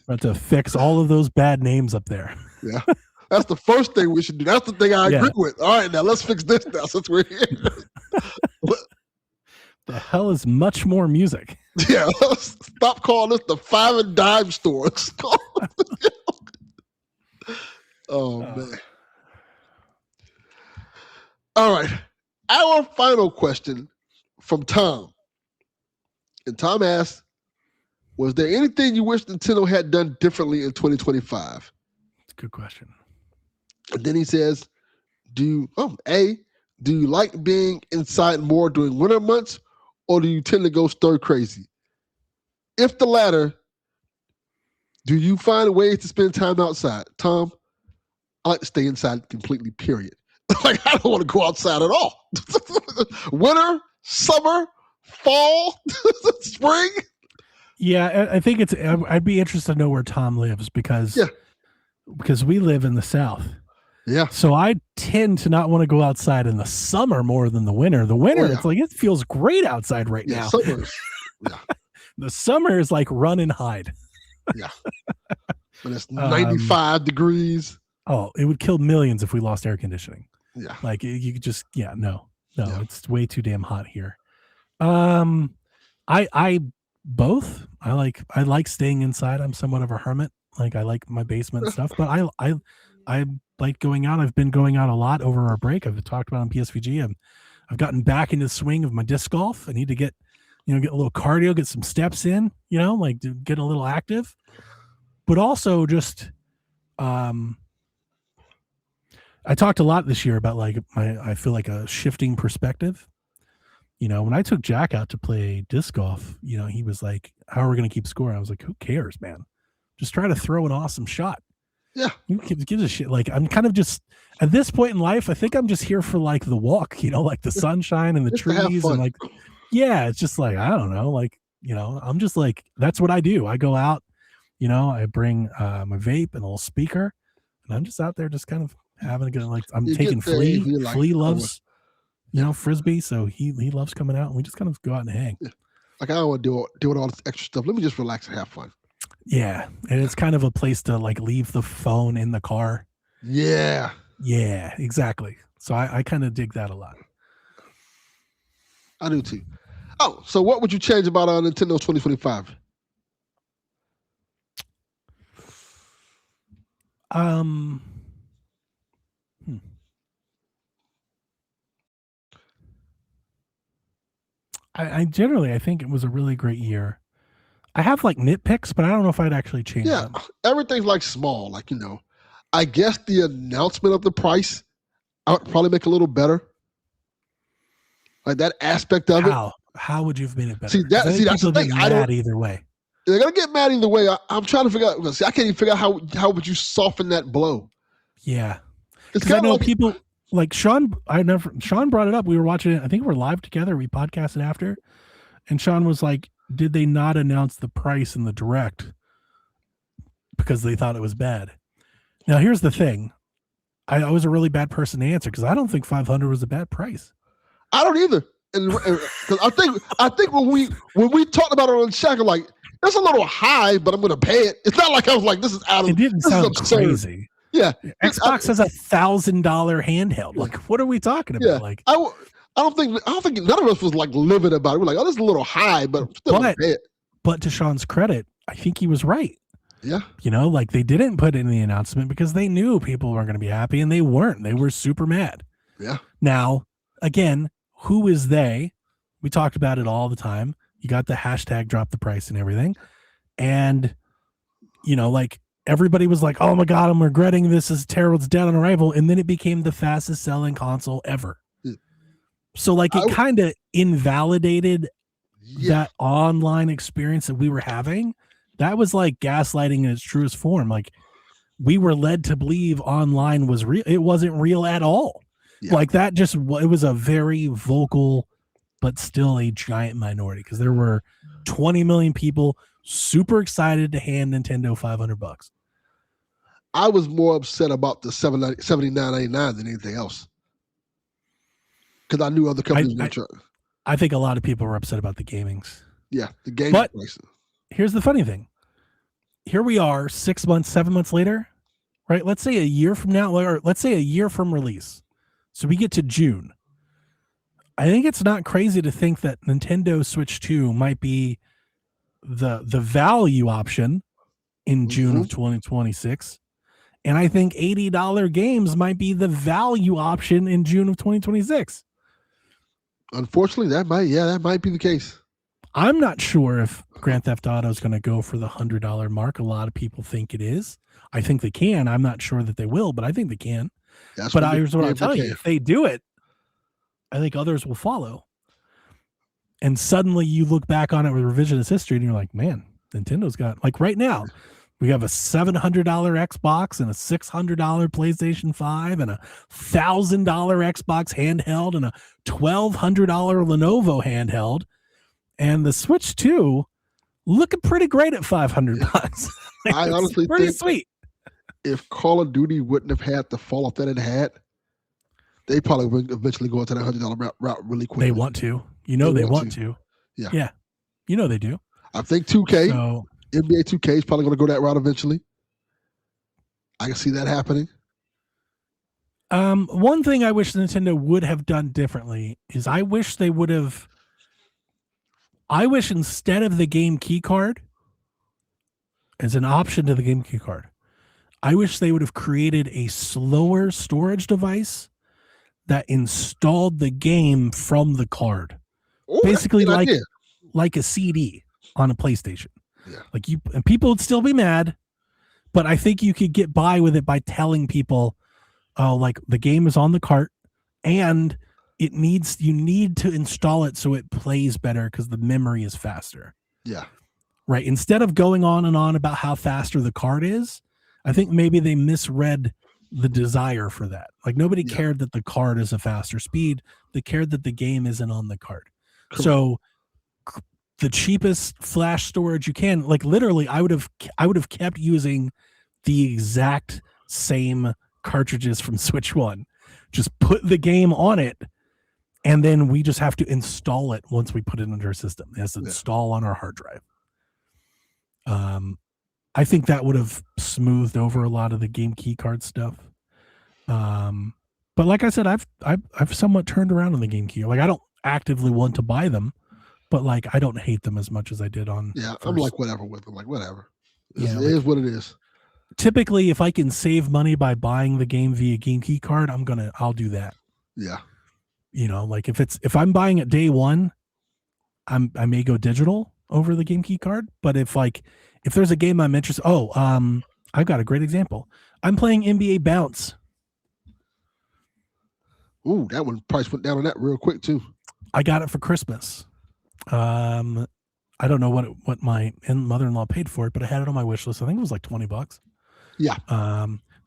Have to fix all of those bad names up there. Yeah. That's the first thing we should do. That's the thing I agree with. All right, now let's fix this now since we're here. The hell is much more music? Yeah, stop calling this the 5 and dime store. Oh, man. All right. Our final question from Tom. And Tom asks, was there anything you wish Nintendo had done differently in 2025? That's a good question. And then he says, do you like being inside more during winter months, or do you tend to go stir crazy? If the latter, do you find ways to spend time outside? Tom, I like to stay inside completely, period. Like, I don't want to go outside at all. Winter, summer, fall, spring. Yeah, I think I'd be interested to know where Tom lives because we live in the South. Yeah. So I tend to not want to go outside in the summer more than the winter. The winter, it's like it feels great outside right now. The summer is like run and hide. Yeah. When it's 95 degrees. Oh, it would kill millions if we lost air conditioning. Yeah. Like you could just it's way too damn hot here. I both. I like staying inside. I'm somewhat of a hermit. Like I like my basement and stuff, but I like going out. I've been going out a lot over our break. I've talked about on PSVG. I've gotten back into the swing of my disc golf. I need to get a little cardio, get some steps in, like to get a little active, but also just, I talked a lot this year about like I feel like a shifting perspective. When I took Jack out to play disc golf, he was like, how are we going to keep score? I was like, who cares, man? Just try to throw an awesome shot. Yeah. Who gives a shit? Like, I'm kind of just, at this point in life, I think I'm just here for like the walk, like the sunshine and the trees and like, yeah, it's just like, I don't know, like, I'm just like, that's what I do. I go out, I bring my vape and a little speaker and I'm just out there just kind of having a good, like, I'm taking Flea. Like, Flea loves, Frisbee. So he loves coming out and we just kind of go out and hang. Yeah. Like, I don't want to do all this extra stuff. Let me just relax and have fun. Yeah. And it's kind of a place to like leave the phone in the car. Yeah. Yeah, exactly. So I kind of dig that a lot. I do too. Oh, so what would you change about Nintendo 2025? I generally, I think it was a really great year. I have like nitpicks, but I don't know if I'd actually change them. Everything's like small, like, I guess the announcement of the price, I would probably make a little better. Like that aspect of it. How would you have made it better? See, that's the thing. I don't either way. They're gonna get mad either way. I'm trying to figure out. See, I can't even figure out how would you soften that blow. Yeah, because I know like, people like Sean. Sean brought it up. We were watching it. I think we're live together. We podcasted after, and Sean was like, "Did they not announce the price in the direct because they thought it was bad?" Now, here's the thing. I was a really bad person to answer because I don't think 500 was a bad price. I don't either. And because I think when we talked about it on Shack, I'm like, that's a little high, but I'm going to pay it. It's not like I was like, this is out of. It didn't sound crazy. Yeah, Xbox has $1,000 handheld. Like, what are we talking about? Yeah. Like, I don't think none of us was like livid about it. We're like, oh, this is a little high, but I'm still going to pay it. But to Sean's credit, I think he was right. Yeah. Like they didn't put it in the announcement because they knew people weren't going to be happy, and they weren't. They were super mad. Yeah. Now, again, who is they? We talked about it all the time. You got the hashtag drop the price and everything. And, like everybody was like, oh my God, I'm regretting this. Is terrible. It's dead on arrival. And then it became the fastest selling console ever. Yeah. So like it kind of invalidated that online experience that we were having. That was like gaslighting in its truest form. Like we were led to believe online was real. It wasn't real at all. Yeah. Like that it was a very vocal, but still a giant minority because there were 20 million people super excited to hand Nintendo $500. I was more upset about the $79.99 than anything else. Because I knew other companies were trying. I think a lot of people were upset about the gamings. Yeah, the game prices. Here's the funny thing. Here we are 6 months, 7 months later, right? Let's say a year from now, or let's say a year from release. So we get to June. I think it's not crazy to think that Nintendo Switch 2 might be the value option in June of 2026. And I think $80 games might be the value option in June of 2026. Unfortunately, that might be the case. I'm not sure if Grand Theft Auto is going to go for the $100 mark. A lot of people think it is. I think they can. I'm not sure that they will, but I think they can. Here's what I'll tell you. If they do it, I think others will follow. And suddenly you look back on it with revisionist history and you're like, man, Nintendo's got, like right now, we have a $700 Xbox and a $600 PlayStation 5 and a $1,000 Xbox handheld and a $1,200 Lenovo handheld. And the Switch 2 looking pretty great at $500. I honestly pretty think sweet. If Call of Duty wouldn't have had the fall off that it had, they probably would eventually go into that $100 route really quickly. They want to. They want to. Yeah. They do. I think 2K, NBA 2K is probably going to go that route eventually. I can see that happening. One thing I wish Nintendo would have done differently is I wish instead of the game key card as an option to the game key card, I wish they would have created a slower storage device that installed the game from the card. Ooh, basically like a CD on a PlayStation. Yeah. And people would still be mad, but I think you could get by with it by telling people, oh, like the game is on the cart and you need to install it so it plays better because the memory is faster. Yeah. Right. Instead of going on and on about how faster the card is, I think maybe they misread the desire for that. Like nobody cared that the card is a faster speed. They cared that the game isn't on the card. Correct. So the cheapest flash storage you can, like literally I would have kept using the exact same cartridges from Switch 1. Just put the game on it and then we just have to install it once we put it into our system. It has to install on our hard drive. I think that would have smoothed over a lot of the game key card stuff. But like I said, I've somewhat turned around on the game key. Like I don't actively want to buy them, but like I don't hate them as much as I did on. Yeah, first. I'm like whatever with them. Like whatever. It is what it is. Typically, if I can save money by buying the game via game key card, I'll do that. Yeah. Like if I'm buying it day one, I may go digital over the game key card. But if there's a game I'm interested, I've got a great example. I'm playing NBA Bounce. Ooh, that one price went down on that real quick too. I got it for Christmas. I don't know what my mother-in-law paid for it, but I had it on my wish list. I think it was like $20. Yeah.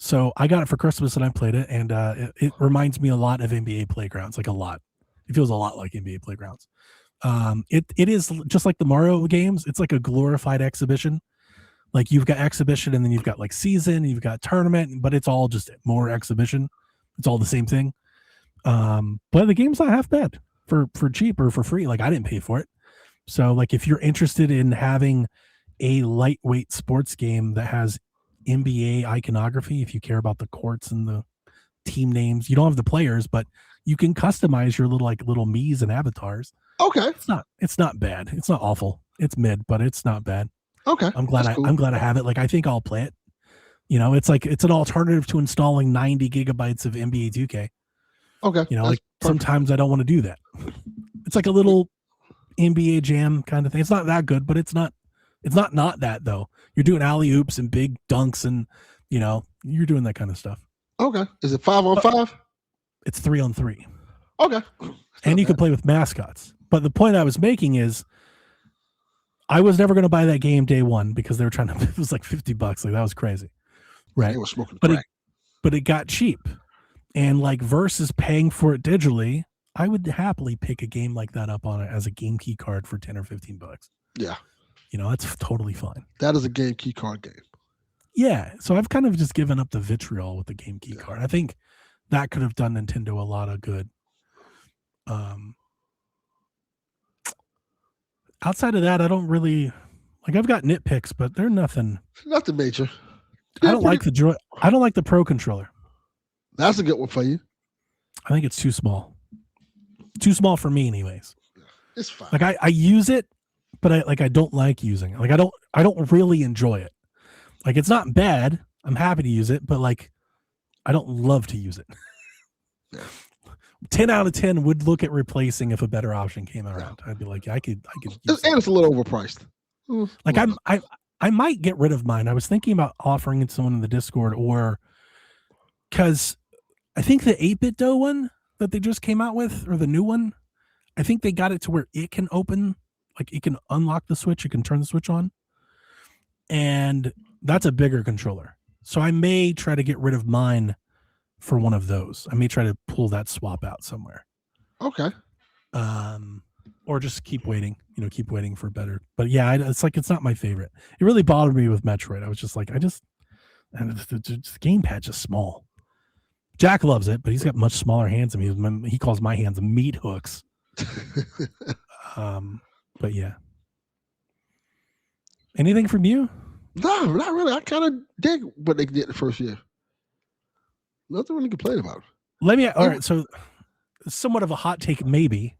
So I got it for Christmas and I played it, and it reminds me a lot of NBA Playgrounds, like a lot. It feels a lot like NBA Playgrounds. It is just like the Mario games. It's like a glorified exhibition. Like you've got exhibition and then you've got like season, you've got tournament, but it's all just more exhibition. It's all the same thing. But the game's not half bad for cheap or for free. Like I didn't pay for it. So like if you're interested in having a lightweight sports game that has NBA iconography, if you care about the courts and the team names, you don't have the players, but you can customize your little me's and avatars. Okay. It's not bad. It's not awful. It's mid, but it's not bad. Okay. I'm glad I have it. Like I think I'll play it. It's an alternative to installing 90 gigabytes of NBA 2K. Okay. Like sometimes I don't want to do that. It's like a little NBA Jam kind of thing. It's not that good, but it's not that though. You're doing alley oops and big dunks and you're doing that kind of stuff. Okay. Is it 5-on-5? It's 3-on-3. Okay. And you can play with mascots. But the point I was making is I was never going to buy that game day one because they were trying to, it was like $50. Like that was crazy. Right. They were smoking crack. But it got cheap. And like versus paying for it digitally, I would happily pick a game like that up on it as a game key card for $10 or $15. Yeah. That's totally fine. That is a game key card game. Yeah, so I've kind of just given up the vitriol with the game key card. I think that could have done Nintendo a lot of good. Outside of that, I don't really like. I've got nitpicks, but they're nothing. Nothing major. I don't like the I don't like the Pro controller. That's a good one for you. I think it's too small. Too small for me, anyways. It's fine. Like I use it, but I don't like using it. Like I don't really enjoy it. Like it's not bad. I'm happy to use it, but like I don't love to use it. Yeah. 10 out of 10 would look at replacing if a better option came around. I'd be like, yeah, I could use And it's a little overpriced. Like I might get rid of mine. I was thinking about offering it to someone in the Discord, or because I think the 8BitDo one that they just came out with, or the new one, I think they got it to where it can open, like it can unlock the switch, it can turn the switch on. And that's a bigger controller. So I may try to get rid of mine for one of those. I may try to pull that swap out somewhere. Okay. Or just keep waiting, keep waiting for better. But yeah, it's like, it's not my favorite. It really bothered me with Metroid. I was just like, and the gamepad's just small. Jack loves it, but he's got much smaller hands than me. He calls my hands meat hooks. But yeah. Anything from you? No, not really. I kind of dig what they did the first year. Nothing really complain about. All right, so somewhat of a hot take, maybe.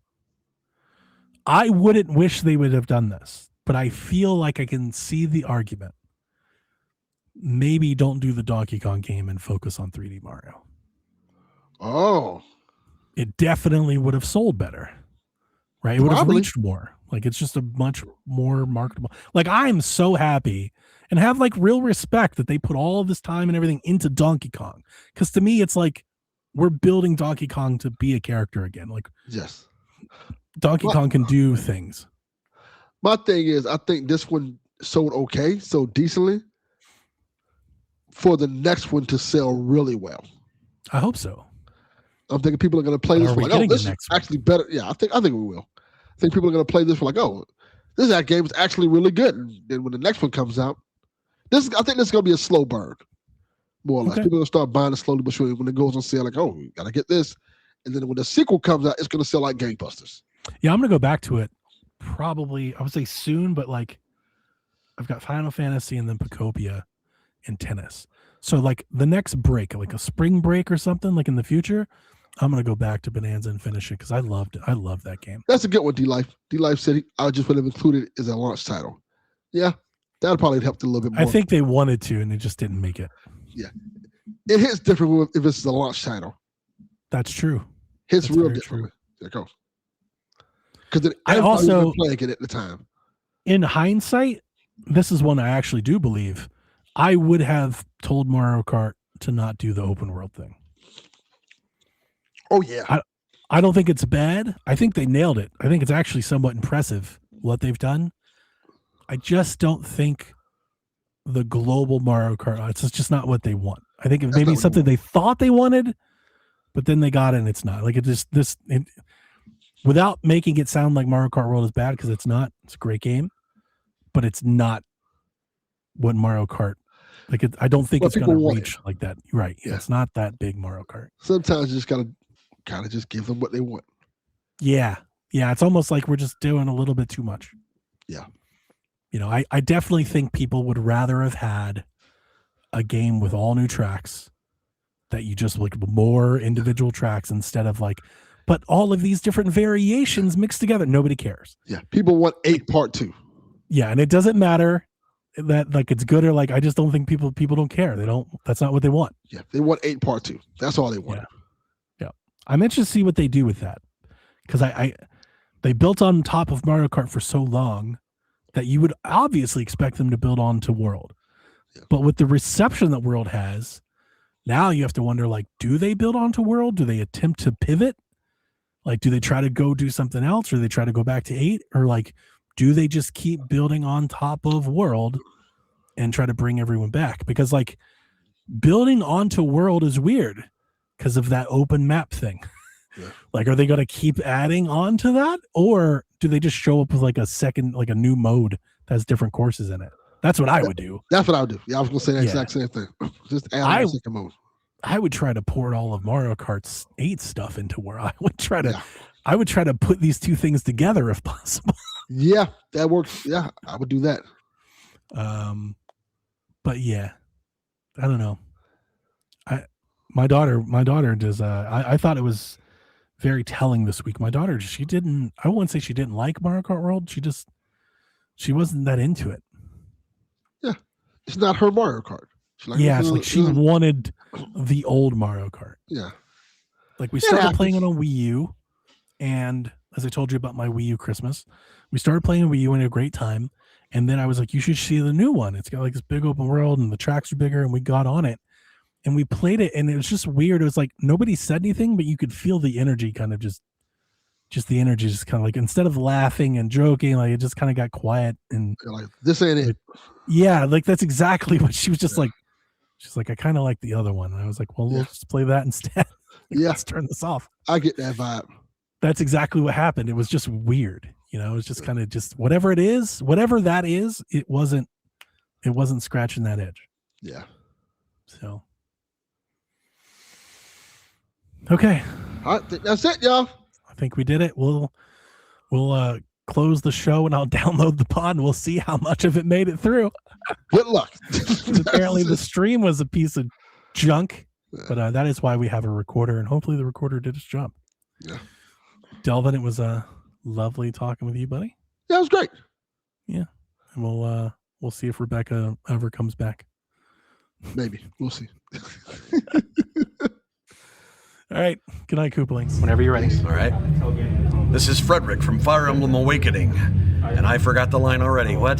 I wouldn't wish they would have done this, but I feel like I can see the argument. Maybe don't do the Donkey Kong game and focus on 3D Mario. Oh. It definitely would have sold better, right? It would have reached more. Like, it's just a much more marketable. Like, I'm so happy and have like real respect that they put all of this time and everything into Donkey Kong. Because to me, it's like we're building Donkey Kong to be a character again. Like, yes, Donkey Kong can do things. My thing is, I think this one sold okay, so decently, for the next one to sell really well. I hope so. I'm thinking people are going to play this for like, oh, this is actually better. Yeah, I think we will. I think people are going to play this for like, oh, that game is actually really good. And then when the next one comes out, I think this is going to be a slow burn, more or less. People are going to start buying it slowly but surely. When it goes on sale, like, oh, you got to get this. And then when the sequel comes out, it's going to sell like gangbusters. Yeah, I'm going to go back to it probably, I would say soon, but like I've got Final Fantasy and then Pacopia and tennis. So like the next break, like a spring break or something, like in the future, I'm going to go back to Bonanza and finish it because I loved that game. That's a good one, D-Life. D-Life said I just would have included it as a launch title. Yeah, that would probably help a little bit more. I think they wanted to, and they just didn't make it. Yeah. It hits different if it's a launch title. That's true. Hits real different. There it goes. Because I also playing it at the time. In hindsight, this is one I actually do believe. I would have told Mario Kart to not do the open world thing. Oh, yeah. I don't think it's bad. I think they nailed it. I think it's actually somewhat impressive what they've done. I just don't think the global Mario Kart, it's just not what they want. I think it maybe something they thought they wanted, but then they got it and it's not. Like, without making it sound like Mario Kart World is bad, because it's not. It's a great game, but it's not what Mario Kart. Like, I don't think it's going to reach like that. Right. Yeah. It's not that big Mario Kart. Sometimes you just got to kind of just give them what they want. Yeah. Yeah. It's almost like we're just doing a little bit too much. Yeah. I definitely think people would rather have had a game with all new tracks that you just like more individual tracks instead of like, but all of these different variations mixed together. Nobody cares. Yeah. People want 8 Part 2. Yeah. And it doesn't matter that like it's good or like, I just don't think people don't care. That's not what they want. Yeah. They want 8 Part 2. That's all they want. Yeah. I'm interested to see what they do with that. Because they built on top of Mario Kart for so long that you would obviously expect them to build on to World. Yeah. But with the reception that World has, now you have to wonder, like, do they build onto World? Do they attempt to pivot? Like, do they try to go do something else, or they try to go back to 8? Or like, do they just keep building on top of World and try to bring everyone back? Because like building onto World is weird because of that open map thing. Yeah. Like, are they going to keep adding on to that, or do they just show up with like a second, like a new mode that has different courses in it? That's what I would do. That's what I would do. Yeah, I was gonna say the exact same thing. Just add a second mode. I would try to port all of Mario Kart 8 stuff into where I would try to put these two things together if possible. Yeah, that works. Yeah, I would do that. But yeah, I don't know. My daughter does. I thought it was very telling this week. My daughter, I wouldn't say she didn't like Mario Kart World. She wasn't that into it. Yeah, it's not her Mario Kart. It's like she wanted the old Mario Kart. Yeah. Like we started playing it on Wii U, and as I told you about my Wii U Christmas, we started playing on Wii U and had a great time. And then I was like, you should see the new one. It's got like this big open world and the tracks are bigger, and we got on it and we played it, and it was just weird. It was like nobody said anything, but you could feel the energy kind of just the energy just kind of like, instead of laughing and joking, like it just kind of got quiet and like, this ain't it. Yeah, like that's exactly what she was just like. She's like, I kind of like the other one. And I was like, well, we'll just play that instead. Let's turn this off. I get that vibe. That's exactly what happened. It was just weird. You know, it was just kind of just whatever it is, whatever that is, it wasn't scratching that edge. Yeah. So. Okay. All right, that's it, y'all. I think we did it. We'll close the show and I'll download the pod and we'll see how much of it made it through. Good luck. Apparently the stream was a piece of junk, but that is why we have a recorder, and hopefully the recorder did its job. Yeah. Delvin, it was lovely talking with you, buddy. Yeah, it was great. Yeah. And we'll see if Rebecca ever comes back. Maybe. We'll see. All right. Good night, Koopalings. Whenever you're ready. All right. This is Frederick from Fire Emblem Awakening. And I forgot the line already. What?